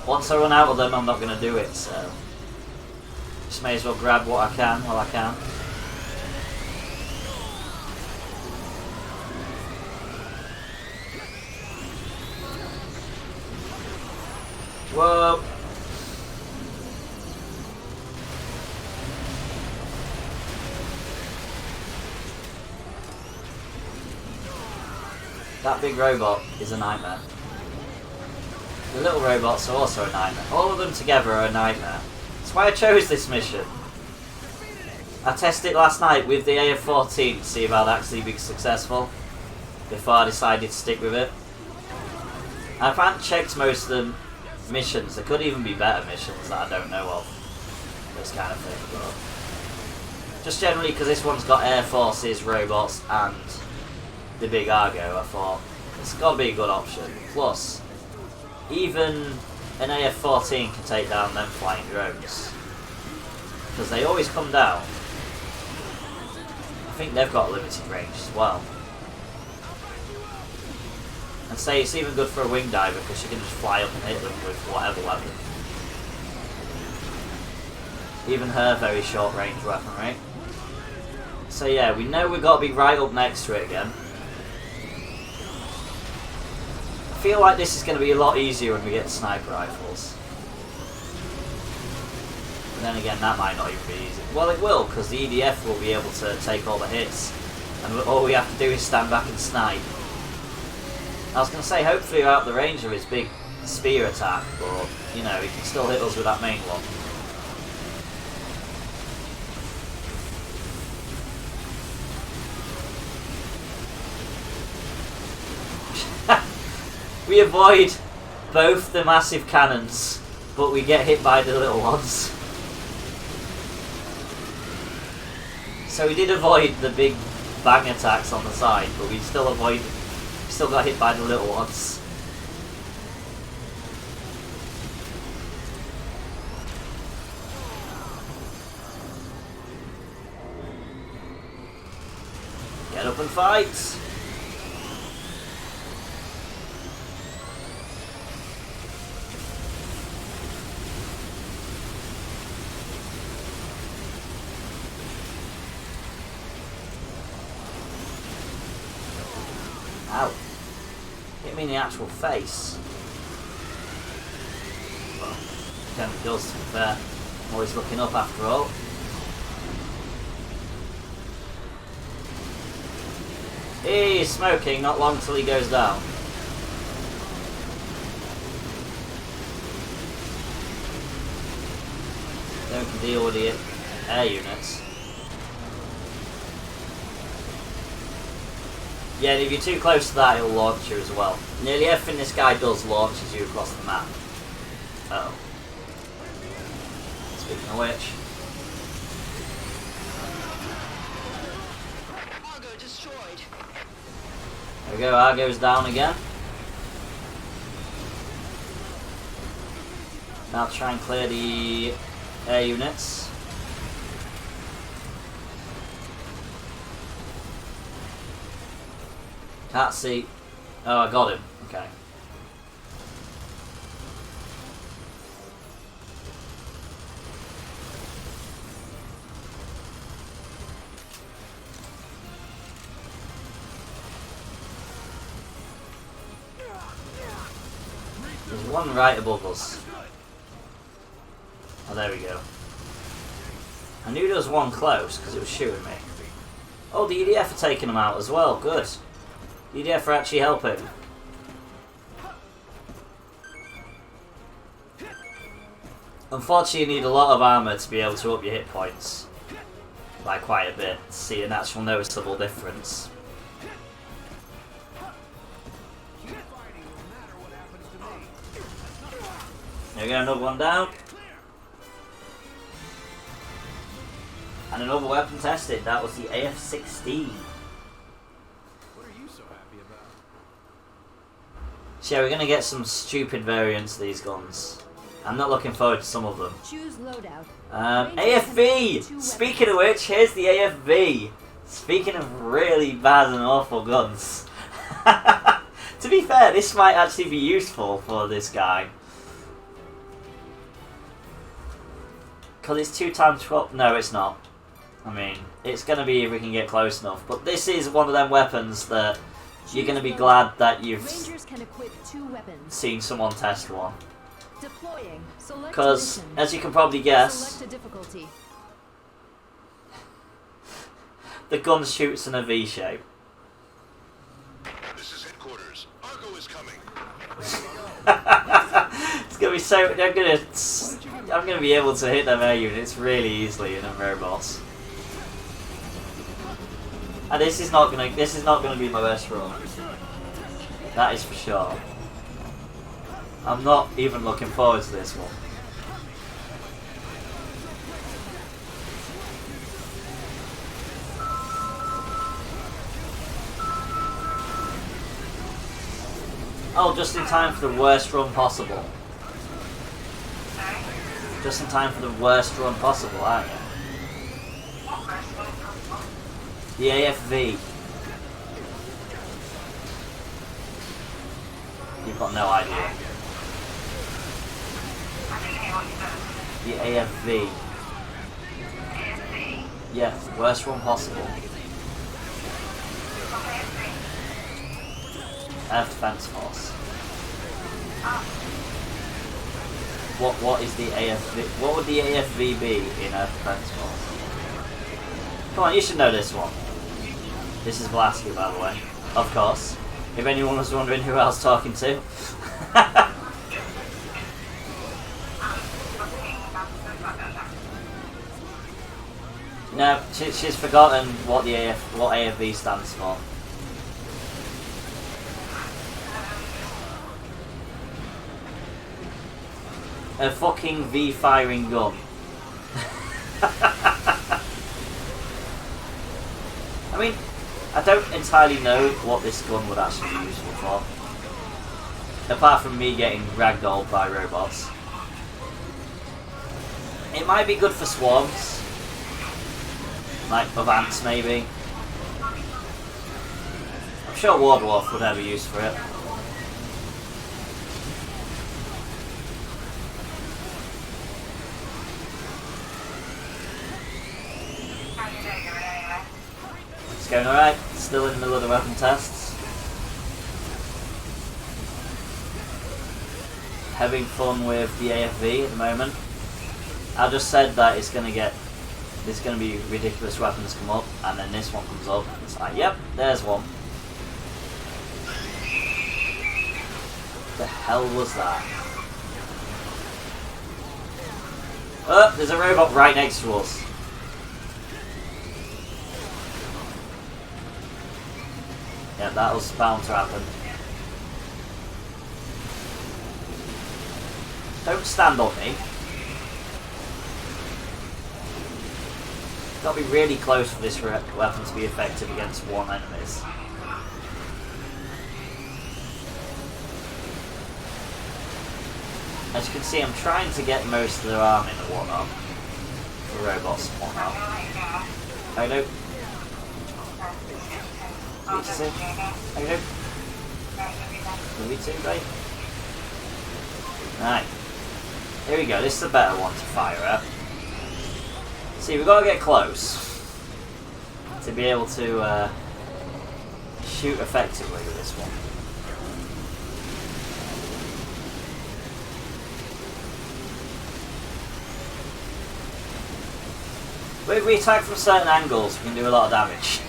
B: Once I run out of them, I'm not going to do it, so just may as well grab what I can while I can. Whoa! That big robot is a nightmare. The little robots are also a nightmare. All of them together are a nightmare. That's why I chose this mission. I tested it last night with the AF-14 to see if I'd actually be successful before I decided to stick with it. I haven't checked most of the missions. There could even be better missions that I don't know of. This kind of thing. But just generally because this one's got Air Forces, robots and the big Argo, I thought it's got to be a good option. Plus, even an AF-14 can take down them flying drones. Because they always come down. I think they've got limited range as well. And say it's even good for a wing diver because you can just fly up and hit them with whatever weapon. Even her very short range weapon, right? So yeah, we know we've got to be right up next to it again. I feel like this is going to be a lot easier when we get sniper rifles. But then again, that might not even be easy. Well, it will, because the EDF will be able to take all the hits. And all we have to do is stand back and snipe. I was going to say, hopefully we're out the range of his big spear attack, but, you know, he can still hit us with that main one. We avoid both the massive cannons, but we get hit by the little ones. So we did avoid the big bang attacks on the side, but we still got hit by the little ones. Get up and fight! Ow. Hit me in the actual face. Well, it kind of does, to be fair. I'm always looking up after all. He's smoking, not long till he goes down. Then we can deal with the air units. Yeah, and if you're too close to that, it'll launch you as well. Nearly everything this guy does launches you across the map. Uh-oh. Speaking of which...
E: Argo destroyed.
B: There we go, Argo's down again. Now try and clear the air units. Can't see. Oh, I got him. Okay. There's one right above us. Oh, there we go. I knew there was one close because it was shooting me. Oh, the EDF are taking them out as well. Good. EDF are actually helping. Unfortunately, you need a lot of armour to be able to up your hit points by quite a bit to see an actual noticeable difference. There we go, another one down. And another weapon tested, that was the AF-16. So yeah, we're going to get some stupid variants of these guns. I'm not looking forward to some of them.
C: Choose loadout.
B: AFV! Speaking of which, here's the AFV. Speaking of really bad and awful guns. To be fair, this might actually be useful for this guy. Because it's 2 times 12. No, it's not. I mean, it's going to be if we can get close enough. But this is one of them weapons that you're going to be glad that you've seen someone test one. Because, as you can probably guess, the gun shoots in a V shape.
D: This is headquarters. Argo is coming.
B: It's gonna be so. I'm gonna be able to hit them air units really easily in a robots. And this is not gonna be my best run. That is for sure. I'm not even looking forward to this one. Oh, just in time for the worst run possible. Just in time for the worst run possible, aren't you? The AFV. You've got no idea. The AFV. Yeah, worst run possible. Air Defense Force. What is the AFV? What would the AFV be in Air Defense Force? Come on, you should know this one. This is Velasquez, by the way. Of course. If anyone was wondering who I was talking to. No, she's forgotten what the what AFV stands for. A fucking V firing gun. I mean, I don't entirely know what this gun would actually be useful for. Apart from me getting ragdolled by robots. It might be good for swarms. Like of ants, maybe. I'm sure Wardwarf would have a use for it. It's going alright. Still in the middle of the weapon tests. Having fun with the AFV at the moment. I just said that it's going to get... There's going to be ridiculous weapons come up, and then this one comes up. It's like, yep, there's one. What the hell was that? Oh, there's a robot right next to us. Yeah, that was bound to happen. Don't stand on me. Got to be really close for this weapon to be effective against one enemies. As you can see, I'm trying to get most of their army and whatnot. The robots and whatnot. Oh no. VGUK. Oh no. VGUK, right? Right. Here we go, this is a better one to fire at. See, we've got to get close to be able to shoot effectively with this one. But if we attack from certain angles, we can do a lot of damage.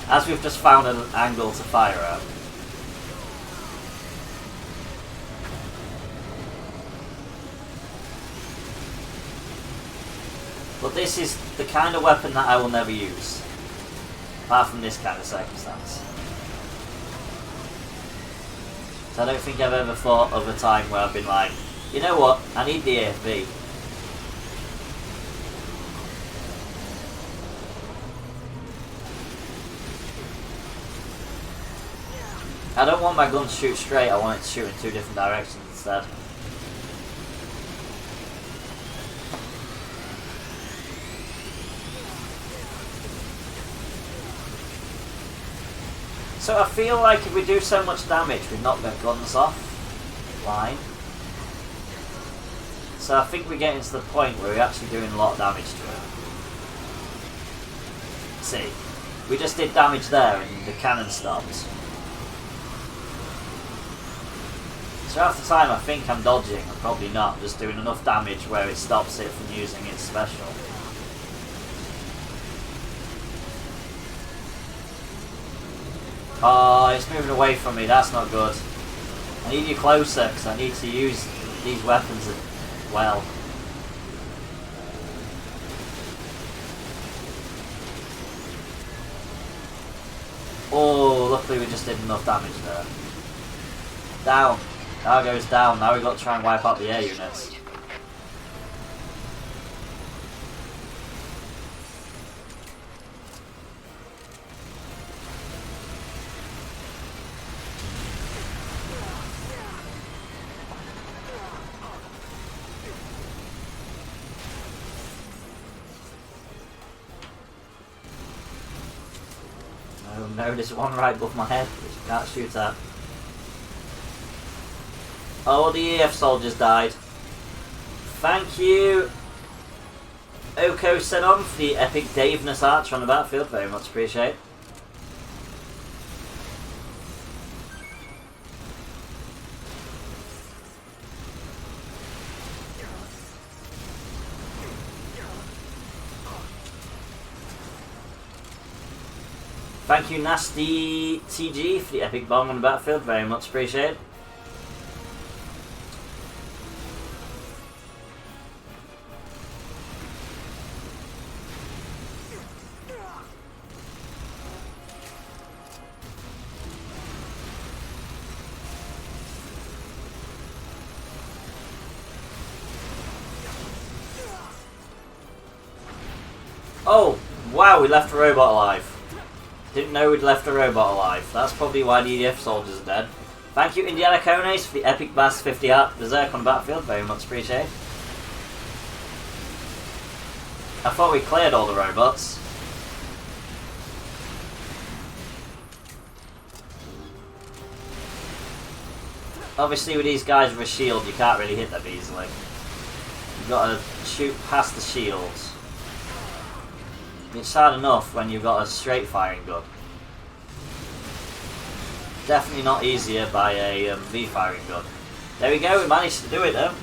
B: As we've just found an angle to fire at. But this is the kind of weapon that I will never use. Apart from this kind of circumstance. So I don't think I've ever thought of a time where I've been like, you know what, I need the AFV. I don't want my gun to shoot straight, I want it to shoot in two different directions instead. So I feel like if we do so much damage, we knock their guns offline. So I think we're getting to the point where we're actually doing a lot of damage to it. See, we just did damage there and the cannon stopped. So half the time I think I'm dodging, I'm probably not. I'm just doing enough damage where it stops it from using its special. Oh, it's moving away from me, that's not good. I need you closer, because I need to use these weapons as well. Oh, luckily we just did enough damage there. Down. Now goes down, now we've got to try and wipe out the air units. Oh no, there's one right above my head which I can't shoot at. Oh, the EF soldiers died. Thank you, Oko Senon, for the epic Daveness Archer on the battlefield. Very much appreciate. Thank you, Nasty TG, for the epic bomb on the battlefield. Very much appreciated. Oh, wow, we left a robot alive. Didn't know we'd left a robot alive. That's probably why the EDF soldiers are dead. Thank you, Indiana Cones, for the epic Bass 50 Heart Berserk on the battlefield. Very much appreciated. I thought we cleared all the robots. Obviously with these guys with a shield you can't really hit them easily. You've got to shoot past the shields. It's hard enough when you've got a straight firing gun. Definitely not easier by a V firing gun. There we go, we managed to do it though.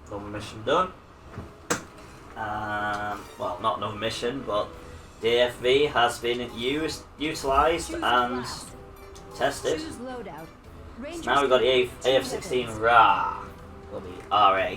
B: Another mission done. Well, not another mission, but the AFV has been utilised and tested. So now we've got the AF-16 RA. Or the RA.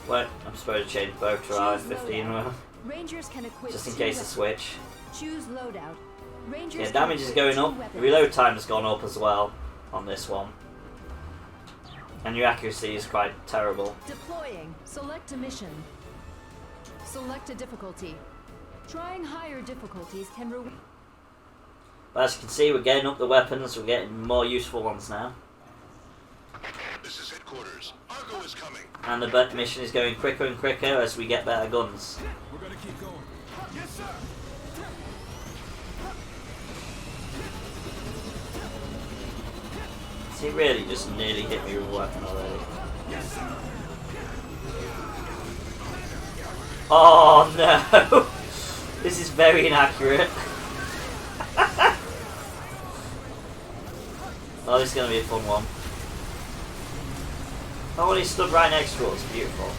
B: Wait, I'm supposed to change both to RA-15
C: Rangers can equip
B: just in case I switch.
C: Choose loadout. Rangers
B: Yeah, damage is going up. The reload time has gone up as well on this one. And your accuracy is quite terrible.
C: Deploying. Select a mission. Select a difficulty. Trying higher difficulties can reward.
B: But as you can see, we're getting up the weapons. We're getting more useful ones now.
D: This is headquarters. Argo is coming.
B: And the mission is going quicker and quicker as we get better guns.
A: We're gonna keep going. Yes, sir.
B: He really just nearly hit me with a weapon already.
A: Yes, sir.
B: Oh no! This is very inaccurate. Oh, this is going to be a fun one. Oh, well, he stood right next to us. Beautiful.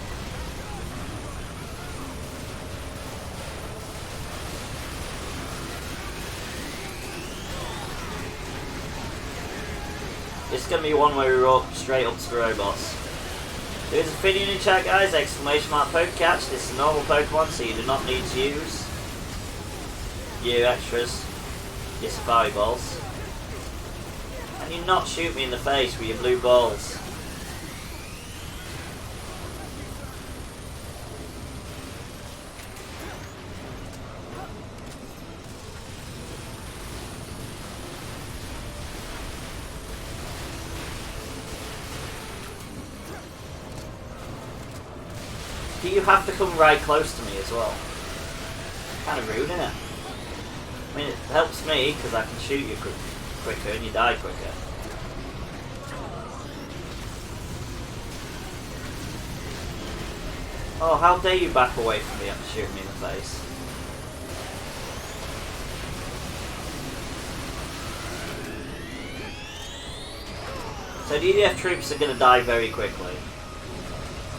B: It's going to be one where we walk straight up to the robots. There's a video in the chat, guys, exclamation mark Pokecatch. This is a normal Pokemon, so you do not need to use your extras, your safari balls. And you not shoot me in the face with your blue balls. Do you have to come right close to me as well? Kind of rude, isn't it? I mean, it helps me because I can shoot you quicker and you die quicker. Oh, how dare you back away from me after shooting me in the face? So the EDF troops are going to die very quickly.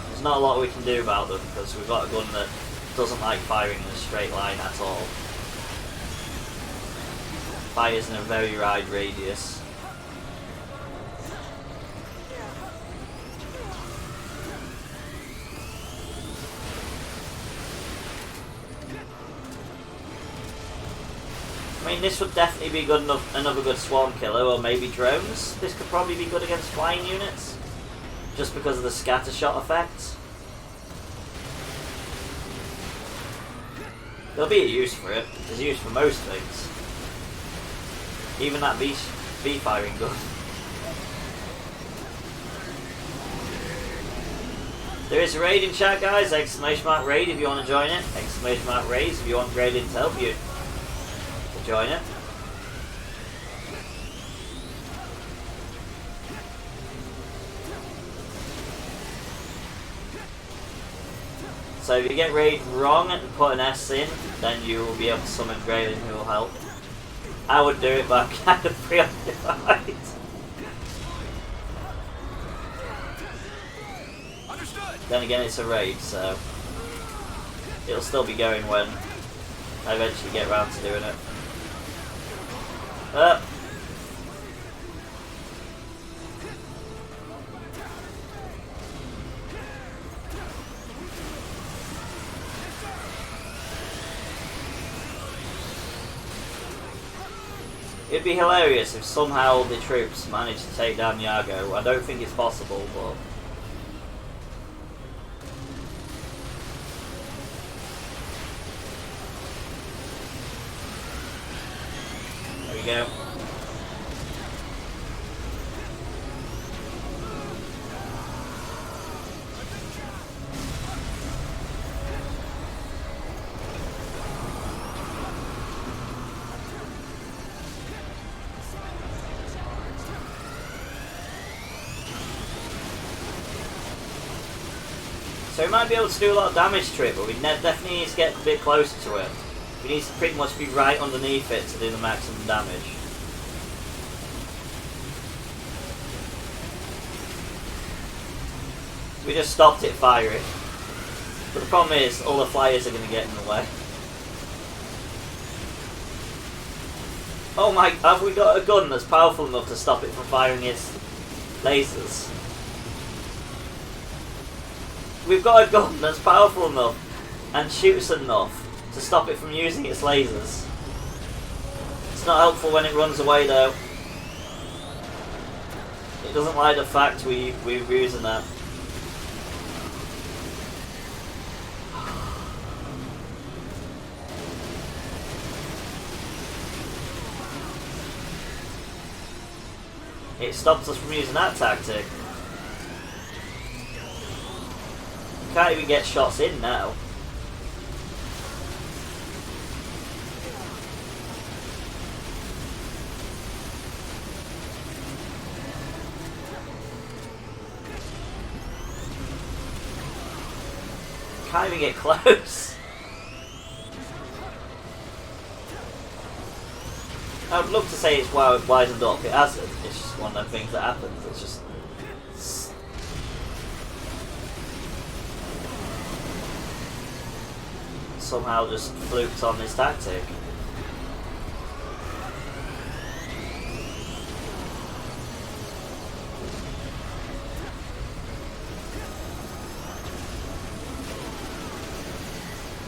B: There's not a lot we can do about them because we've got a gun that doesn't like firing in a straight line at all. Fires in a very wide radius. I mean, this would definitely be good enough, another good swarm killer, or maybe drones. This could probably be good against flying units, just because of the scatter shot effect. There'll be a use for it. There's a use for most things. Even that V-firing gun. There is a raid in chat, guys. Exclamation mark raid if you want to join it. Exclamation mark raid if you want raiding to help you to join it. So if you get raid wrong and put an S in, then you will be able to summon Graylin who will help. I would do it, but I'm kind of preoccupied. Then again, it's a raid, so it'll still be going when I eventually get around to doing it. It'd be hilarious if somehow the troops managed to take down Yago. I don't think it's possible, but... there we go. So we might be able to do a lot of damage to it, but we definitely need to get a bit closer to it. We need to pretty much be right underneath it to do the maximum damage. We just stopped it firing. But the problem is, all the flyers are going to get in the way. Oh my, have we got a gun that's powerful enough to stop it from firing its lasers? We've got a gun that's powerful enough and shoots enough to stop it from using its lasers. It's not helpful when it runs away though. It doesn't like the fact we're using that. It stopped us from using that tactic. Can't even get shots in now. Can't even get close. I would love to say it's widened up. It hasn't. It's just one of the things that happens. It's just somehow just fluked on this tactic.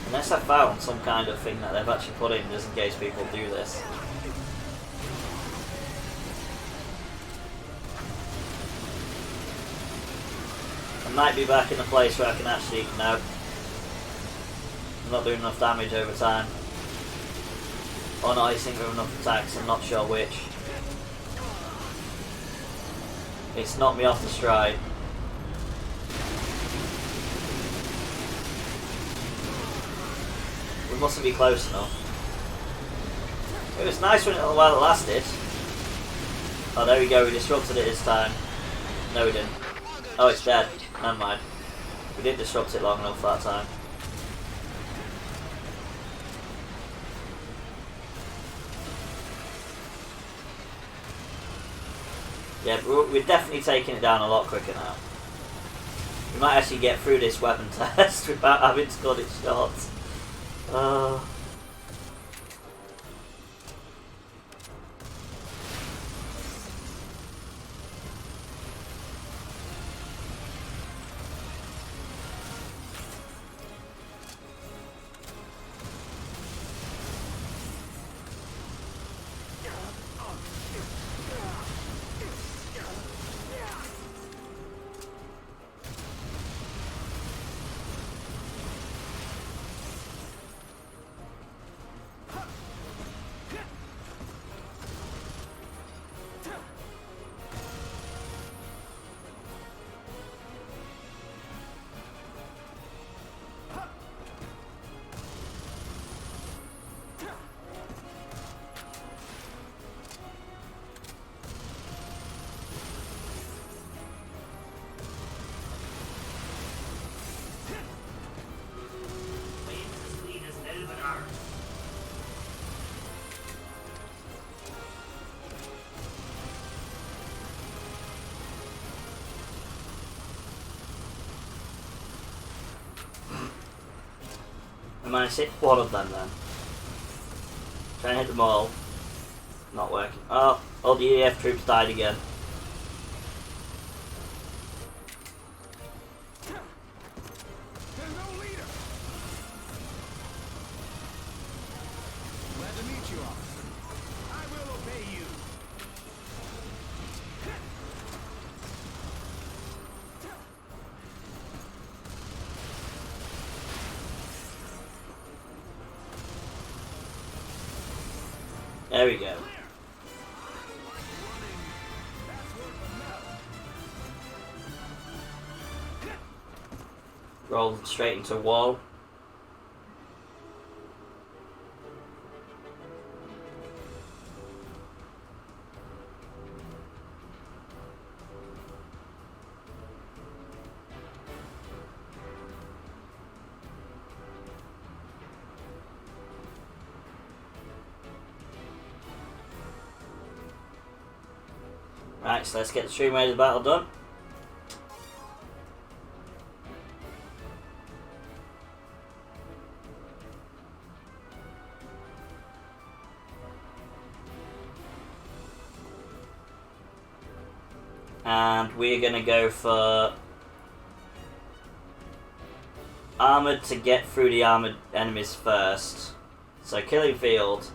B: Unless I found some kind of thing that they've actually put in just in case people do this. I might be back in a place where I can actually, no. I'm not doing enough damage over time. Or not hitting with enough attacks, I'm not sure which. It's knocked me off the stride. We mustn't be close enough. It was nice while it lasted. Oh, there we go, we disrupted it this time. No, we didn't. Oh, it's dead. Never mind. We did disrupt it long enough that time. Yeah, we're definitely taking it down a lot quicker now. We might actually get through this weapon test without having to cut its shots. managed to hit one of them then. Trying to hit them all. Not working. Oh, all the EF troops died again.
A: There's no leader. Glad to meet you, officer. I will obey you.
B: There we go. Roll straight into a wall. Right, so let's get the Stream Raiders battle done. And we're going to go for armoured to get through the armoured enemies first. So killing field.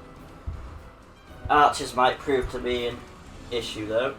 B: Archers might prove to be an issue though.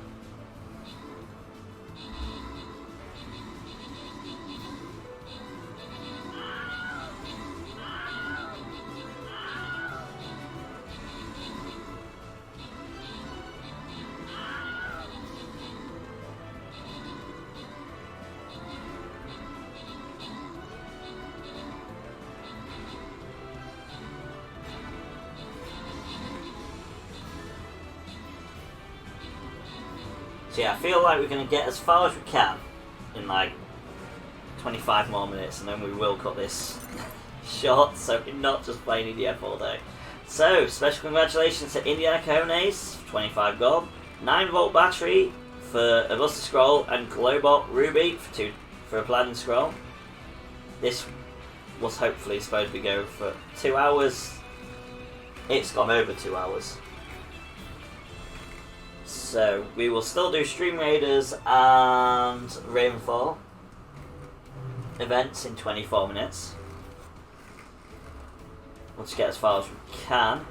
B: So yeah, I feel like we're going to get as far as we can in like 25 more minutes, and then we will cut this short, so we're not just playing EDF all day. So, special congratulations to Indiana Cones, 25 gold, 9-volt battery for a Buster Scroll, and Globot Ruby for a Platinum Scroll. This was hopefully supposed to go for 2 hours. It's gone over 2 hours. So, we will still do Stream Raiders and Rainfall events in 24 minutes. We'll just get as far as we can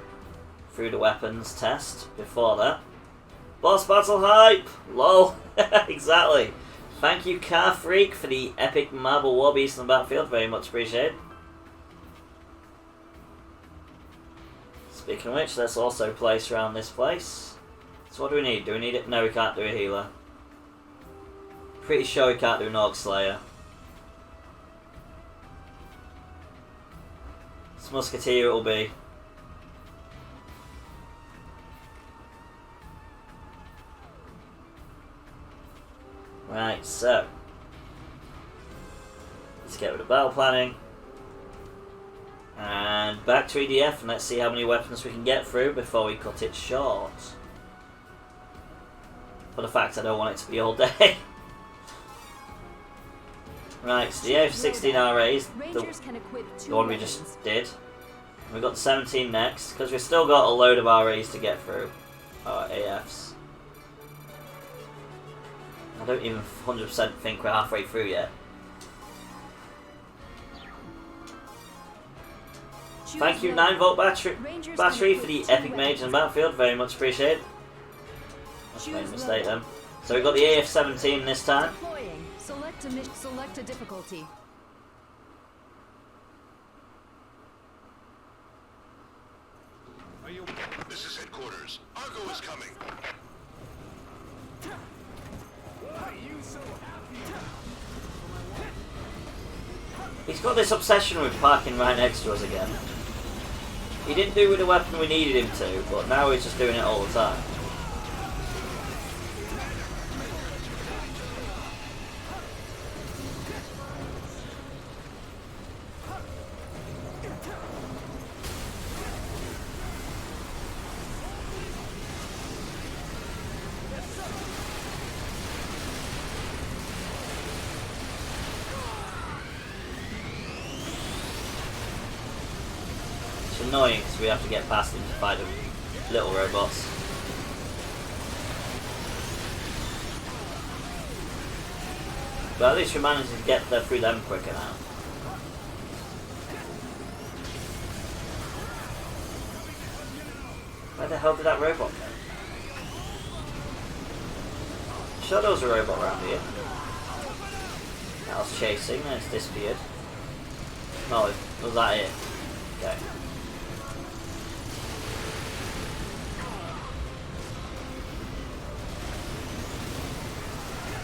B: through the weapons test before that. Boss battle hype! LOL! Exactly! Thank you, Car Freak, for the epic marble war beast on the battlefield. Very much appreciated. Speaking of which, let's also place around this place. So what do we need? Do we need it? No, we can't do a healer. Pretty sure we can't do an Orc Slayer. It's Musketeer it'll be. Right, so let's get rid of battle planning. And back to EDF, and let's see how many weapons we can get through before we cut it short. For the fact I don't want it to be all day. Right, so the AF-16 RAs, the one we just did. We've got the 17 next, because we've still got a load of RAs to get through. Our AFs. I don't even 100% think we're halfway through yet. Thank you, 9-volt battery for the epic mage on the battlefield. Very much appreciated. That's made a mistake then. So we've got the AF-17 this time.
C: Deploying. Select a difficulty.
A: Are you?
D: This is headquarters. Argo is coming.
A: Are you so happy?
B: He's got this obsession with parking right next to us again. He didn't do with the weapon we needed him to, but now he's just doing it all the time. annoying because we have to get past them to fight them little robots. But at least we managed to get through them quicker now. Where the hell did that robot go? Sure there was a robot around here. That was chasing and it's disappeared. No, was that it? Okay.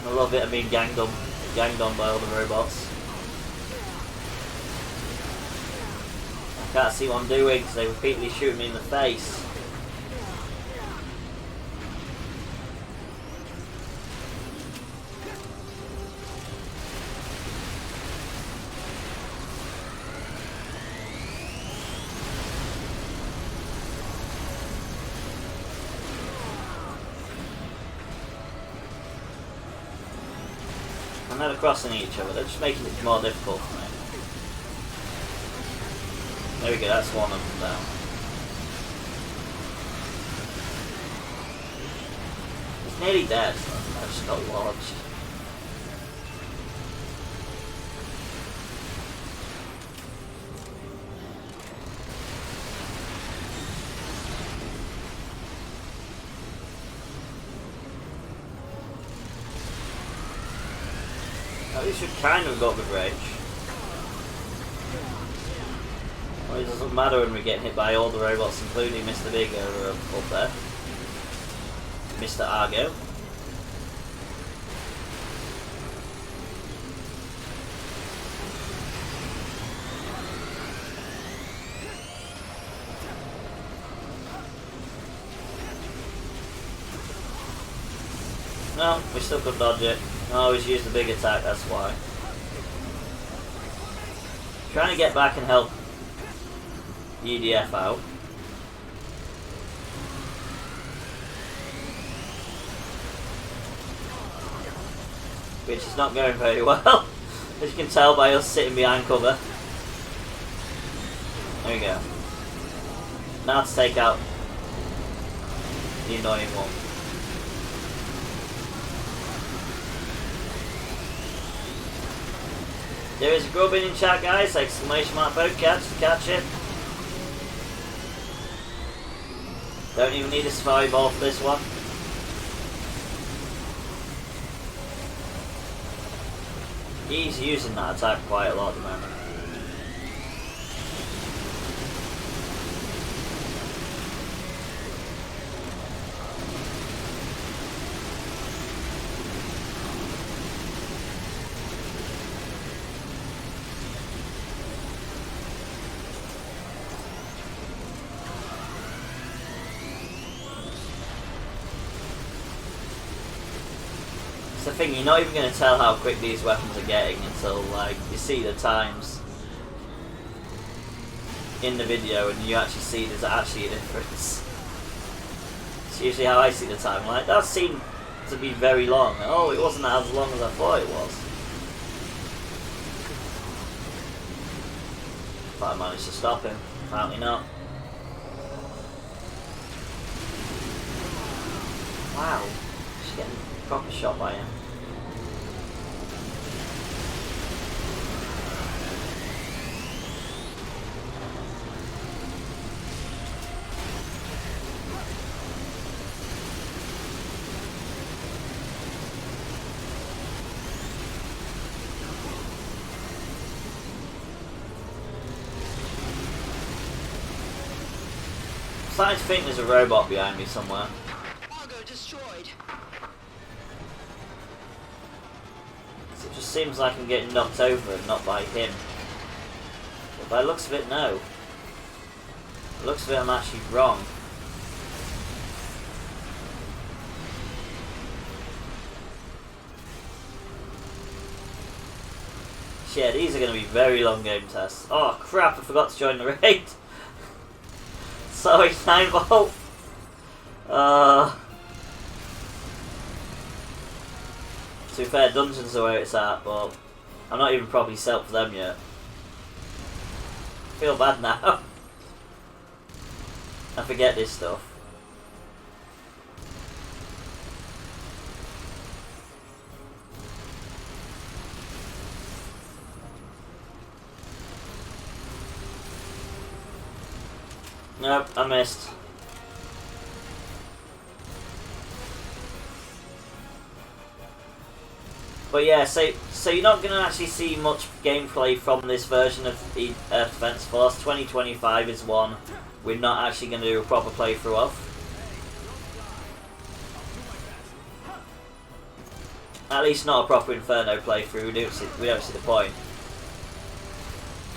B: I love it, I'm being ganged on by all the robots. I can't see what I'm doing because they repeatedly shoot me in the face. And they're crossing each other, they're just making it more difficult for me. There we go, that's one of them down. He's nearly dead, I just got lodged. At least we've kind of got good range. Well, it doesn't matter when we get hit by all the robots, including Mr. Big over up there. Mr. Argo. No, we still could dodge it. I always use the big attack, that's why. Trying to get back and help EDF out. Which is not going very well, as you can tell by us sitting behind cover. There we go. Now to take out the annoying one. There is a grubbin in chat, guys, exclamation mark boat, catch it. Don't even need a survival ball for this one. He's using that attack quite a lot at the moment. The thing, you're not even going to tell how quick these weapons are getting until like you see the times in the video and you actually see there's actually a difference. It's usually how I see the time, like that seemed to be very long. Oh, it wasn't as long as I thought it was. But I managed to stop him, apparently not. Wow, just getting proper shot by him. I'm starting to think there's a robot behind me somewhere.
E: Cargo destroyed.
B: It just seems like I'm getting knocked over and not by him. But by the looks of it, no. By the looks of it, I'm actually wrong. Yeah, these are going to be very long game tests. Oh crap, I forgot to join the raid. Sorry, 9-volt. To be fair, dungeons are where it's at, but I'm not even properly set up for them yet. I feel bad now. I forget this stuff. Nope, I missed. But yeah, so you're not going to actually see much gameplay from this version of Earth Defense Force. 2025 is one we're not actually going to do a proper playthrough of. At least not a proper Inferno playthrough. We don't see the point.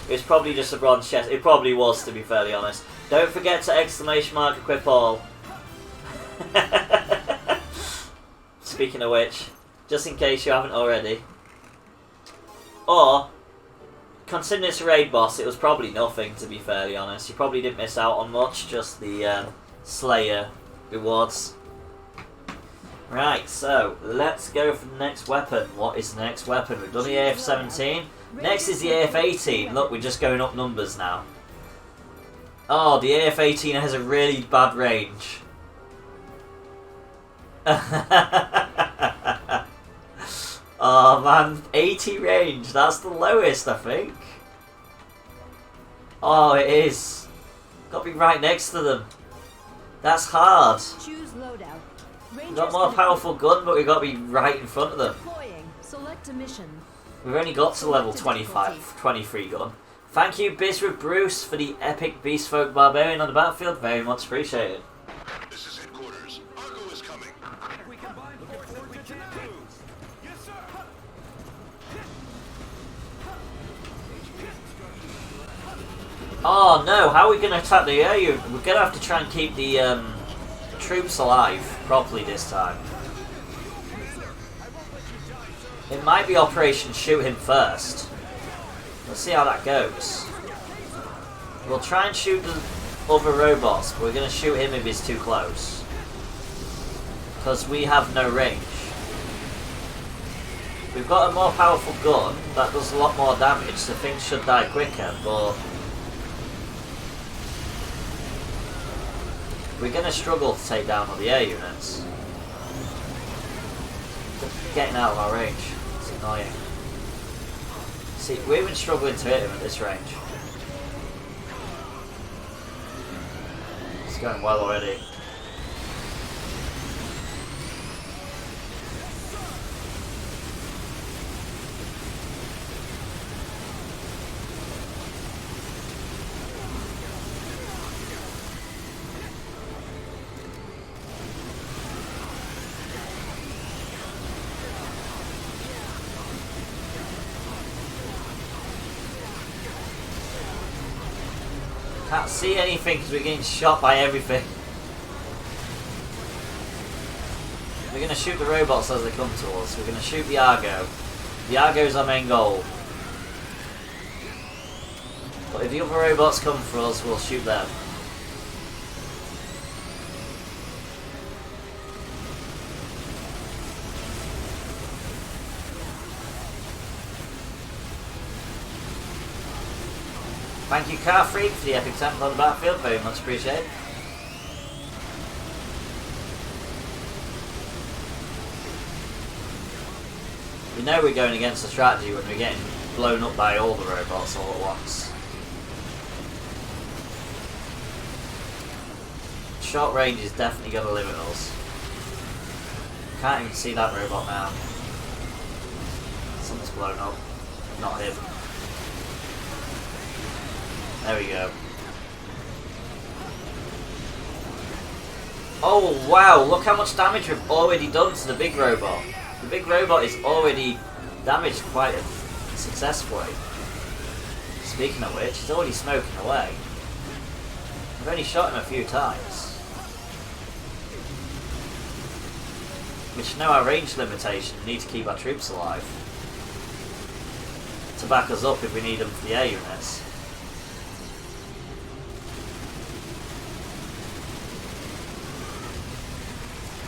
B: It's probably just a bronze chest. It probably was, to be fairly honest. Don't forget to !equip all. Speaking of which, just in case you haven't already. Or, considering it's a raid boss, it was probably nothing, to be fairly honest. You probably didn't miss out on much, just the Slayer rewards. Right, so let's go for the next weapon. What is the next weapon? We've done the AF-17. Next is the AF-18. Look, we're just going up numbers now. Oh, the AF-18 has a really bad range. Oh man, 80 range. That's the lowest, I think. Oh, it is. Got to be right next to them. That's hard.
C: Choose loadout.
B: We've got more powerful gun, but we've got to be right in front of them.
C: Deploying. Select a mission.
B: We've only got to level 23 gun. Thank you, Bizwith Bruce, for the epic Beastfolk Barbarian on the battlefield. Very much appreciated.
D: This is headquarters. Argo is coming.
A: We combine forces, we cannot lose. Yes, sir.
B: Oh no, how are we going to attack the area? We're going to have to try and keep the troops alive properly this time. It might be Operation Shoot Him first. Let's see how that goes. We'll try and shoot the other robots, but we're going to shoot him if he's too close. Because we have no range. We've got a more powerful gun that does a lot more damage, so things should die quicker, but we're going to struggle to take down all the air units. They're getting out of our range. It's annoying. See, we've been struggling to hit him at this range. It's going well already. Can't see anything because we're getting shot by everything. We're going to shoot the robots as they come to us. We're going to shoot the Argo. The Argo is our main goal. But if the other robots come for us, we'll shoot them. Thank you, Car Freak, for the epic temple on the battlefield. Very much appreciated. We know we're going against the strategy when we're getting blown up by all the robots all at once. Short range is definitely going to limit us. Can't even see that robot now. Something's blown up. Not him. There we go. Oh wow, look how much damage we've already done to the big robot. The big robot is already damaged quite successfully. Speaking of which, it's already smoking away. I've only shot him a few times. We should know our range limitation. We need to keep our troops alive. To back us up if we need them for the air units.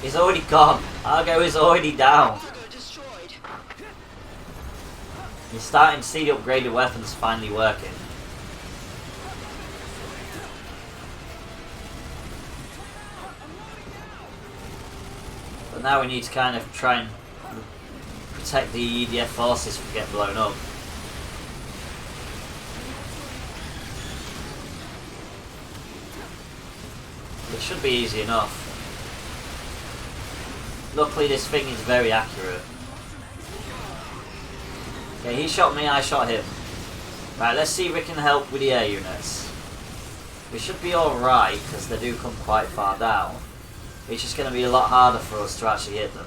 B: He's already gone. Argo is already down.
E: Argo destroyed.
B: You're starting to see the upgraded weapons finally working. But now we need to kind of try and protect the EDF forces from getting blown up. It should be easy enough. Luckily this thing is very accurate. Okay, he shot me, I shot him. Right, let's see if we can help with the air units. We should be alright, because they do come quite far down. It's just going to be a lot harder for us to actually hit them.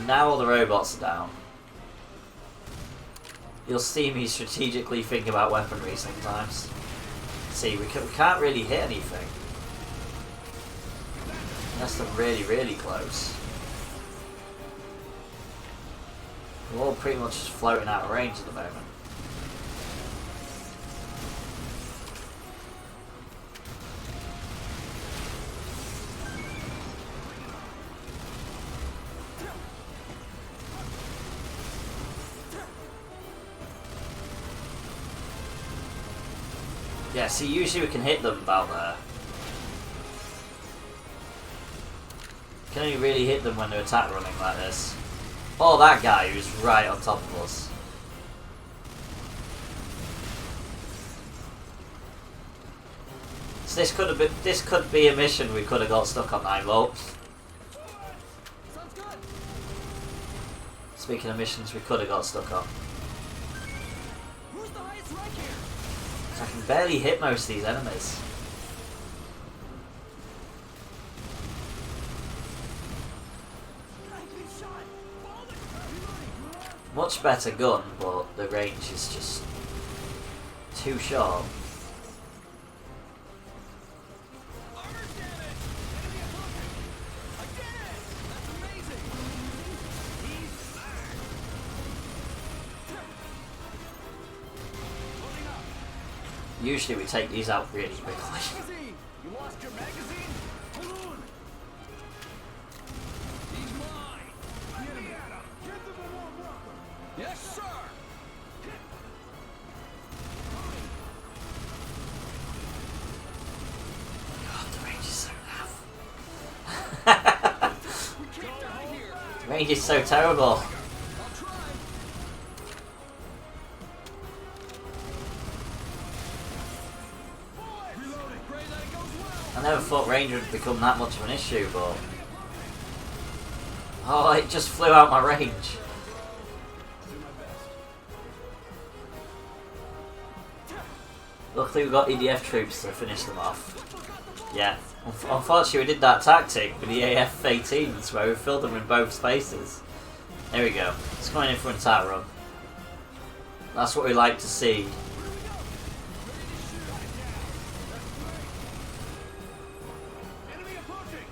B: Now all the robots are down. You'll see me strategically think about weaponry sometimes. See, we can't really hit anything. Unless they're really, really close. We're all pretty much just floating out of range at the moment. Yeah, see, usually we can hit them about there. Can only really hit them when they're attack running like this. Oh, that guy who's right on top of us. So this could be a mission we could have got stuck on 9 volts. Speaking of missions we could have got stuck on. So I can barely hit most of these enemies. Much better gun, but the range is just too short. Usually we take these out really quickly.
A: You lost your magazine? Hold on. He's mine. Get him at him. Get them in one rocker. Yes, sir.
B: God, the range is so naff.
A: We can't die here.
B: The range is so terrible.
A: I'll try. Reloading. Pray that it goes well.
B: I never thought range would become that much of an issue, but... Oh, it just flew out my range. Luckily we've got EDF troops to finish them off. Yeah, unfortunately we did that tactic with the AF-18s where we filled them in both spaces. There we go, it's going in for an attack run. That's what we like to see.
A: Enemy approaching.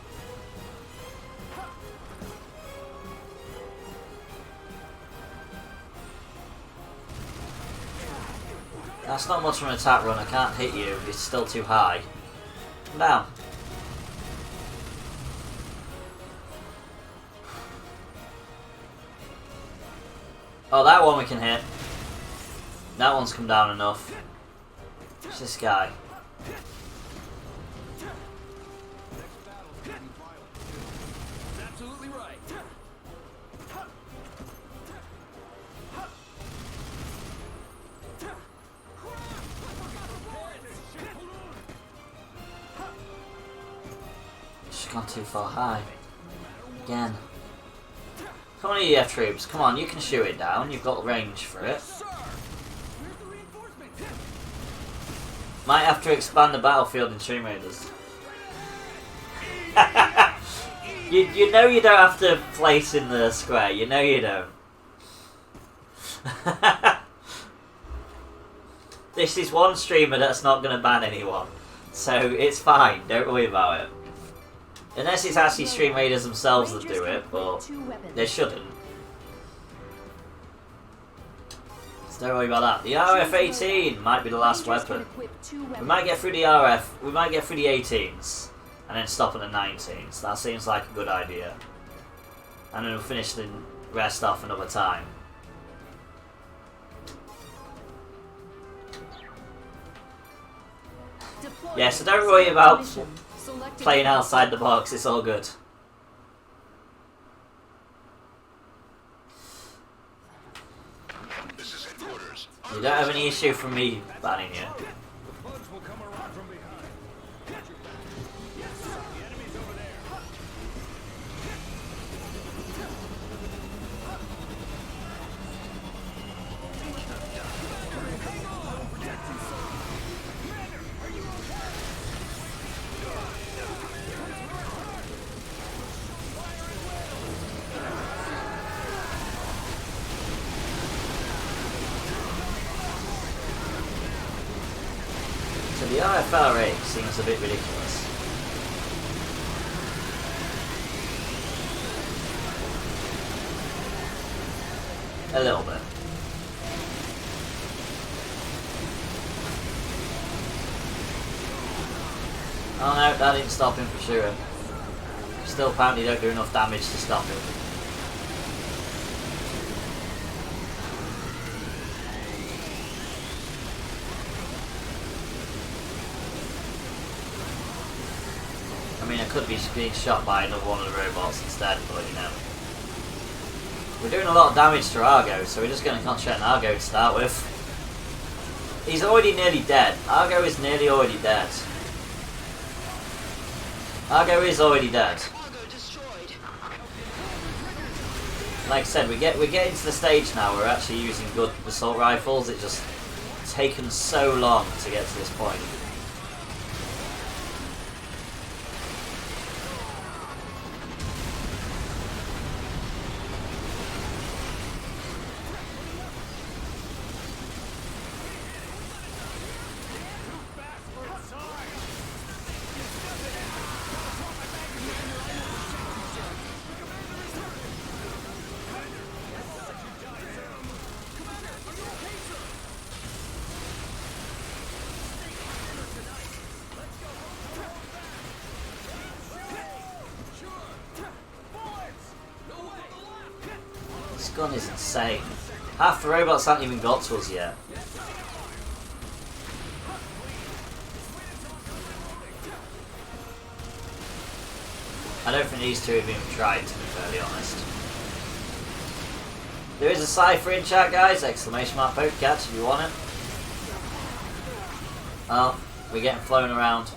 B: That's not much of an attack run, I can't hit you, it's still too high. Come down. Oh, that one we can hit. That one's come down enough. It's this guy.
A: Absolutely right.
B: She's gone too far high. Again. Come on, EF troops. Come on, you can shoot it down. You've got range for it.
A: Sir. Where's the reinforcement?
B: Might have to expand the battlefield in Stream Raiders. you know you don't have to place in the square. You know you don't. This is one streamer that's not going to ban anyone. So it's fine. Don't worry about it. Unless it's actually Stream Raiders themselves that do it, but they shouldn't. So don't worry about that. The RF-18 might be the last weapon. We might get through the RF, we might get through the 18s, and then stop at the 19s. That seems like a good idea. And then we'll finish the rest off another time. Yeah, so don't worry about
C: Select a
B: playing
C: difficulty.
B: outside the box. It's all good.
D: This is headquarters.
B: You don't have any issue from me banning you.
A: The bugs will come around from behind. Yes, sir. The enemy's over there.
B: So the IFR rate seems a bit ridiculous. A little bit. Oh no, that didn't stop him for sure. Still apparently don't do enough damage to stop him. I mean, I could be being shot by another one of the robots instead, but you know. We're doing a lot of damage to Argo, so we're just going to concentrate on Argo to start with. He's already nearly dead. Argo is nearly already dead. Argo is already dead.
E: Argo destroyed.
B: Like I said, we're getting to the stage now where we're actually using good assault rifles. It's just taken so long to get to this point. This gun is insane. Half the robots haven't even got to us yet. I don't think these two have even tried, to be fairly honest. There is a cipher in chat, guys! Exclamation mark poke catch if you want it. Oh, we're getting flown around.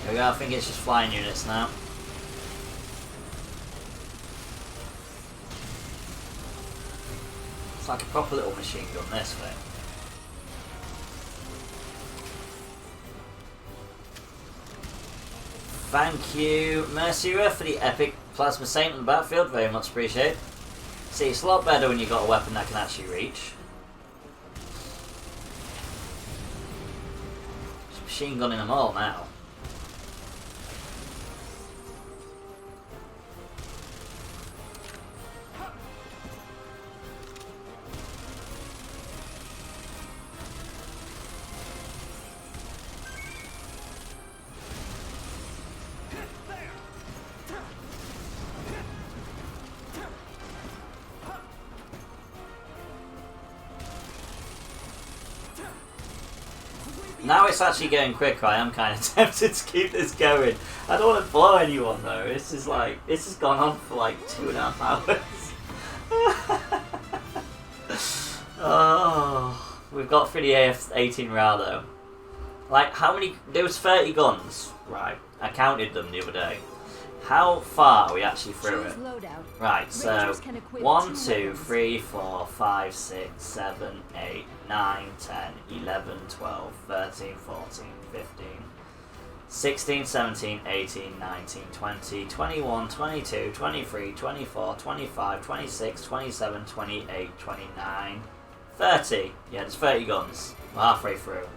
B: There we go, I think it's just flying units now. It's like a proper little machine gun, this thing. Thank you, Mercier, for the epic plasma saint on the battlefield, very much appreciated. See, it's a lot better when you've got a weapon that can actually reach. Just machine gunning them all now. Now it's actually going quicker. I am kind of tempted to keep this going. I don't want to blow anyone though. This is like, this has gone on for like 2.5 hours. Oh, we've got through the AF-18 RAR though. Like how many? There was 30 guns, right? I counted them the other day. How far are we actually through it? Right, so 1, 2, 3, 4, 5, 6, 7, 8, 9, 10, 11, 12, 13, 14, 15, 16, 17, 18, 19, 20, 21, 22, 23, 24, 25, 26, 27, 28, 29, 30. Yeah, there's 30 guns. We're halfway through.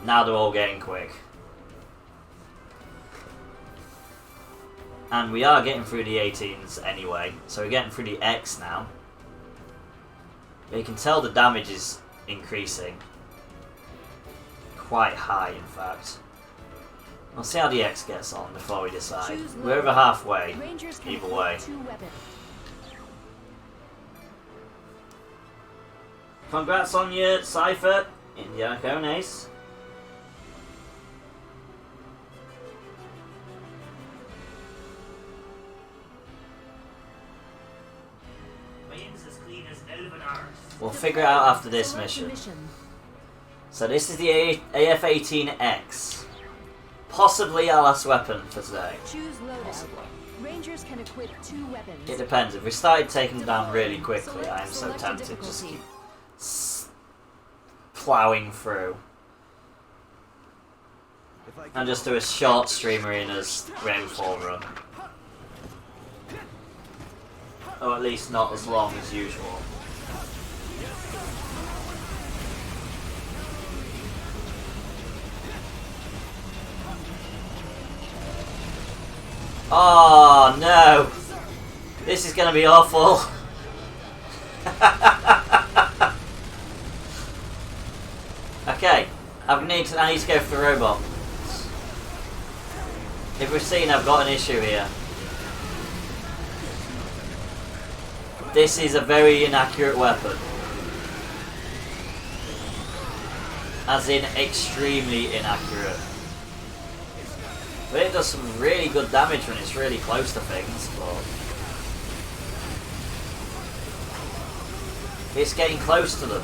B: Now they're all getting quick. And we are getting through the 18s anyway, so we're getting through the X now. But you can tell the damage is increasing. Quite high, in fact. We'll see how the X gets on before we decide. We're over halfway, either way. Congrats on your Cypher, India Cones. We'll figure it out after this mission. So this is the AF-18X. Possibly our last weapon for today.
C: Choose loadout. Rangers can equip 2 weapons.
B: It depends. If we started taking them down really quickly, I am so tempted to just keep plowing through. And just do a short stream arenas rainfall run. Or at least not as long as usual. Oh no! This is gonna be awful. Okay, I need to go for the robot. If we've seen, I've got an issue here. This is a very inaccurate weapon. As in, extremely inaccurate. But it does some really good damage when it's really close to things, but it's getting close to them,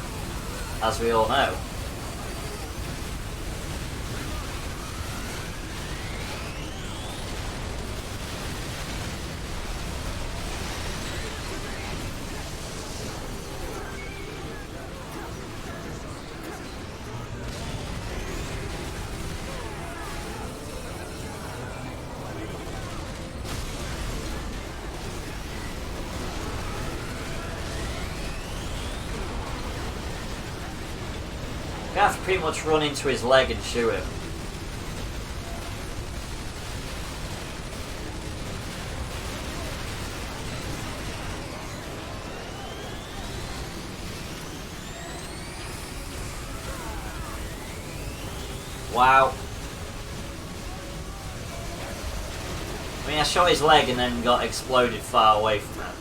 B: as we all know. We have to pretty much run into his leg and shoot him. Wow. I mean, I shot his leg and then got exploded far away from it.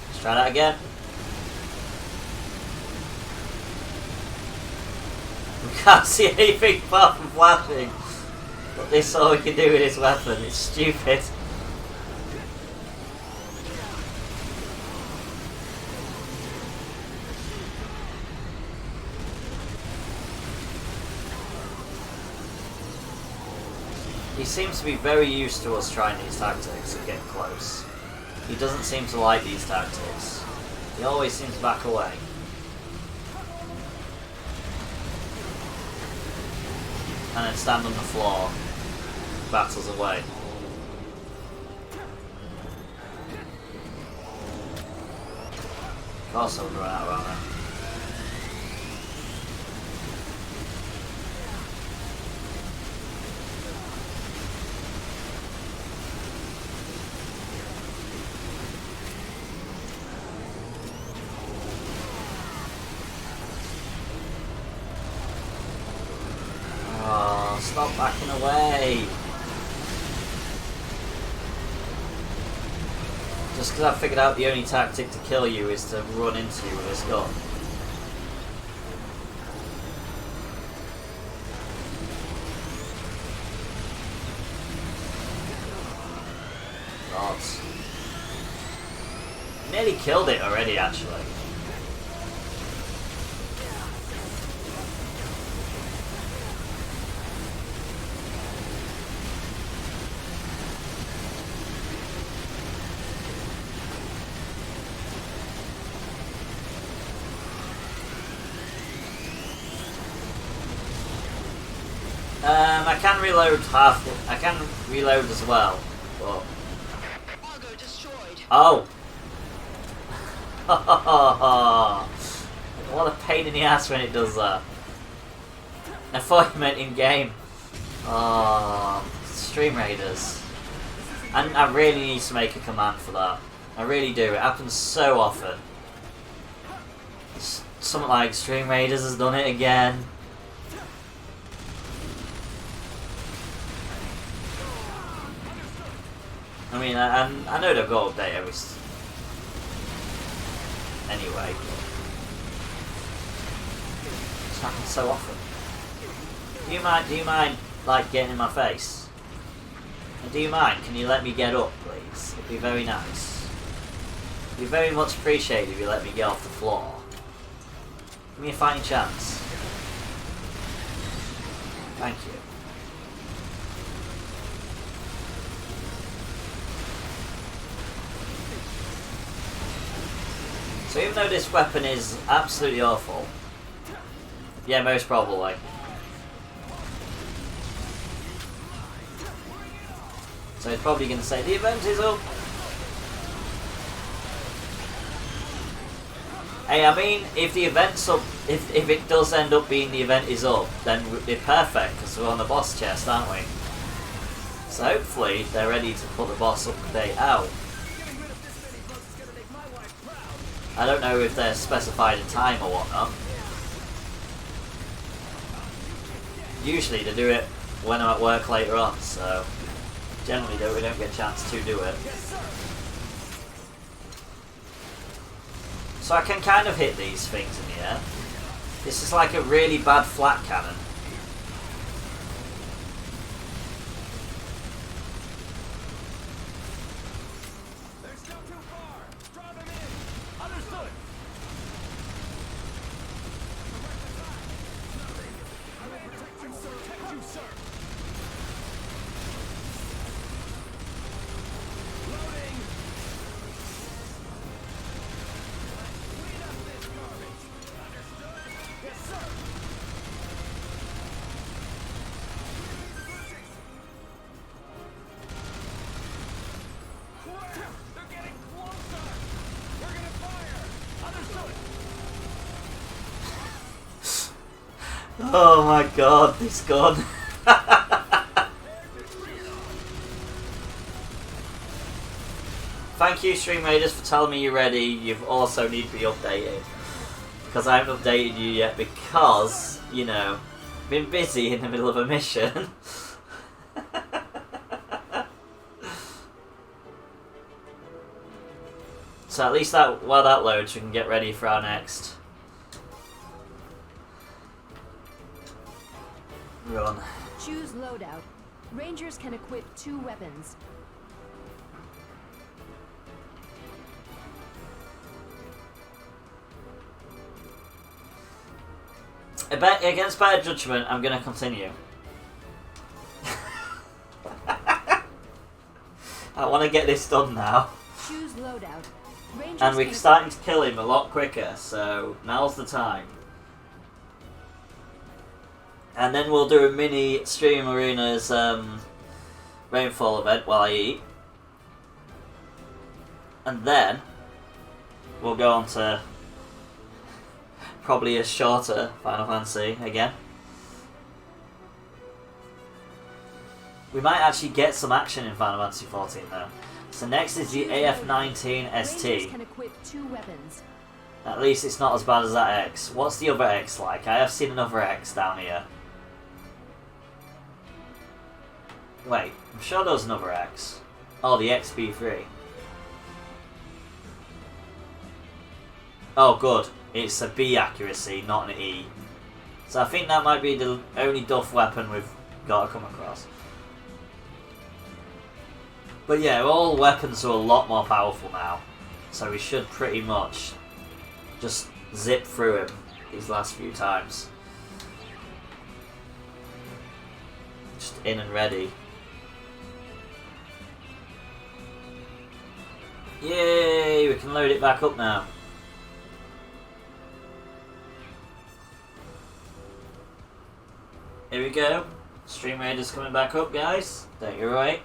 B: Let's try that again. Can't see anything apart from flashing. But this is all we can do with this weapon. It's stupid. He seems to be very used to us trying these tactics and getting close. He doesn't seem to like these tactics. He always seems to back away. And then stand on the floor. Battles away. Of course I would run out of ammo. Stop backing away. Just because I've figured out the only tactic to kill you is to run into you with this gun. God. Nearly killed it already, actually. I can reload half. I can reload as well, but
E: Cargo destroyed.
B: oh, what a pain in the ass when it does that. I thought you meant in game. Oh, Stream Raiders. And I really need to make a command for that. I really do. It happens so often. Something like Extreme Raiders has done it again. I mean, I know they've got to update every... Anyway. It's happened so often. Do you mind, like, getting in my face? And do you mind? Can you let me get up, please? It'd be very nice. It'd be very much appreciated if you let me get off the floor. Give me a fighting chance. Thank you. So even though this weapon is absolutely awful, yeah, most probably. So it's probably going to say the event is up. Hey, I mean, if the event's up, if it does end up being the event is up, then we're perfect because we're on the boss chest, aren't we? So hopefully they're ready to put the boss update out. I don't know if they're specified in time or whatnot. Usually they do it when I'm at work later on, so generally we don't get a chance to do it. So I can kind of hit these things in the air. This is like a really bad flat cannon. Oh my god, he's gone. Thank you, Stream Raiders, for telling me you're ready. You've also need to be updated. Because I haven't updated you yet because, you know, been busy in the middle of a mission. So at least that while that loads, we can get ready for our next run.
C: Choose loadout. Rangers can equip 2 weapons.
B: Against better judgment, I'm going to continue. I want to get this done now.
C: Choose loadout. Rangers
B: And we're starting to kill him a lot quicker, so now's the time. And then we'll do a mini Stream Arena's Rainfall event while I eat. And then we'll go on to probably a shorter Final Fantasy again. We might actually get some action in Final Fantasy 14 though. So next is the AF-19 ST.
C: can equip 2 weapons.
B: At least it's not as bad as that X. What's the other X like? I have seen another X down here. Wait, I'm sure there was another X. Oh, the XB3. Oh, good. It's a B accuracy, not an E. So I think that might be the only duff weapon we've got to come across. But yeah, all weapons are a lot more powerful now. So we should pretty much just zip through him these last few times. Just in and ready. Yay! We can load it back up now. Here we go. Stream Raiders coming back up, guys. Don't you worry.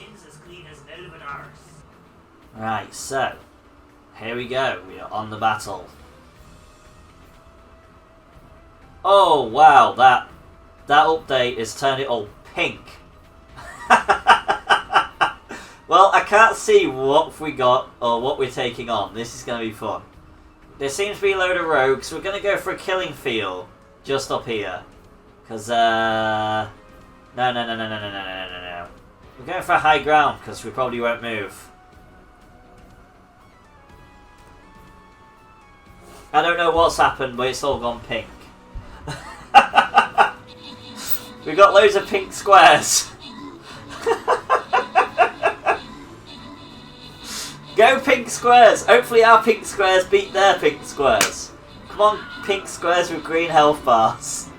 B: skin's as clean as an elephant arse. Right, so here we go. We are on the battle. Oh wow, that update has turned it all pink. Well, I can't see what we got or what we're taking on. This is going to be fun. There seems to be a load of rogues. We're going to go for a killing field just up here. Because, no. We're going for high ground because we probably won't move. I don't know what's happened, but it's all gone pink. We've got loads of pink squares. Go pink squares! Hopefully our pink squares beat their pink squares. Come on, pink squares with green health bars.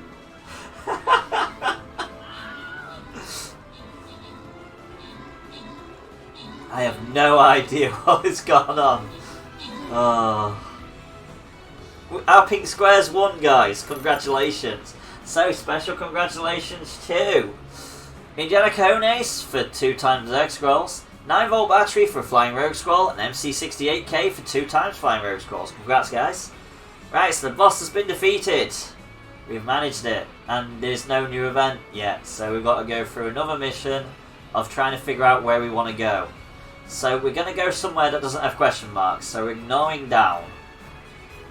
B: I have no idea what has gone on. Oh. Our pink squares won, guys. Congratulations. So, special congratulations to Indiana Cones for 2 times X scrolls, 9-volt battery for Flying Rogue Scroll, and MC68K for 2 times Flying Rogue Scrolls. Congrats, guys. Right, so the boss has been defeated. We've managed it, and there's no new event yet, so we've got to go through another mission of trying to figure out where we want to go. So we're going to go somewhere that doesn't have question marks, so we're ignoring down.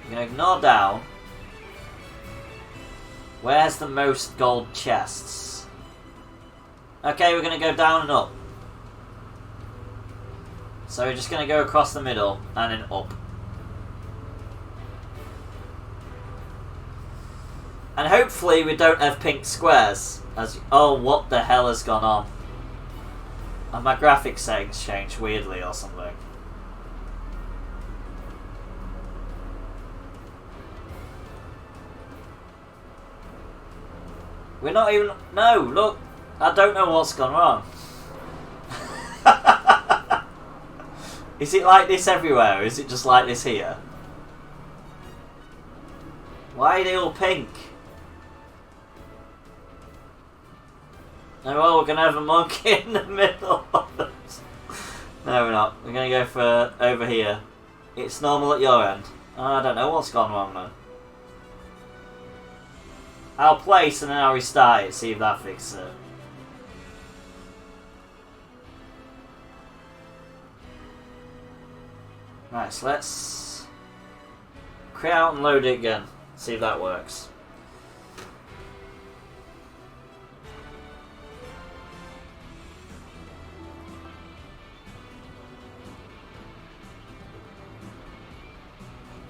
B: We're going to ignore down. Where's the most gold chests? Okay, we're going to go down and up. So we're just going to go across the middle and then up. And hopefully we don't have pink squares. Oh, what the hell has gone on? And my graphics settings changed weirdly or something. We're not even... No, look. I don't know what's gone wrong. Is it like this everywhere? Or is it just like this here? Why are they all pink? Oh, well, we're going to have a monkey in the middle of it. No, we're not. We're going to go for over here. It's normal at your end. Oh, I don't know what's gone wrong then. I'll place and then I'll restart it, see if that fixes it. Right, so let's create out and load it again. See if that works.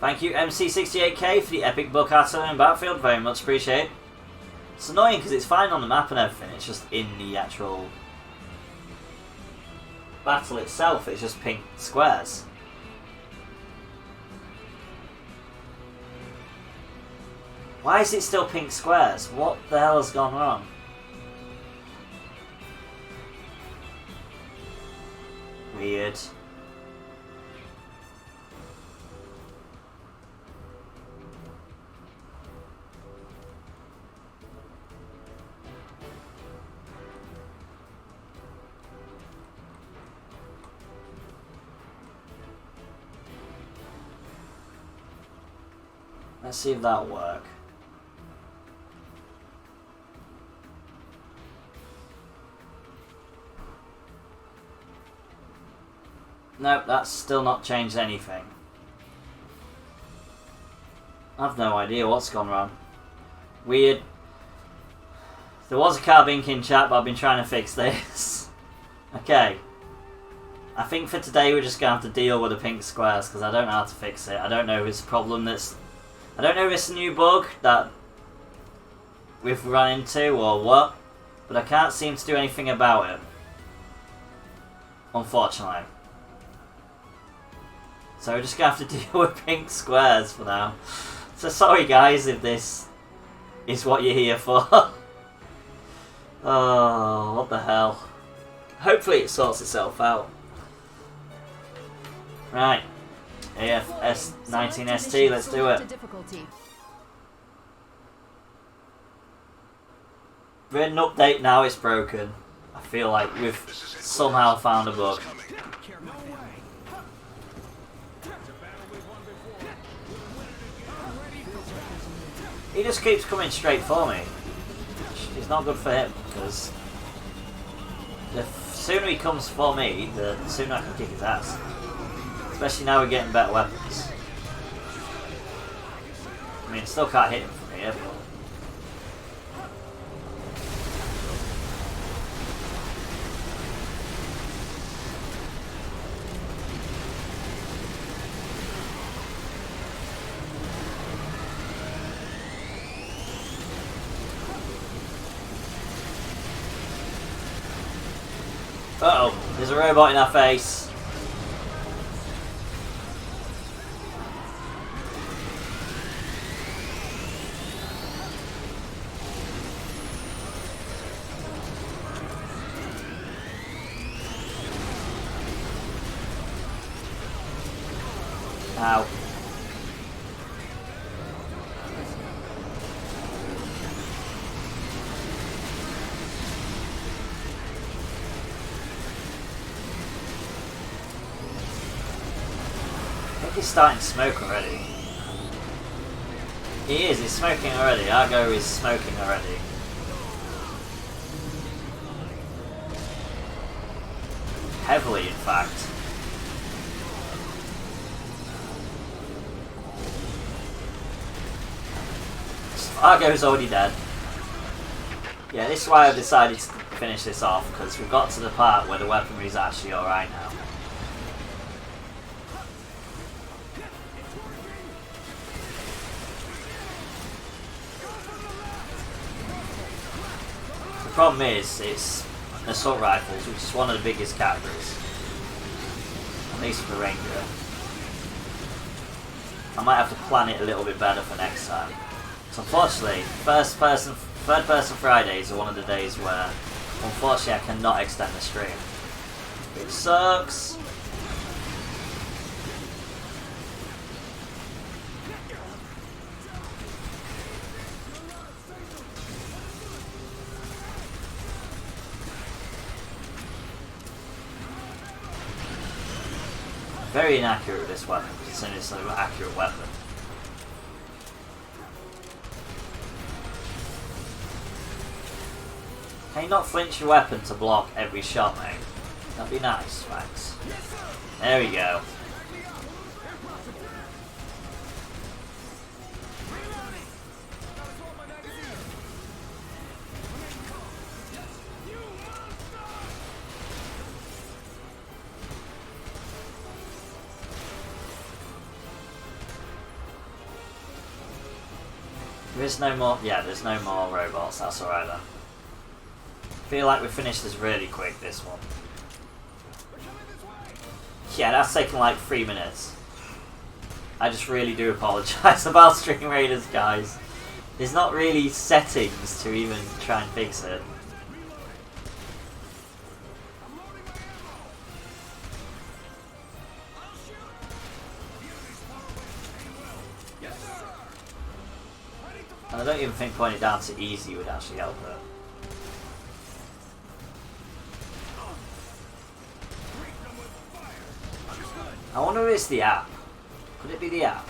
B: Thank you MC68K for the epic book artillery in Battlefield, very much appreciate. It's annoying because it's fine on the map and everything, it's just in the actual battle itself, it's just pink squares. Why is it still pink squares? What the hell has gone wrong? Weird. Let's see if that'll work. Nope, that's still not changed anything. I've no idea what's gone wrong. Weird. There was a carbink in chat, but I've been trying to fix this. Okay. I think for today we're just going to have to deal with the pink squares, because I don't know how to fix it. I don't know if it's a problem that's... I don't know if it's a new bug that we've run into or what, but I can't seem to do anything about it. Unfortunately. So we're just going to have to deal with pink squares for now. So sorry guys if this is what you're here for. Oh, what the hell. Hopefully it sorts itself out. Right. AFS19ST, let's do it. We had an update now, it's broken. I feel like we've somehow found a bug.
A: No way. It's a battle we've won before. We'll win it again. Ready for battle.
B: He just keeps coming straight for me. Which is not good for him, because the sooner he comes for me, the sooner I can kick his ass. Especially now we're getting better weapons. I mean, still can't hit him from here, but... Uh-oh, there's a robot in our face. Ow. I think he's starting to smoke already. He is, he's smoking already. Argo is smoking already. Heavily, in fact. Argo's already dead. Yeah, this is why I've decided to finish this off, because we've got to the part where the weaponry is actually alright now. The problem is, it's assault rifles, which is one of the biggest categories. At least for the Ranger. I might have to plan it a little bit better for next time. So unfortunately, third person Fridays are one of the days where, unfortunately, I cannot extend the stream. It sucks. Very inaccurate with this weapon, considering it's an accurate weapon. Can you not flinch your weapon to block every shot, mate? That'd be nice, thanks. There we go. There's no more, yeah, there's no more robots, that's alright then. I feel like we finished this really quick, this one. Yeah, that's taken like 3 minutes. I just really do apologise about Stream Raiders, guys. There's not really settings to even try and fix it. And I don't even think pointing it down to easy would actually help it. I wonder if it's the app. Could it be the app?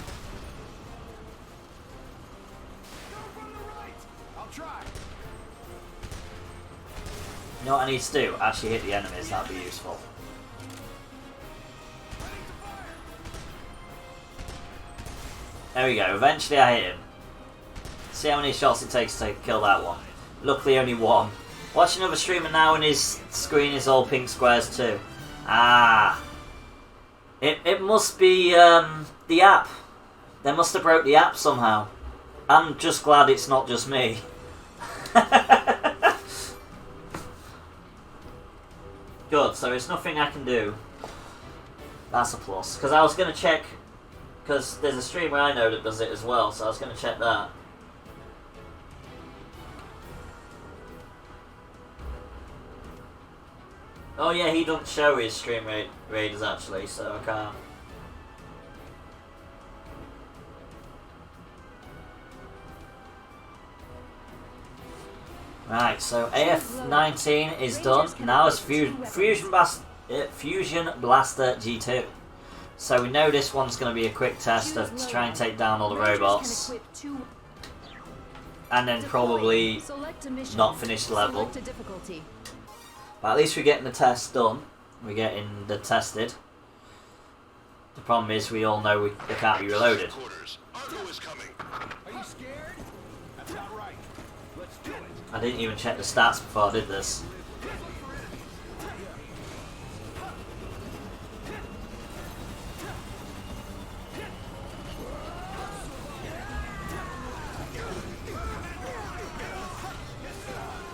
B: You know what I need to do? Actually hit the enemies, that'd be useful. There we go, eventually I hit him. See how many shots it takes to kill that one. Luckily only one. Watch another streamer now and his screen is all pink squares too. Ah. It must be the app. They must have broke the app somehow. I'm just glad it's not just me. Good, so there's nothing I can do. That's a plus. Because I was going to check, because there's a streamer I know that does it as well, so I was going to check that. Oh yeah, he doesn't show his stream raiders actually, so I can't. Right, so AF-19 is done. Now it's Fusion Blaster G2. So we know this one's going to be a quick test of to try and take down all the robots. And then probably not finish the level. But at least we're getting the test done. We're getting the tested. The problem is we all know they can't be reloaded.
D: Argo is coming.
A: Are you scared? That's not right. Let's do it.
B: I didn't even check the stats before I did this.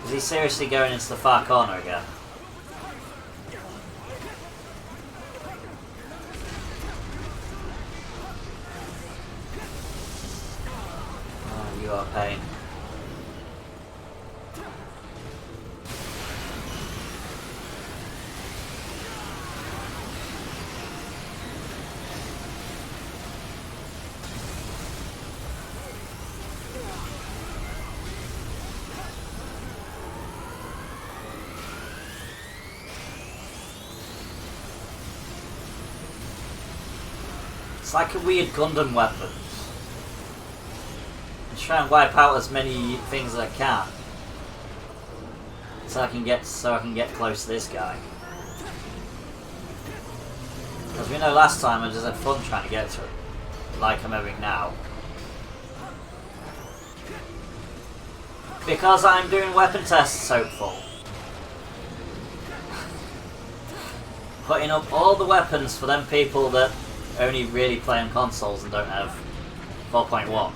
B: Is he seriously going into the far corner again? Oh, you are a pain. It's like a weird Gundam weapon. I try and wipe out as many things as I can, so I can get close to this guy. As we know, last time I just had fun trying to get to him, like I'm having now. Because I'm doing weapon tests, hopeful. Putting up all the weapons for them people that only really play on consoles and don't have 4.1.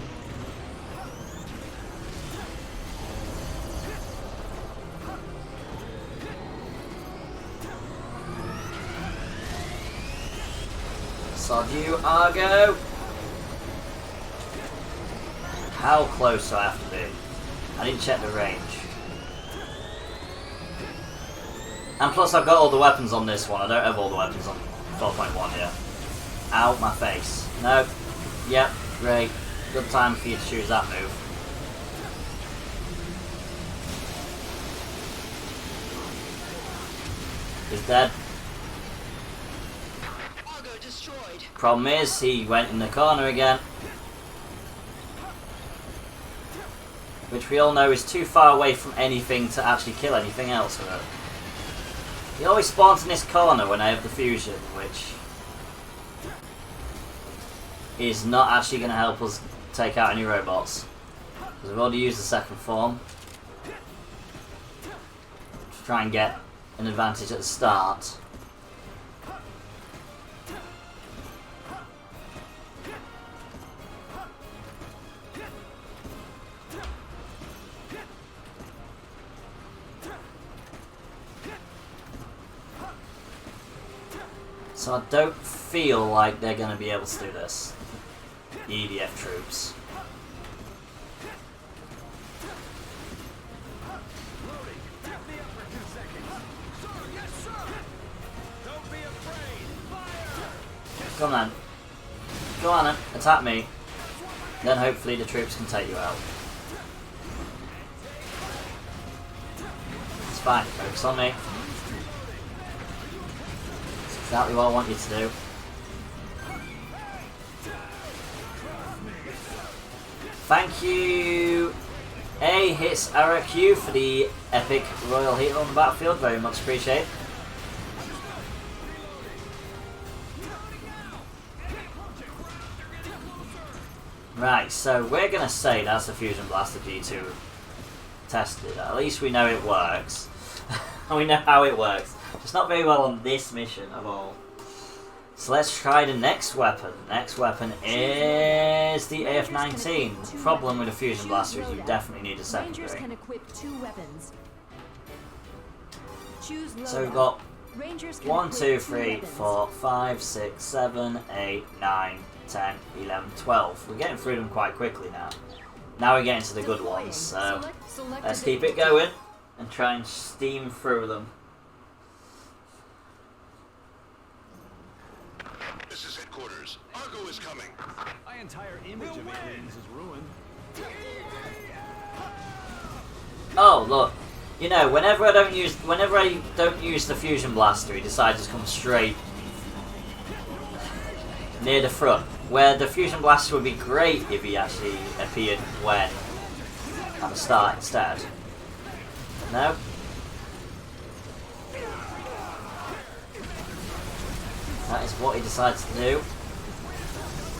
B: Sod you, Argo! How close do I have to be? I didn't check the range. And plus I've got all the weapons on this one, I don't have all the weapons on 4.1 yet. Ow, my face. Nope. Yep, great. Good time for you to choose that move. He's dead.
E: Argo destroyed.
B: Problem is, he went in the corner again. Which we all know is too far away from anything to actually kill anything else with it. He always spawns in this corner when I have the fusion, which is not actually going to help us take out any robots. Because we've already used the second form to try and get an advantage at the start. So I don't feel like they're going to be able to do this. The EDF troops.
A: Loading. Tap me up for 2 seconds. Sir, yes, sir. Don't be afraid. Fire.
B: Come on. Go on then, attack me. Then hopefully the troops can take you out. It's fine, focus on me. That's exactly what I want you to do. Thank you, A hits RQ for the epic royal hit on the battlefield, very much appreciated. Right, so we're going to say that's the Fusion Blaster G2 tested. At least we know it works. We know how it works. It's not very well on this mission of all. So let's try the next weapon. Next weapon is the AF-19. The problem with the Fusion Blaster is you definitely need a secondary.
C: Rangers can equip 2 weapons. Choose
B: So we've
C: loadout.
B: got
C: Rangers can
B: 1,
C: equip
B: 2,
C: 2
B: 3,
C: weapons.
B: 4, 5, 6, 7, 8, 9, 10, 11, 12. We're getting through them quite quickly now. Now we're getting to the good
C: Deploying.
B: ones, so
C: Select
B: let's
C: a
B: keep it
C: difficulty.
B: going and try and steam through them.
D: This is headquarters. Argo is coming.
A: My entire image of aliens is ruined.
B: Oh, look. You know, whenever I don't use the fusion blaster, he decides to come straight near the front. Where the fusion blaster would be great if he actually appeared when at the start instead. No. That is what he decides to do.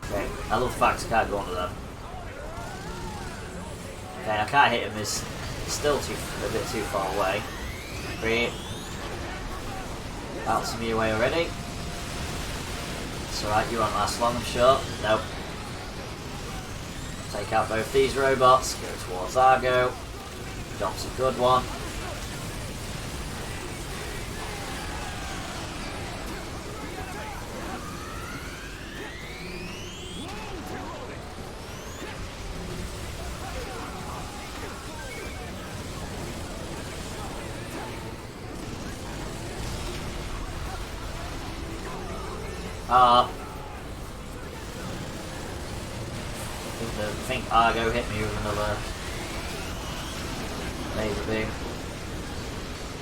B: Okay, I love the fact I can't go under them. Okay, I can't hit him, he's still a bit too far away. Great. Bouncing me away already. It's alright, you won't last long, I'm sure. Nope. Take out both these robots, go towards Argo. Job's a good one. I think Argo hit me with another laser beam.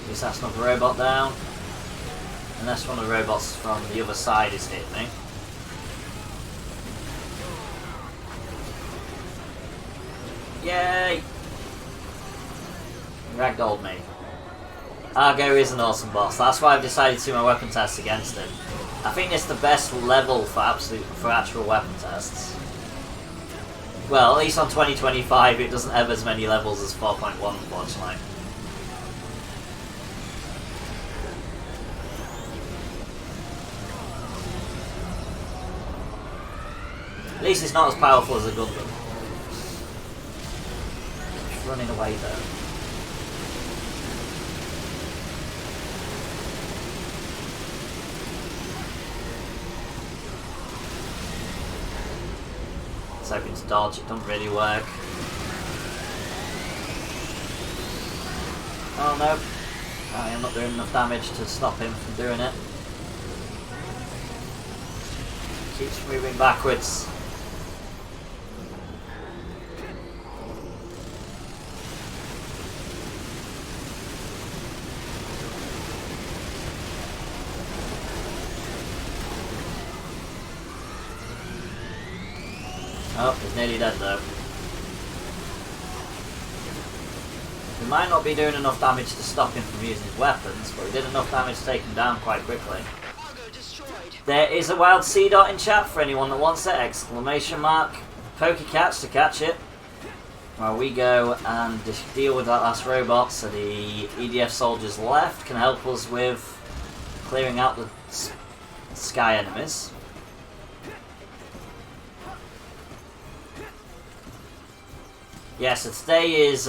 B: At least that's another robot down. Unless one of the robots from the other side has hit me. Yay! Ragdolled me. Argo is an awesome boss. That's why I've decided to do my weapon tests against him. I think it's the best level for actual weapon tests. Well, at least on 2025 it doesn't have as many levels as 4.1, unfortunately. At least it's not as powerful as a Gundam. It's running away though. It's hoping to dodge, it doesn't really work. Oh no, I'm not doing enough damage to stop him from doing it. Keeps moving backwards. Oh, he's nearly dead though. We might not be doing enough damage to stop him from using his weapons, but we did enough damage to take him down quite quickly. There is a wild C dot in chat for anyone that wants it! Exclamation mark. Pokecatch to catch it. While we go and deal with that last robot, so the EDF soldiers left can help us with clearing out the sky enemies. Yeah, so today is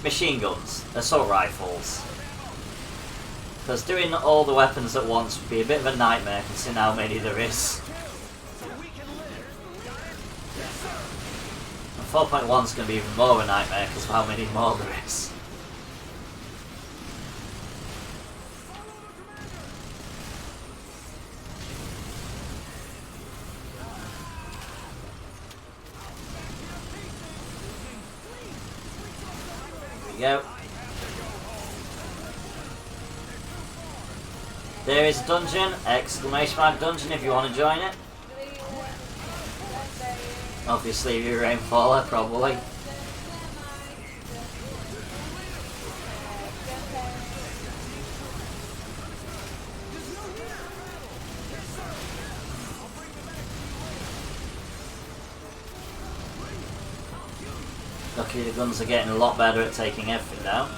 B: machine guns, assault rifles. Because doing all the weapons at once would be a bit of a nightmare considering how many there is. And 4.1 is going to be even more of a nightmare because of how many more there is. Go. There is a dungeon, exclamation mark dungeon if you want to join it. Obviously if you're a rainfaller, probably. Luckily the guns are getting a lot better at taking everything down.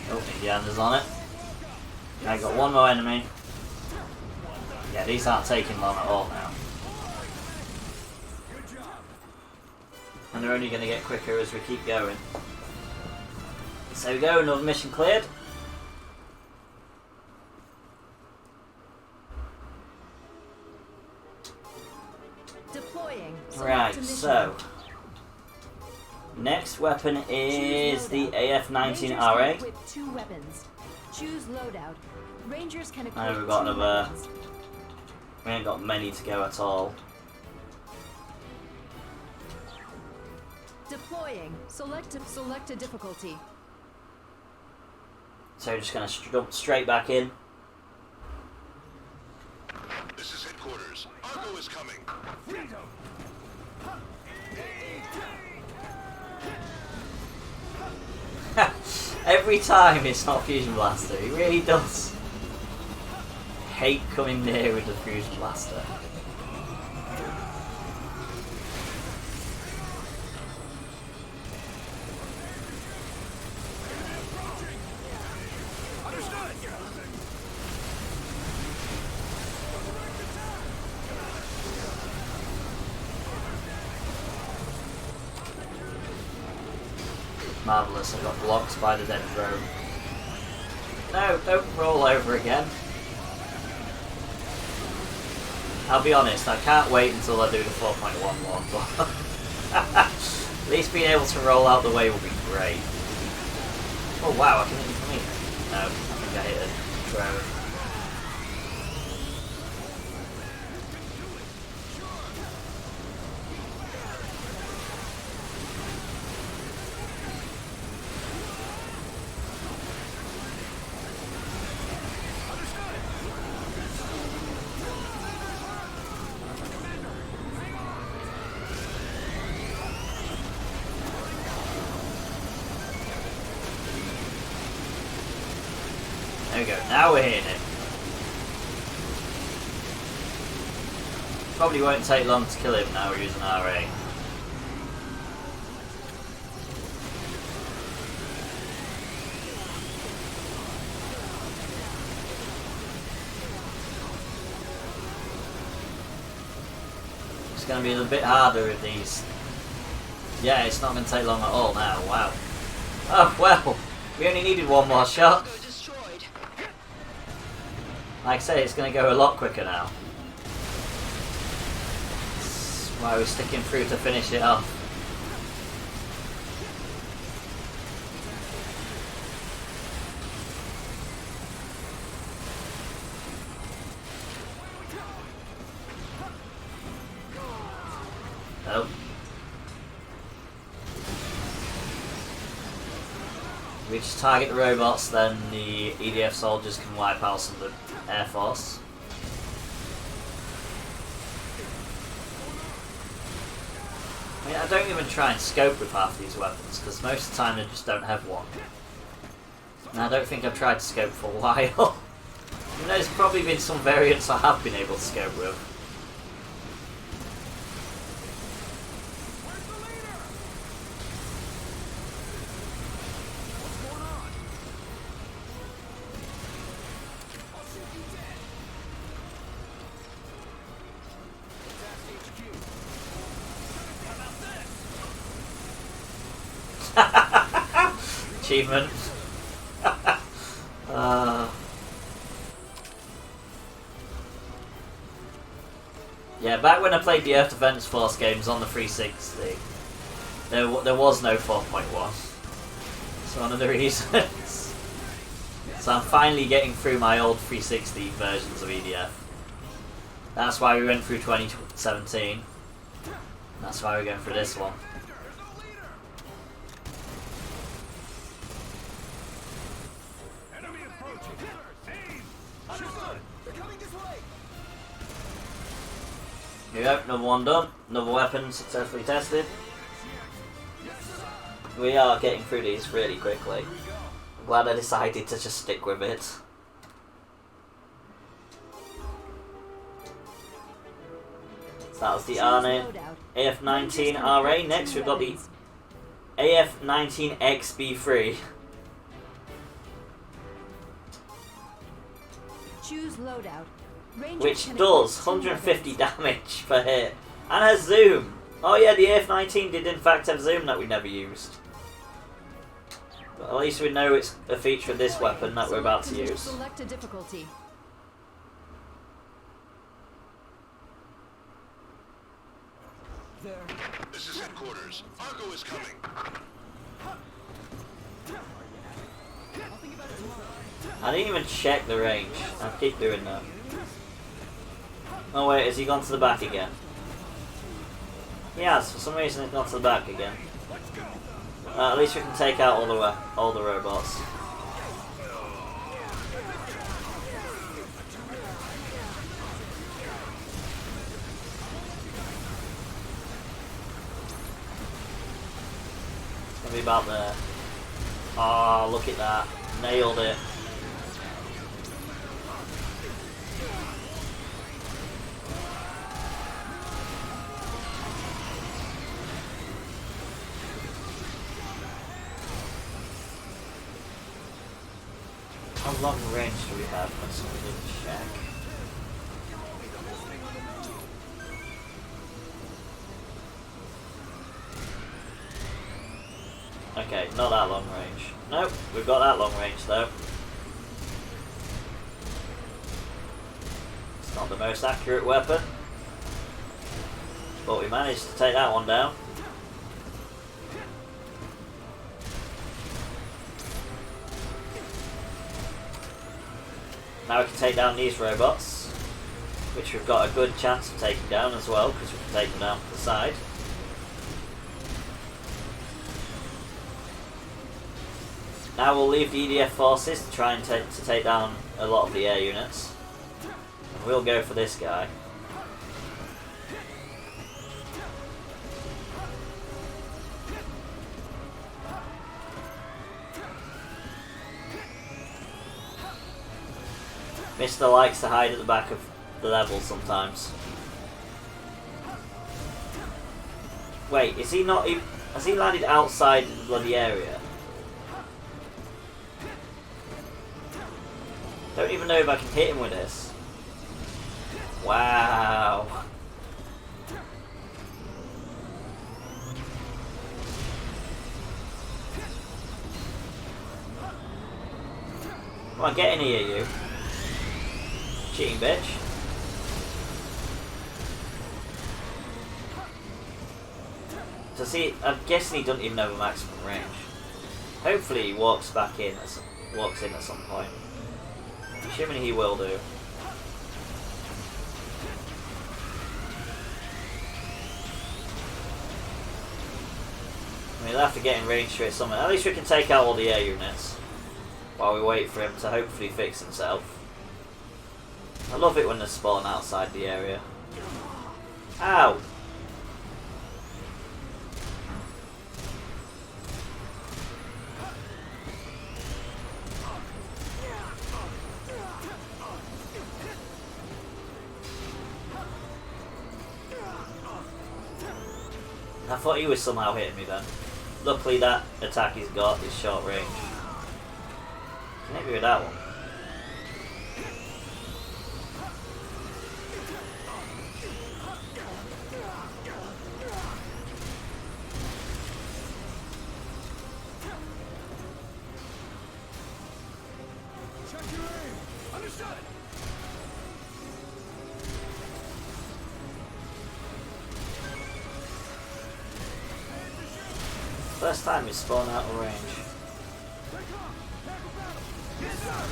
B: Oh, Indiana's on it. I got one more enemy. Yeah, these aren't taking long at all now. And they're only going to get quicker as we keep going. So there we go, another mission cleared. Right, so next weapon is the AF-19RA.
C: Choose loadout. Rangers can equip
B: Now we've got
C: 2
B: another.
C: weapons.
B: We ain't got many to go at all.
C: Deploying. Select a difficulty.
B: So we're just gonna jump straight back in.
D: This is headquarters. Argo is coming.
B: Every time it's not Fusion Blaster, he really does hate coming near with the Fusion Blaster. Marvellous, I got blocked by the dead drone. No, don't roll over again. I'll be honest, I can't wait until I do the 4.11, but at least being able to roll out the way will be great. Oh wow, I can hit you from here. No, I think I hit a drone. There we go, now we're hitting it. Probably won't take long to kill him now we're using RA. It's going to be a bit harder with these. Yeah, it's not going to take long at all now, wow. Oh well, we only needed one more shot.
E: Argo destroyed.
B: Like I say, it's going to go a lot quicker now. That's why we're sticking through to finish it off. Nope. We just target the robots, then the EDF soldiers can wipe out some of the Air Force. I mean, I don't even try and scope with half these weapons, because most of the time I just don't have one. And I don't think I've tried to scope for a while. You know, there's probably been some variants I have been able to scope with. Achievement. Yeah, back when I played the Earth Defense Force games on the 360, there was no 4.1. It's one of the reasons. So I'm finally getting through my old 360 versions of EDF. That's why we went through 2017. That's why we're going through this one. Here we go, another one done. Another weapon successfully tested. We are getting through these really quickly. I'm glad I decided to just stick with it. So that was the AF-19 RA. Next we've got the AF-19XB3.
C: Choose loadout. Rangers
B: Which
C: can
B: does
C: equip 2
B: 150
C: weapons.
B: damage per hit. And has zoom. Oh yeah, the AF-19 did in fact have zoom that we never used. But at least we know it's a feature of this weapon that we're about to use.
C: Select a difficulty.
D: This is headquarters. Argo is coming.
B: I didn't even check the range. I keep doing that. Oh wait, has he gone to the back again? He has. For some reason, he's gone to the back again. At least we can take out all the robots. It's gonna be about there. Oh, look at that! Nailed it. How long range do we have? Let's check. Okay, not that long range. Nope, we've got that long range though. It's not the most accurate weapon, but we managed to take that one down. Now we can take down these robots, which we've got a good chance of taking down as well, because we can take them down to the side. Now we'll leave the EDF forces to try and take down a lot of the air units. And we'll go for this guy. Mister likes to hide at the back of the level sometimes. Wait, is he not even... Has he landed outside the bloody area? Don't even know if I can hit him with this. Wow. Come on, get in here, you. Cheating bitch. So see, I'm guessing he doesn't even know the maximum range. Hopefully he walks back in, walks in at some point. Assuming he will do. I mean, he'll have to get in range for it somewhere. At least we can take out all the air units while we wait for him to hopefully fix himself. I love it when they spawn outside the area. Ow! I thought he was somehow hitting me then. Luckily that attack he's got is short range. Can hit me with that one.
A: Check your aim. Understood.
B: First time he's spawned out of range.
A: Take off. Back to battle. Yes, sir.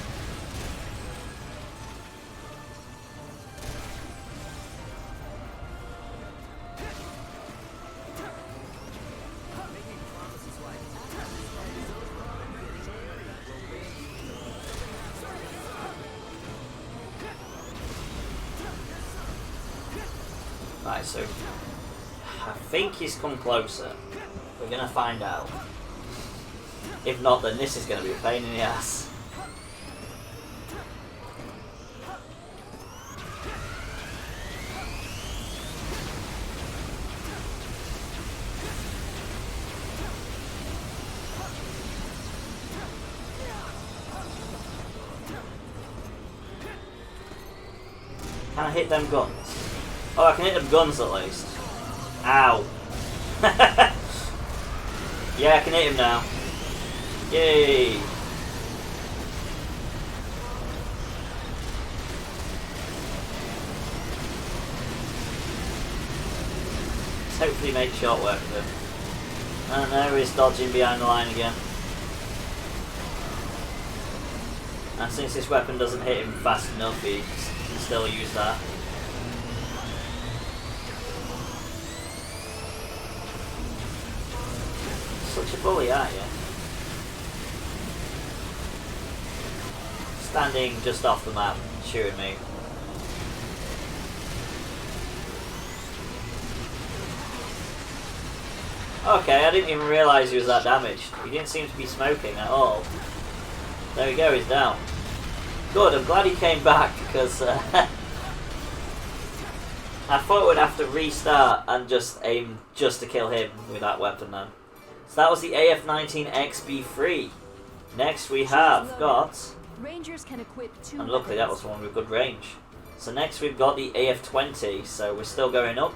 B: Right, so I think he's come closer. We're gonna find out. If not, then this is gonna be a pain in the ass. Can I hit them guns? Oh, I can hit them guns at least. Ow. Yeah, I can hit him now. Yay! Let's hopefully make short work of him. And there he is dodging behind the line again. And since this weapon doesn't hit him fast enough, he can still use that. Such a bully, aren't you? Standing just off the map, shooting me. Okay, I didn't even realise he was that damaged. He didn't seem to be smoking at all. There we go, he's down. Good, I'm glad he came back, because I thought we'd have to restart and just aim just to kill him with that weapon then. So that was the AF-19XB3. Next we have got...
C: Rangers can equip 2
B: And luckily that was one with good range. So next we've got the AF-20, so we're still going up.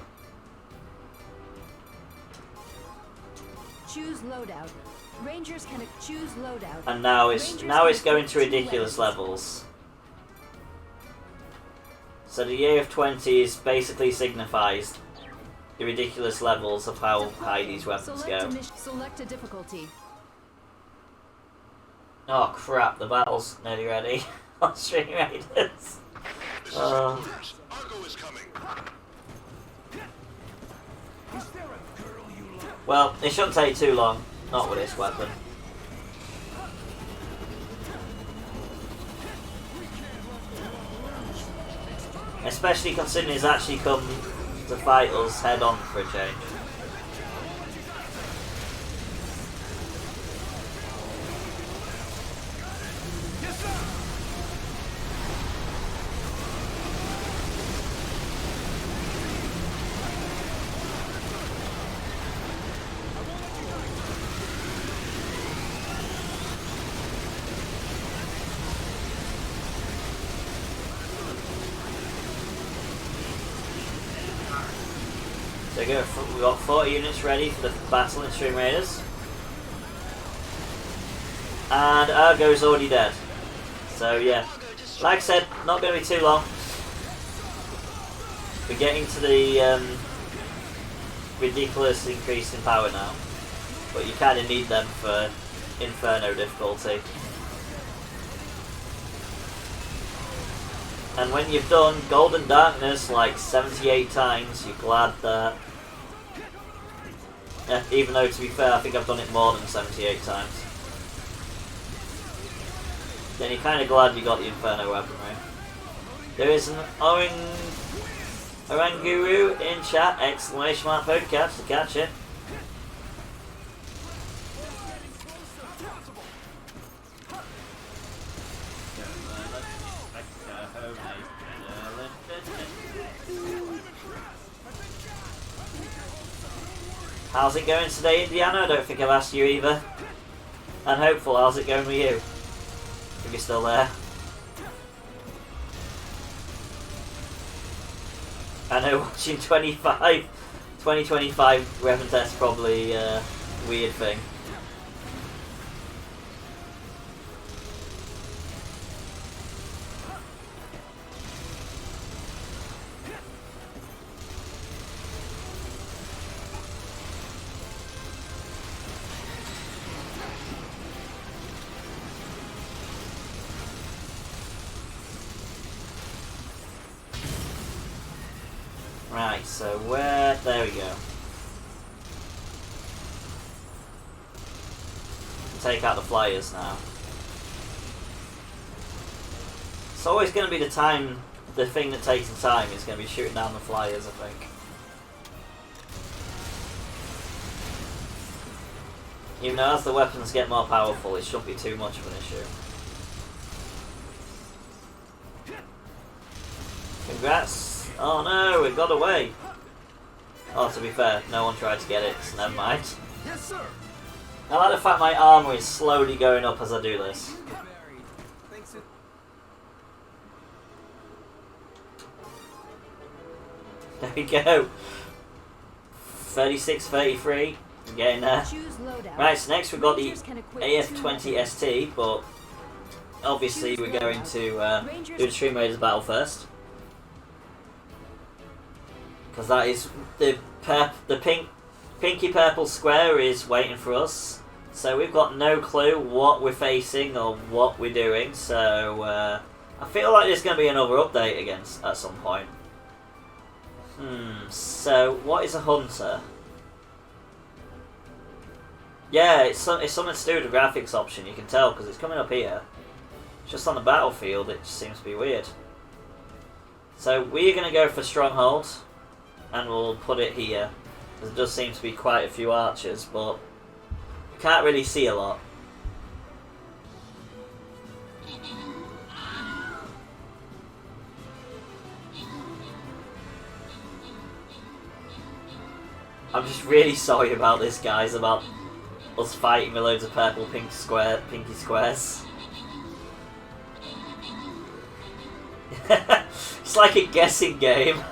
C: Choose loadout. Rangers can choose loadout.
B: And now it's going to ridiculous levels. So the AF-20 is basically signifies the ridiculous levels of how high these weapons go.
C: Select a difficulty.
B: Oh crap, the battle's nearly ready on Stream Raiders.
D: This is headquarters. Argo is coming.
B: Well, it shouldn't take too long, not with this weapon. Especially considering he's actually come to fight us head on for a change. So we've got 40 units ready for the battle in Stream Raiders. And Argo's already dead. So yeah, like I said, not going to be too long. We're getting to the ridiculous increase in power now. But you kind of need them for Inferno difficulty. And when you've done Golden Darkness like 78 times, you're glad that... even though, to be fair, I think I've done it more than 78 times. Then you're kind of glad you got the Inferno weaponry. There is an Oranguru in chat, exclamation mark podcast to catch it. How's it going today, Indiana? I don't think I've asked you either. And hopeful, how's it going with you? If you're still there. I know watching 2025 weapon test probably a weird thing. Right, so there we go. Take out the flyers now. It's always going to be the thing that takes the time is going to be shooting down the flyers, I think. Even though as the weapons get more powerful, it shouldn't be too much of an issue. Congrats! Oh no, it got away! Oh, to be fair, no one tried to get it, so never mind.
A: Yes, sir.
B: I like the fact my armor is slowly going up as I do this. There we go. 36, 33. I'm getting there. Right, so next we've got the AF-20 ST, but obviously we're going to do the Stream Raiders battle first. Because that is the pinky purple square is waiting for us. So we've got no clue what we're facing or what we're doing, so I feel like there's going to be another update again at some point. So what is a hunter? Yeah, it's something to do with the graphics option, you can tell because it's coming up here. Just on the battlefield, it just seems to be weird. So we're going to go for Stronghold, and we'll put it here. There does seem to be quite a few archers, but you can't really see a lot. I'm just really sorry about this, guys, about us fighting with loads of purple pinky squares. It's like a guessing game.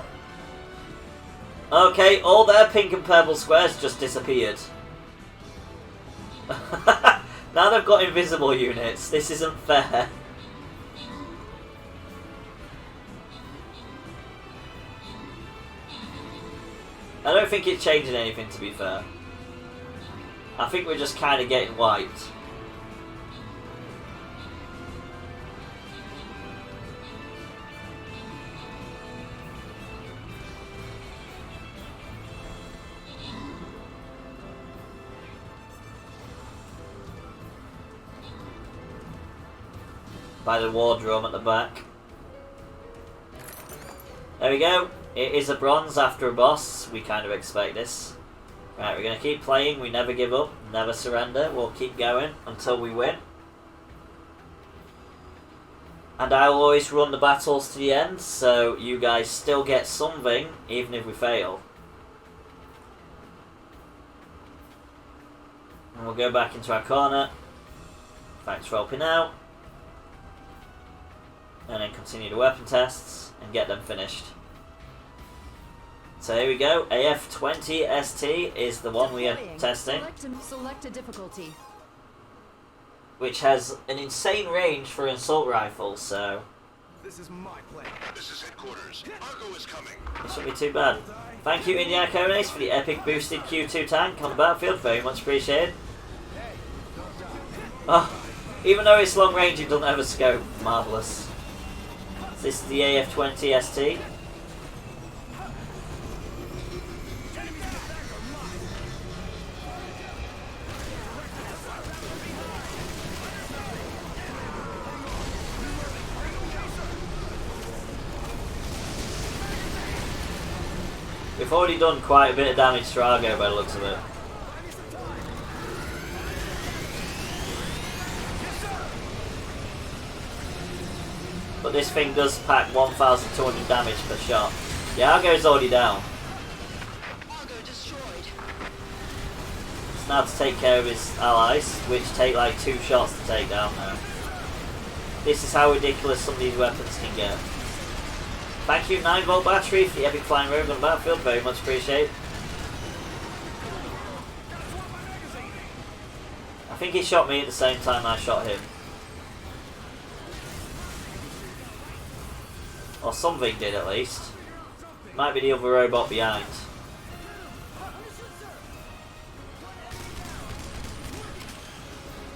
B: Okay, all their pink and purple squares just disappeared. Now they've got invisible units. This isn't fair. I don't think it's changing anything, to be fair. I think we're just kind of getting wiped. By the war drum at the back. There we go. It is a bronze after a boss. We kind of expect this. Right, we're going to keep playing. We never give up, never surrender. We'll keep going until we win. And I'll always run the battles to the end, so you guys still get something, even if we fail. And we'll go back into our corner. Thanks for helping out. And then continue the weapon tests and get them finished. So here we go. AF20 ST is the one we are testing,
C: Select a difficulty.
B: which has an insane range for an assault rifle. So
A: This is my plan.
D: This is headquarters. Argo is coming.
B: this shouldn't be too bad. Thank you, Indiana Cones, for the epic boosted Q2 tank on the battlefield. Very much appreciated. Oh, even though it's long range, it doesn't have a scope. Marvellous. This is the AF20 ST. We've already done quite a bit of damage to Argo by the looks of it. But this thing does pack 1,200 damage per shot. Yeah, Argo's already down.
E: Argo destroyed.
B: It's now to take care of his allies, which take like 2 shots to take down now. This is how ridiculous some of these weapons can get. Thank you, 9-volt battery, for the epic flying rogue on the battlefield. Very much appreciated. I think he shot me at the same time I shot him. Or something did at least. Might be the other robot behind.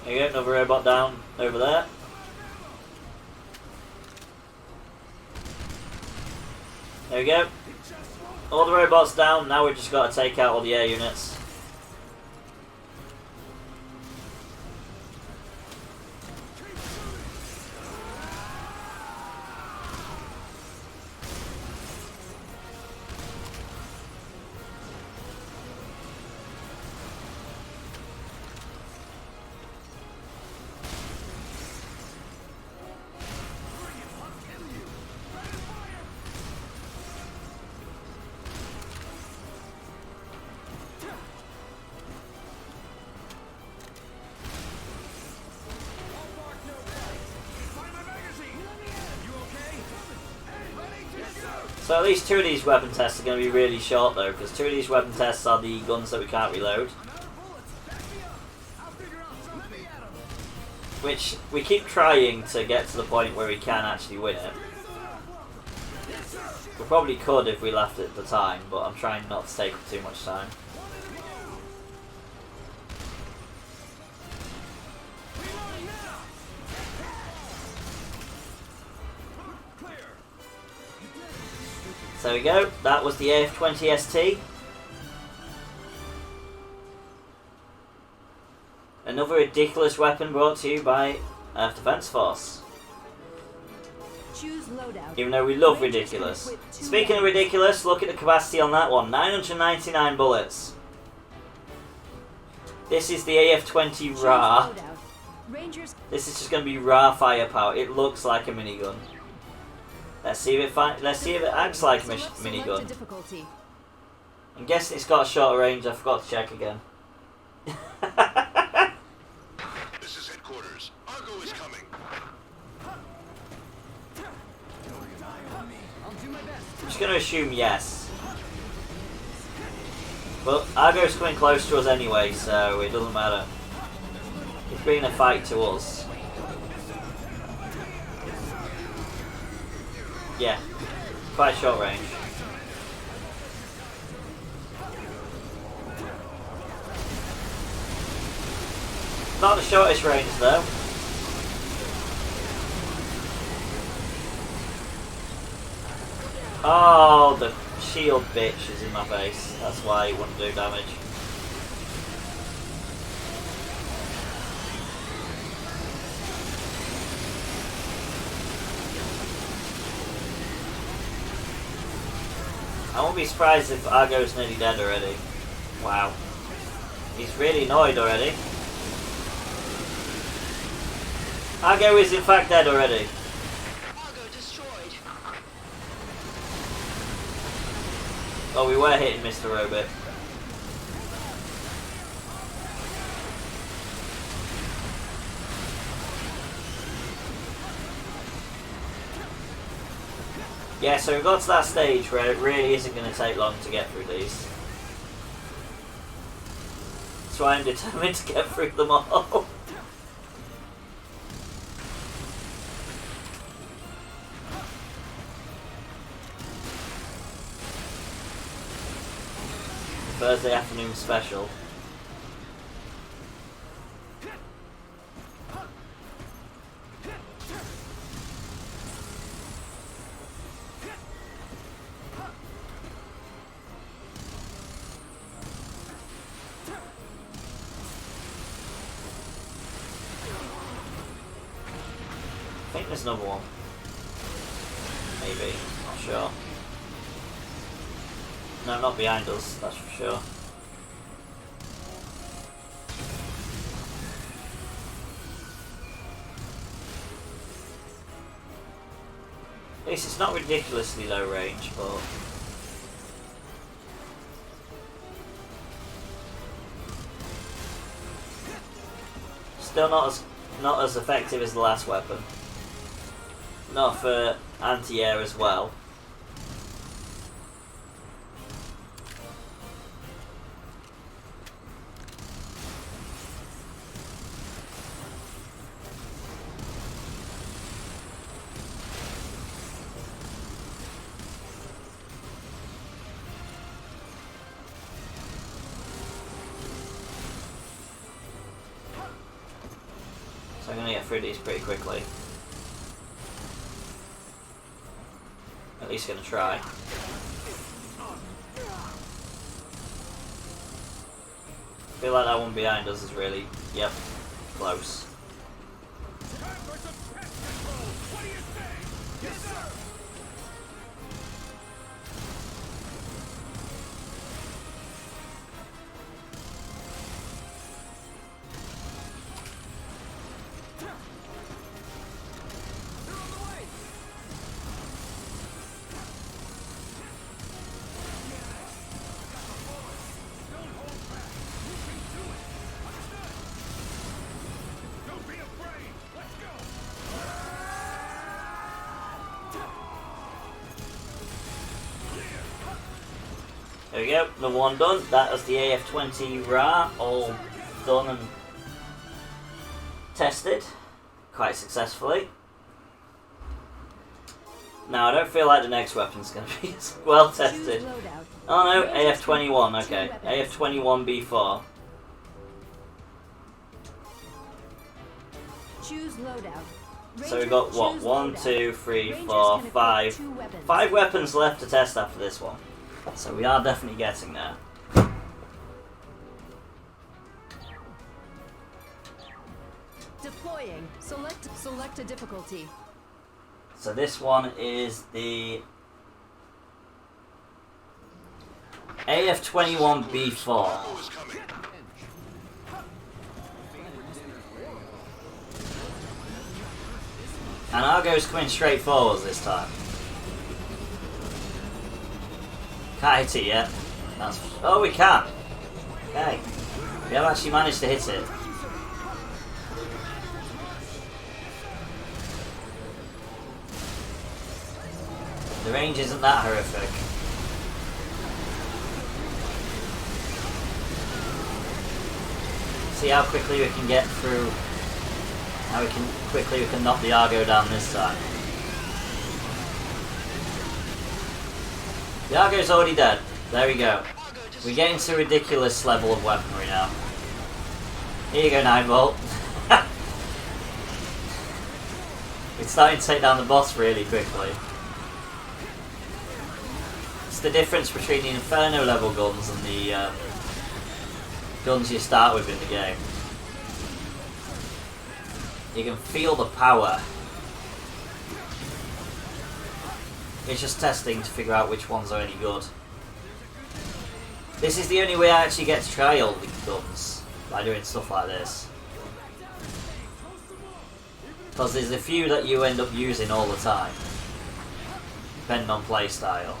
B: There you go, another robot down over there. There we go. All the robots down, now we've just got to take out all the air units. So at least 2 of these weapon tests are going to be really short though, because 2 of these weapon tests are the guns that we can't reload. Which we keep trying to get to the point where we can actually win it. We probably could if we left it at the time, but I'm trying not to take up too much time. So there we go, that was the AF20 ST. Another ridiculous weapon brought to you by Earth Defense Force.
C: Choose loadout.
B: Even though we love
C: Rangers
B: ridiculous.
C: can equip 2
B: Speaking of
C: weapons.
B: ridiculous, look at the capacity on that one. 999 bullets. This is the AF20
C: Choose
B: RA.
C: loadout. Rangers
B: This is just going to be raw firepower. It looks like a minigun. Let's see if it acts like a
C: select a
B: minigun.
C: difficulty.
B: I'm guessing it's got a shorter range. I forgot to check again.
D: This is headquarters. Argo is coming.
A: I'll do my best.
B: I'm just going to assume yes. But Argo's coming close to us anyway, so it doesn't matter. It's bringing a fight to us. Yeah, quite short range. Not the shortest range though. Oh, the shield bitch is in my face. That's why it wouldn't do damage. I won't be surprised if Argo's nearly dead already. Wow. He's really annoyed already. Argo is in fact dead already.
E: Argo destroyed.
B: Oh, we were hitting Mr. Robot. Yeah, so we got to that stage where it really isn't going to take long to get through these. That's why I'm determined to get through them all. Thursday afternoon special. I think there's another one. Maybe, not sure. No, not behind us, that's for sure. At least it's not ridiculously low range, but still not as effective as the last weapon. Not for anti-air as well. So I'm going to get through these pretty quickly. At least going to try. Feel like that one behind us is really, yep, close.
A: Time for some pest control. What do you say? Yes, sir. They're on the way. Don't hold back. You can do it. Understood. Don't be afraid. Let's go.
B: There we go, number one done. That was the AF20 RA, all done and tested quite successfully. Now I don't feel like the next weapon's going to be as well tested.
C: Choose loadout.
B: Oh no,
C: Rangers can
B: AF21,
C: equip 2
B: okay.
C: weapons.
B: AF21B4.
C: Choose loadout.
B: So we've got what?
C: Choose
B: 1,
C: loadout.
B: 2, 3,
C: Rangers
B: 4,
C: can equip
B: 5.
C: 2 weapons.
B: 5 weapons left to test after this one. So we are definitely getting there.
C: Deploying. Select a difficulty.
B: So this one is the AF-21B4.
D: Argo is coming.
B: And Argo's coming straight forwards this time. Can't hit it yet. Oh, we can. Okay. We have actually managed to hit it. The range isn't that horrific. See how quickly we can get through. How quickly we can knock the Argo down this time. The Argo's already dead. There we go. We're getting to a ridiculous level of weaponry now. Here you go, 9-volt. We're starting to take down the boss really quickly. It's the difference between the Inferno level guns and the guns you start with in the game. You can feel the power. It's just testing to figure out which ones are any good. This is the only way I actually get to try all the guns, by doing stuff like this. Because there's a few that you end up using all the time, depending on playstyle.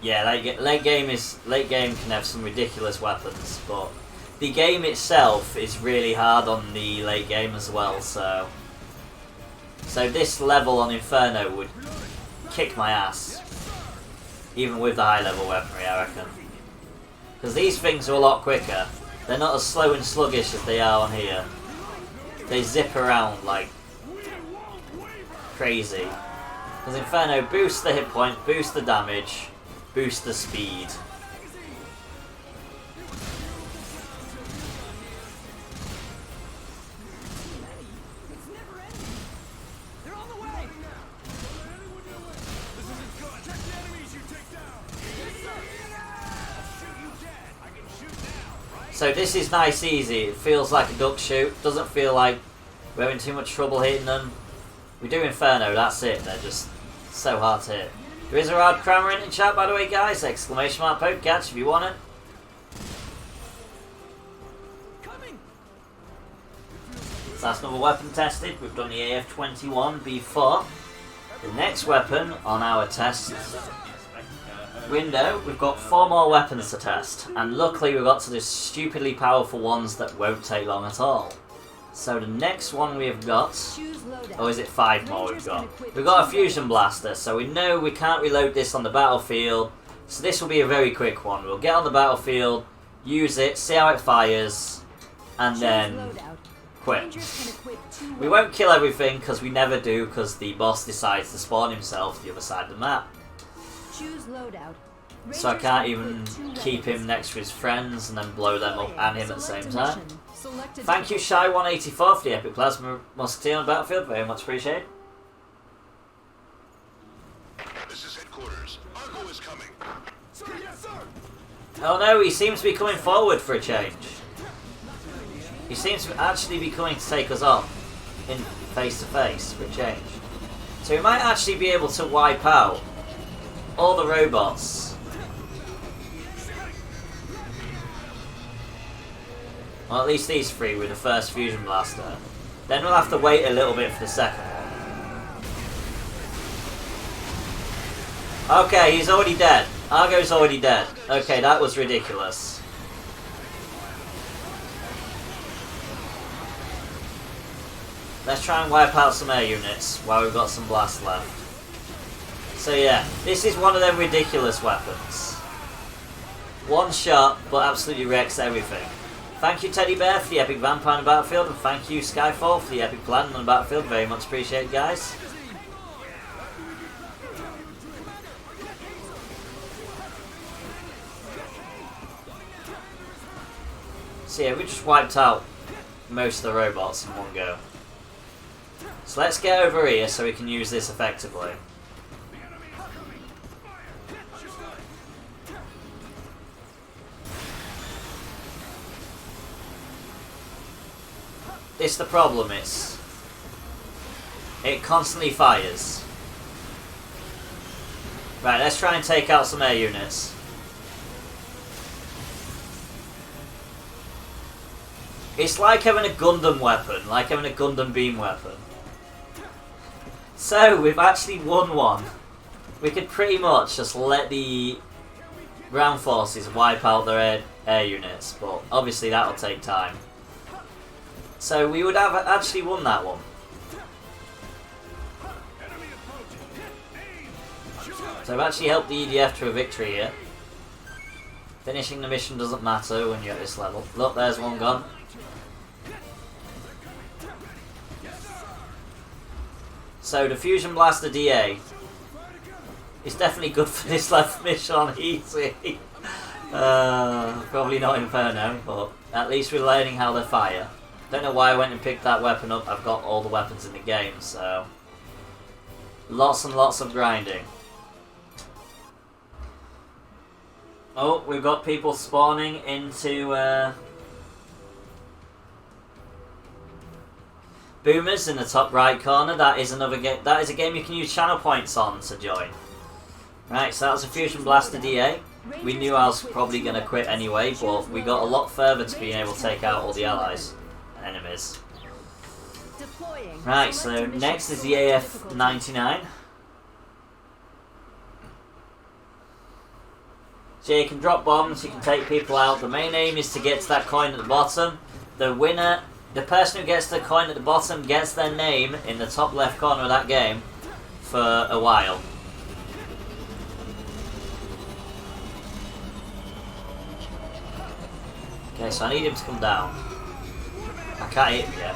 B: Yeah, late game can have some ridiculous weapons, but the game itself is really hard on the late game as well. So this level on Inferno would kick my ass, even with the high level weaponry, I reckon. Because these things are a lot quicker. They're not as slow and sluggish as they are on here. They zip around like crazy. Because Inferno boosts the hit point, boosts the damage, boost the speed. So this is nice easy. It feels like a duck shoot. Doesn't feel like we're having too much trouble hitting them. We do Inferno, that's it. They're just so hard to hit. There is a Rad Crammer in the chat, by the way, guys. Exclamation mark poke catch if you want it. So that's another weapon tested. We've done the AF-21B4. The next weapon on our test window, we've got 4 more weapons to test. And luckily we've got to the stupidly powerful ones that won't take long at all. So the next one we've got, or is it 5 more we've got? We've got a fusion blaster, so we know we can't reload this on the battlefield. So this will be a very quick one. We'll get on the battlefield, use it, see how it fires, and then quit. We won't kill everything, because we never do, because the boss decides to spawn himself the other side of the map. So I can't even keep him next to his friends and then blow them up and him at the same time. Thank you, Shy184, for the Epic Plasma Musketeer on the battlefield. Very much appreciated.
D: This is headquarters. Argo is coming.
A: Sir, yes, sir.
B: Oh no, he seems to be coming forward for a change. He seems to actually be coming to take us on in face to face for a change. So we might actually be able to wipe out all the robots. Well, at least these 3 with the first fusion blaster. Then we'll have to wait a little bit for the second one. Okay, he's already dead. Argo's already dead. Okay, that was ridiculous. Let's try and wipe out some air units while we've got some blast left. So yeah, this is one of them ridiculous weapons. One shot, but absolutely wrecks everything. Thank you, Teddy Bear, for the epic vampire on the battlefield, and thank you, Skyfall, for the epic platinum on the battlefield. Very much appreciated, guys. So yeah, we just wiped out most of the robots in one go. So let's get over here so we can use this effectively. It's the problem, it constantly fires. Right, let's try and take out some air units. It's like having a Gundam weapon, like having a Gundam beam weapon. So, we've actually won one. We could pretty much just let the ground forces wipe out their air units, but obviously that'll take time. So we would have actually won that one. So I've actually helped the EDF to a victory here. Finishing the mission doesn't matter when you're at this level. Look, there's one gone. So the Fusion Blaster DA is definitely good for this level mission on easy. Probably not Inferno, but at least we're learning how they fire. Don't know why I went and picked that weapon up. I've got all the weapons in the game, so lots and lots of grinding. Oh, we've got people spawning into Boomers in the top right corner. That is another game. That is a game you can use channel points on to join. Right, so that was a Fusion Blaster DA. We knew I was probably going to quit anyway, but we got a lot further to being able to take out all the allies. Enemies. Right, so next is the AF-99. So you can drop bombs, you can take people out. The main aim is to get to that coin at the bottom. The winner, the person who gets the coin at the bottom, gets their name in the top left corner of that game for a while. Okay, so I need him to come down. I can't hit him yet.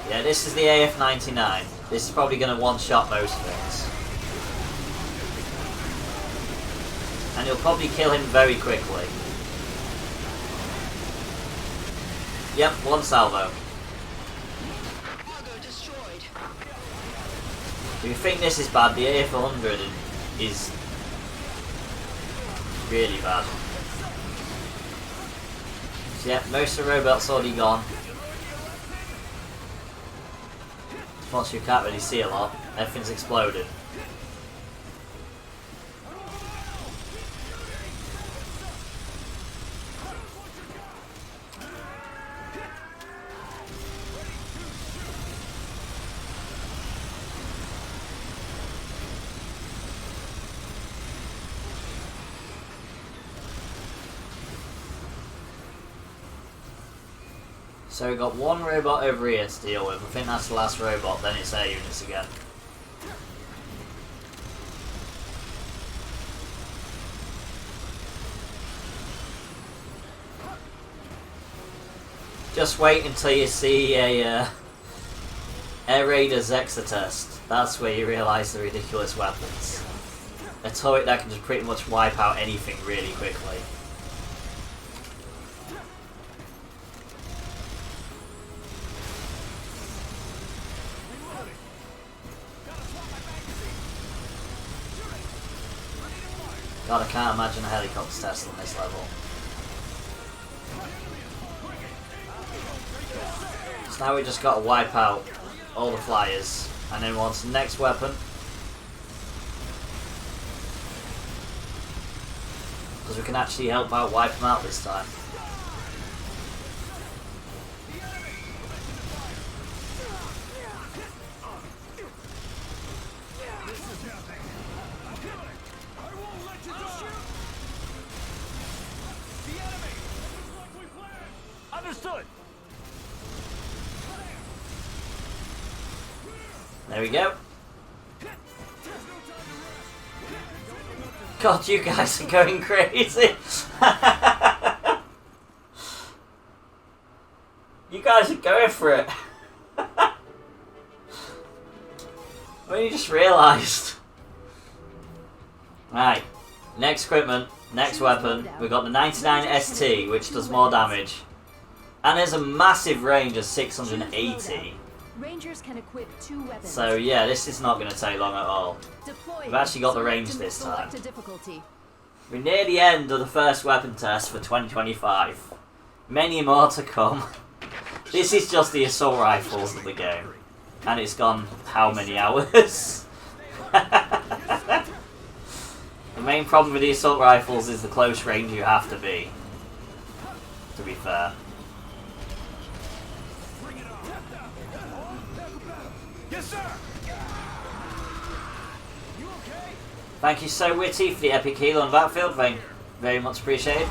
B: Yeah, this is the AF-99. This is probably going to one-shot most things. And he'll probably kill him very quickly. Yep, one salvo. If you think this is bad, the AF-100 is really bad. So yeah, most of the robots already gone. Plus you can't really see a lot. Everything's exploded. So we've got one robot over here to deal with. I think that's the last robot, then it's air units again. Just wait until you see a Air Raiders Exotest. That's where you realise the ridiculous weapons. A turret that can just pretty much wipe out anything really quickly. God, I can't imagine a helicopter test on this level. So now we just got to wipe out all the flyers, and then what's the next weapon? Because we can actually help out wipe them out this time.
A: Understood.
B: There we go. God, you guys are going crazy. You guys are going for it. I only just realised. Right. Next equipment, next weapon, we've got the 99 ST, which does more damage. And has a massive range of 680.
C: Rangers can equip 2 weapons.
B: So yeah, this is not going to take long at all. We've actually got the range this time. We're near the end of the first weapon test for 2025. Many more to come. This is just the assault rifles of the game. And it's gone how many hours? The main problem with the assault rifles is the close range you have to be fair.
A: Yes, sir.
B: Thank you so witty for the epic heal on Battlefield, very much appreciated.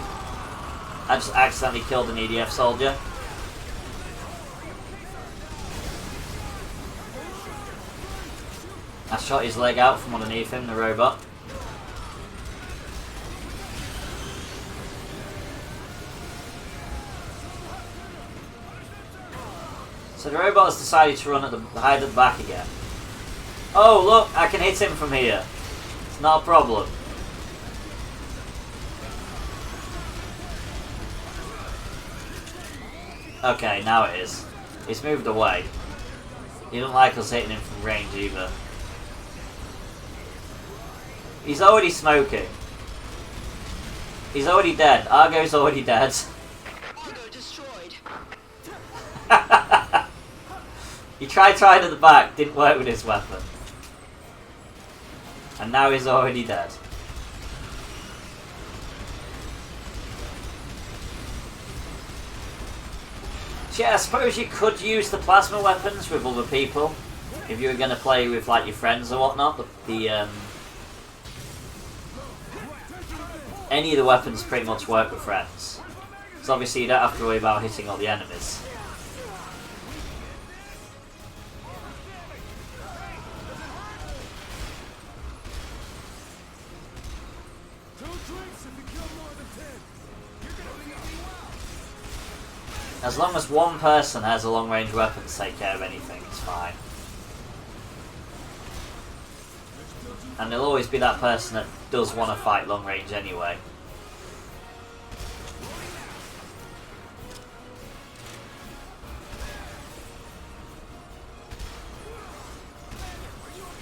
B: I just accidentally killed an EDF soldier. I shot his leg out from underneath him, the robot. So the robot has decided to run hide at the back again. Oh look, I can hit him from here. It's not a problem. Okay, now it is. He's moved away. He doesn't like us hitting him from range either. He's already smoking. He's already dead. Argo's already dead.
E: Argo destroyed.
B: He tried trying at the back, didn't work with his weapon. And now he's already dead. So yeah, I suppose you could use the plasma weapons with other people. If you were going to play with like your friends or whatnot. Any of the weapons pretty much work with friends. Because obviously you don't have to worry about hitting all the enemies. As long as one person has a long range weapon to take care of anything, it's fine. And there'll always be that person that does want to fight long range anyway.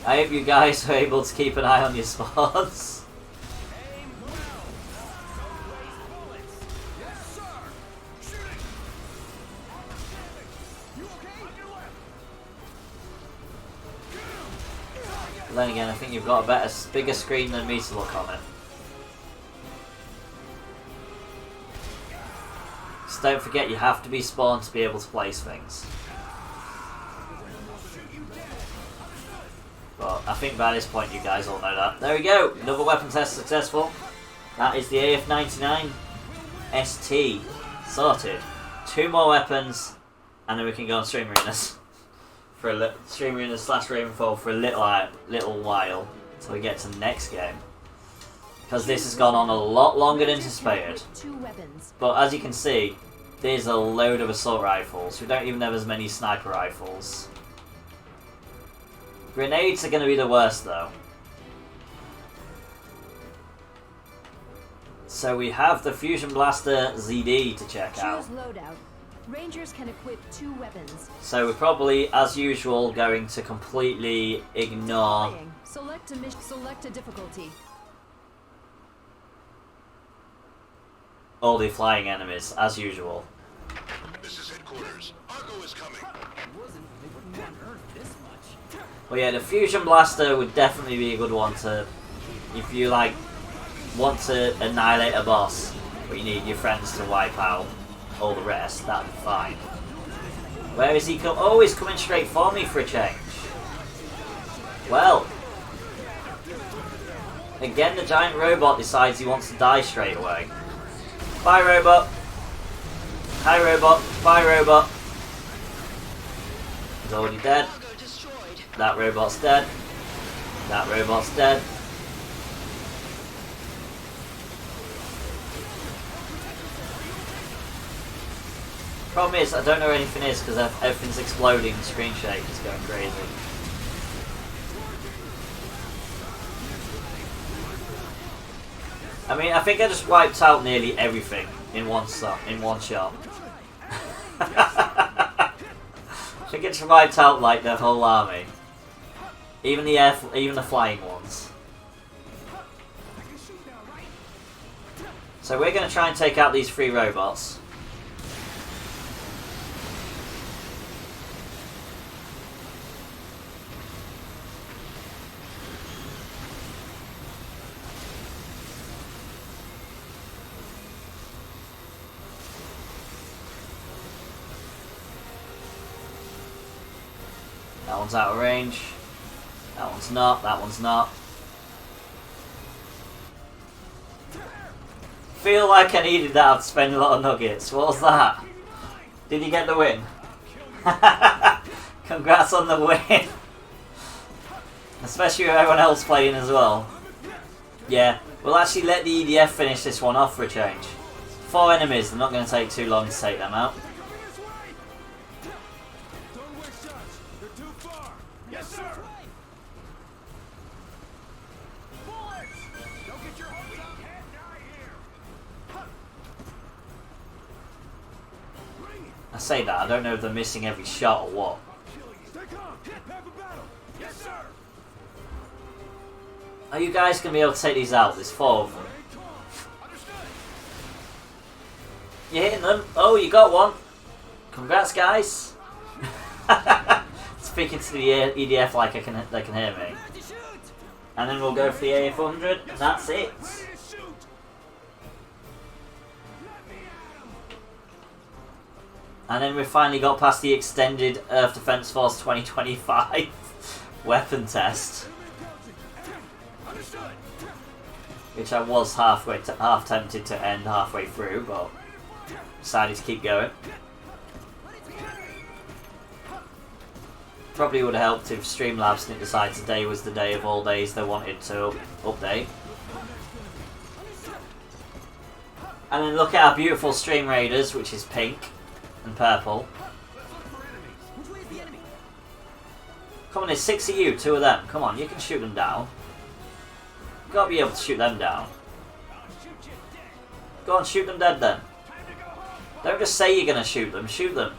B: I hope you guys are able to keep an eye on your spawns. Then again, I think you've got a bigger screen than me to look on it. Just don't forget you have to be spawned to be able to place things. But I think by this point you guys all know that. There we go, another weapon test successful. That is the AF99 ST sorted. 2 more weapons, and then we can go on stream arenas. For a stream arena / Ravenfall for a little while until we get to the next game, because this has gone on a lot longer than anticipated. But as you can see, there's a load of assault rifles. We don't even have as many sniper rifles. Grenades are going to be the worst though. So we have the Fusion Blaster ZD to check out.
C: Rangers can equip 2 weapons.
B: So we're probably, as usual, going to completely ignore...
C: Select a difficulty.
B: all the flying enemies, as usual.
D: This is headquarters. Argo is coming.
B: Well yeah, the Fusion Blaster would definitely be a good one to... if you, like, want to annihilate a boss, but you need your friends to wipe out all the rest, that'd be fine. Where is he oh, he's coming straight for me for a change. Well. Again, the giant robot decides he wants to die straight away. Bye, robot. Hi, robot. Bye, robot. He's already dead. That robot's dead. That robot's dead. Problem is, I don't know where anything is because everything's exploding and screen shake is going crazy. I mean, I think I just wiped out nearly everything in one shot. I think it's wiped out like the whole army, even the flying ones. So we're going to try and take out these 3 robots. That one's out of range. That one's not. That one's not. Feel like I needed that to spend a lot of nuggets. What was that? Did you get the win? Congrats on the win. Especially with everyone else playing as well. Yeah, we'll actually let the EDF finish this one off for a change. 4 enemies, they're not going to take too long to take them out. I say that, I don't know if they're missing every shot or what. Are you guys going to be able to take these out? There's 4 of them. You're hitting them. Oh, you got one. Congrats, guys. Speaking to the EDF like they can hear me. And then we'll go for the A400, and that's it. And then we finally got past the extended Earth Defense Force 2025 weapon test, which I was half tempted to end halfway through, but decided to keep going. Probably would have helped if Streamlabs didn't decide today was the day of all days they wanted to update. And then look at our beautiful Stream Raiders, which is pink and purple. Come on, there's 6 of you, 2 of them. Come on, you can shoot them down. You've got to be able to shoot them down. Go on, shoot them dead then. Don't just say you're going to shoot them, shoot them.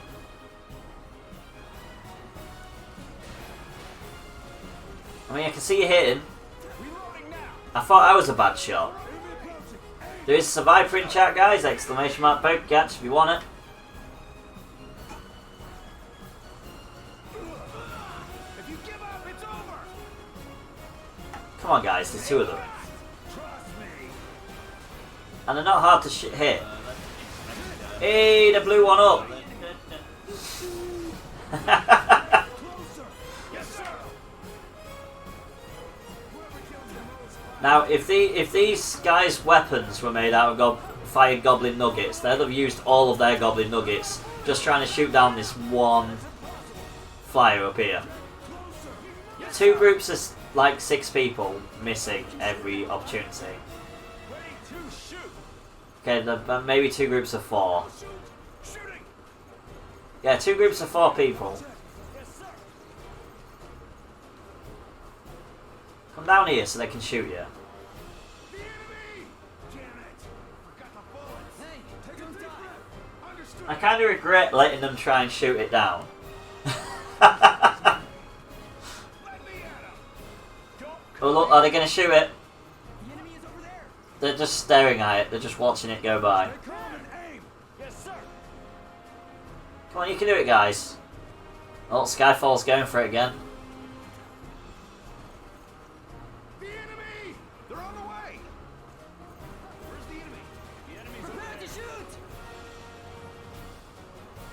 B: I mean, I can see you hitting. I thought I was a bad shot. There is a survivor in chat, guys. Exclamation mark poke catch if you want it. Come on, guys. There's 2 of them. And they're not hard to hit. Hey, they blew one up. Now, if these guys' weapons were made out of fired goblin nuggets, they'd have used all of their goblin nuggets just trying to shoot down this one flyer up here. 2 groups of like 6 people missing every opportunity. Okay, maybe 2 groups of 4. Yeah, 2 groups of 4 people. Come down here so they can shoot you. I kind of regret letting them try and shoot it down. Oh look, are they going to shoot it? They're just staring at it, they're just watching it go by. Come on, you can do it, guys. Oh, Skyfall's going for it again.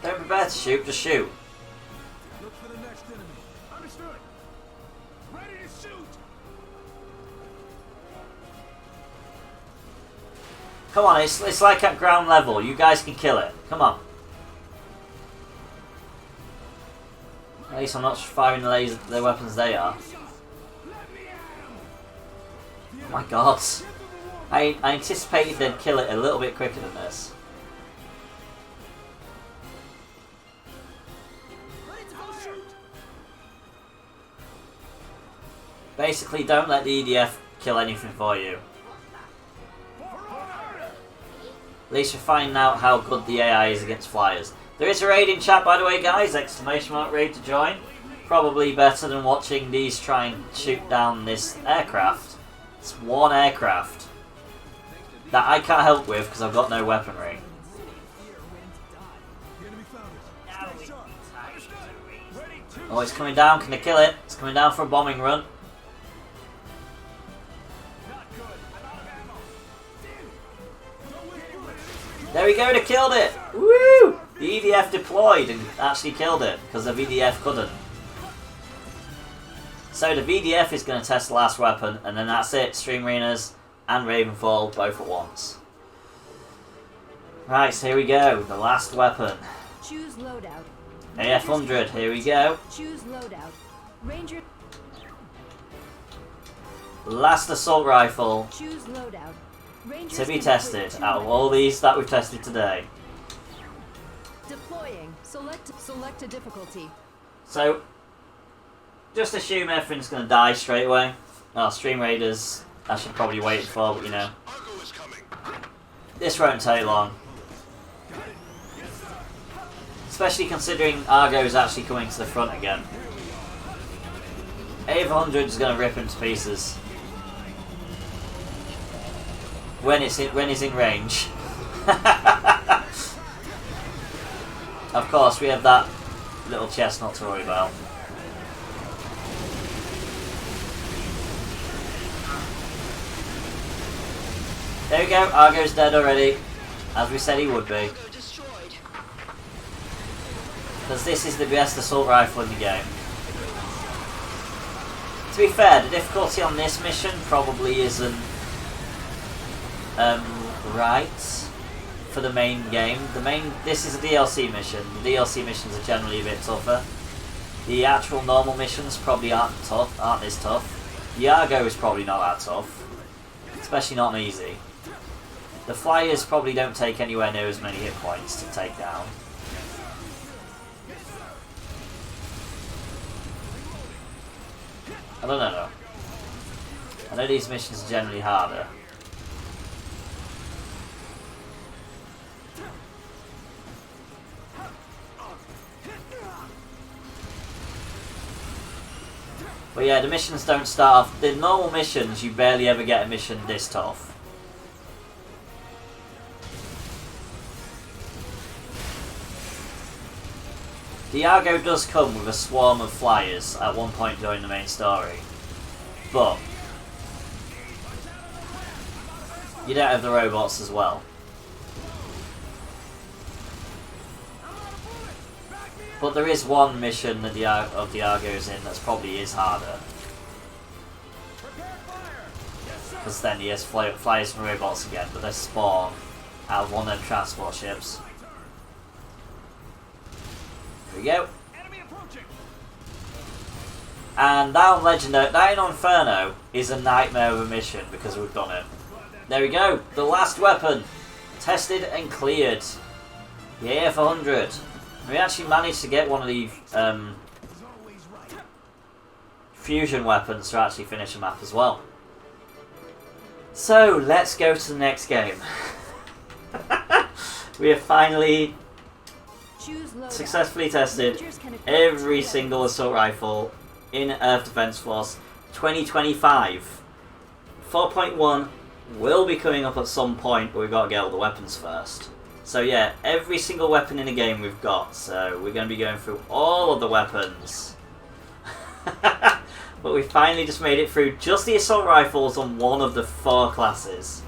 B: Don't prepare to shoot, just shoot.
A: Look for the next enemy. Understood. Ready to shoot.
B: Come on, it's like at ground level. You guys can kill it. Come on. At least I'm not firing the weapons they are. Oh my god. I anticipated they'd kill it a little bit quicker than this. Basically, don't let the EDF kill anything for you. At least we're finding out how good the AI is against flyers. There is a raid in chat, by the way, guys. Exclamation mark raid to join. Probably better than watching these try and shoot down this aircraft. It's one aircraft that I can't help with because I've got no weaponry. Oh, it's coming down. Can I kill it? It's coming down for a bombing run. There we go, they killed it! Woo! The EDF deployed and actually killed it because the VDF couldn't. So the VDF is going to test the last weapon, and then that's it. Stream Arenas and Ravenfall both at once. Right, so here we go. The last weapon.
C: Choose loadout.
B: AF-100, here we go.
C: Choose loadout. Ranger.
B: Last assault rifle
C: Choose loadout. Rangers
B: to be
C: can
B: tested
C: equip 2
B: out of all these that we've tested today.
C: Deploying. Select a difficulty.
B: So, just assume everything's going to die straight away. Oh, Stream Raiders, I should probably wait for, but you know.
D: Argo is coming.
B: This won't take long. Especially considering Argo's actually coming to the front again. AF-100 is going to rip him to pieces. When it's in range. Of course, we have that little chestnut to worry about. There we go, Argo's dead already, as we said he would be.
E: Argo destroyed.
B: Because this is the best assault rifle in the game. To be fair, the difficulty on this mission probably isn't right for the main game. This is a DLC mission. The DLC missions are generally a bit tougher. The actual normal missions probably aren't as tough. The Argo is probably not that tough, especially not easy. The flyers probably don't take anywhere near as many hit points to take down. I don't know though. I know these missions are generally harder. But yeah, the missions don't start off. The normal missions, you barely ever get a mission this tough. The Argo does come with a swarm of flyers at one point during the main story, but you don't have the robots as well. But there is one mission that the Argo's in that's probably is harder. Because then he has flyers and robots again, but they spawn out of one of them transport ships. There we go. And that in Inferno is a nightmare of a mission because we've done it. There we go, the last weapon. Tested and cleared. The AF-100. We actually managed to get one of the fusion weapons to actually finish a map as well. So, let's go to the next game. We have finally successfully tested every single assault rifle in Earth Defense Force 2025. 4.1 will be coming up at some point, but we've got to get all the weapons first. So yeah, every single weapon in the game we've got, so we're going to be going through all of the weapons. But we finally just made it through just the assault rifles on one of the 4 classes.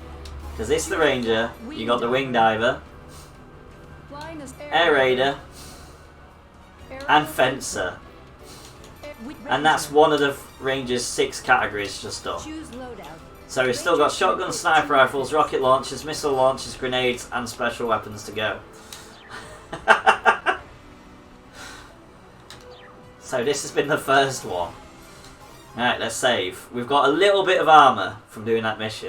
B: Because this is the Ranger, you got the Wing Diver, Air Raider, and Fencer. And that's one of the Ranger's 6 categories just done. So we've still got shotguns, sniper rifles, rocket launchers, missile launchers, grenades, and special weapons to go. So this has been the first one. Alright, let's save. We've got a little bit of armour from doing that mission.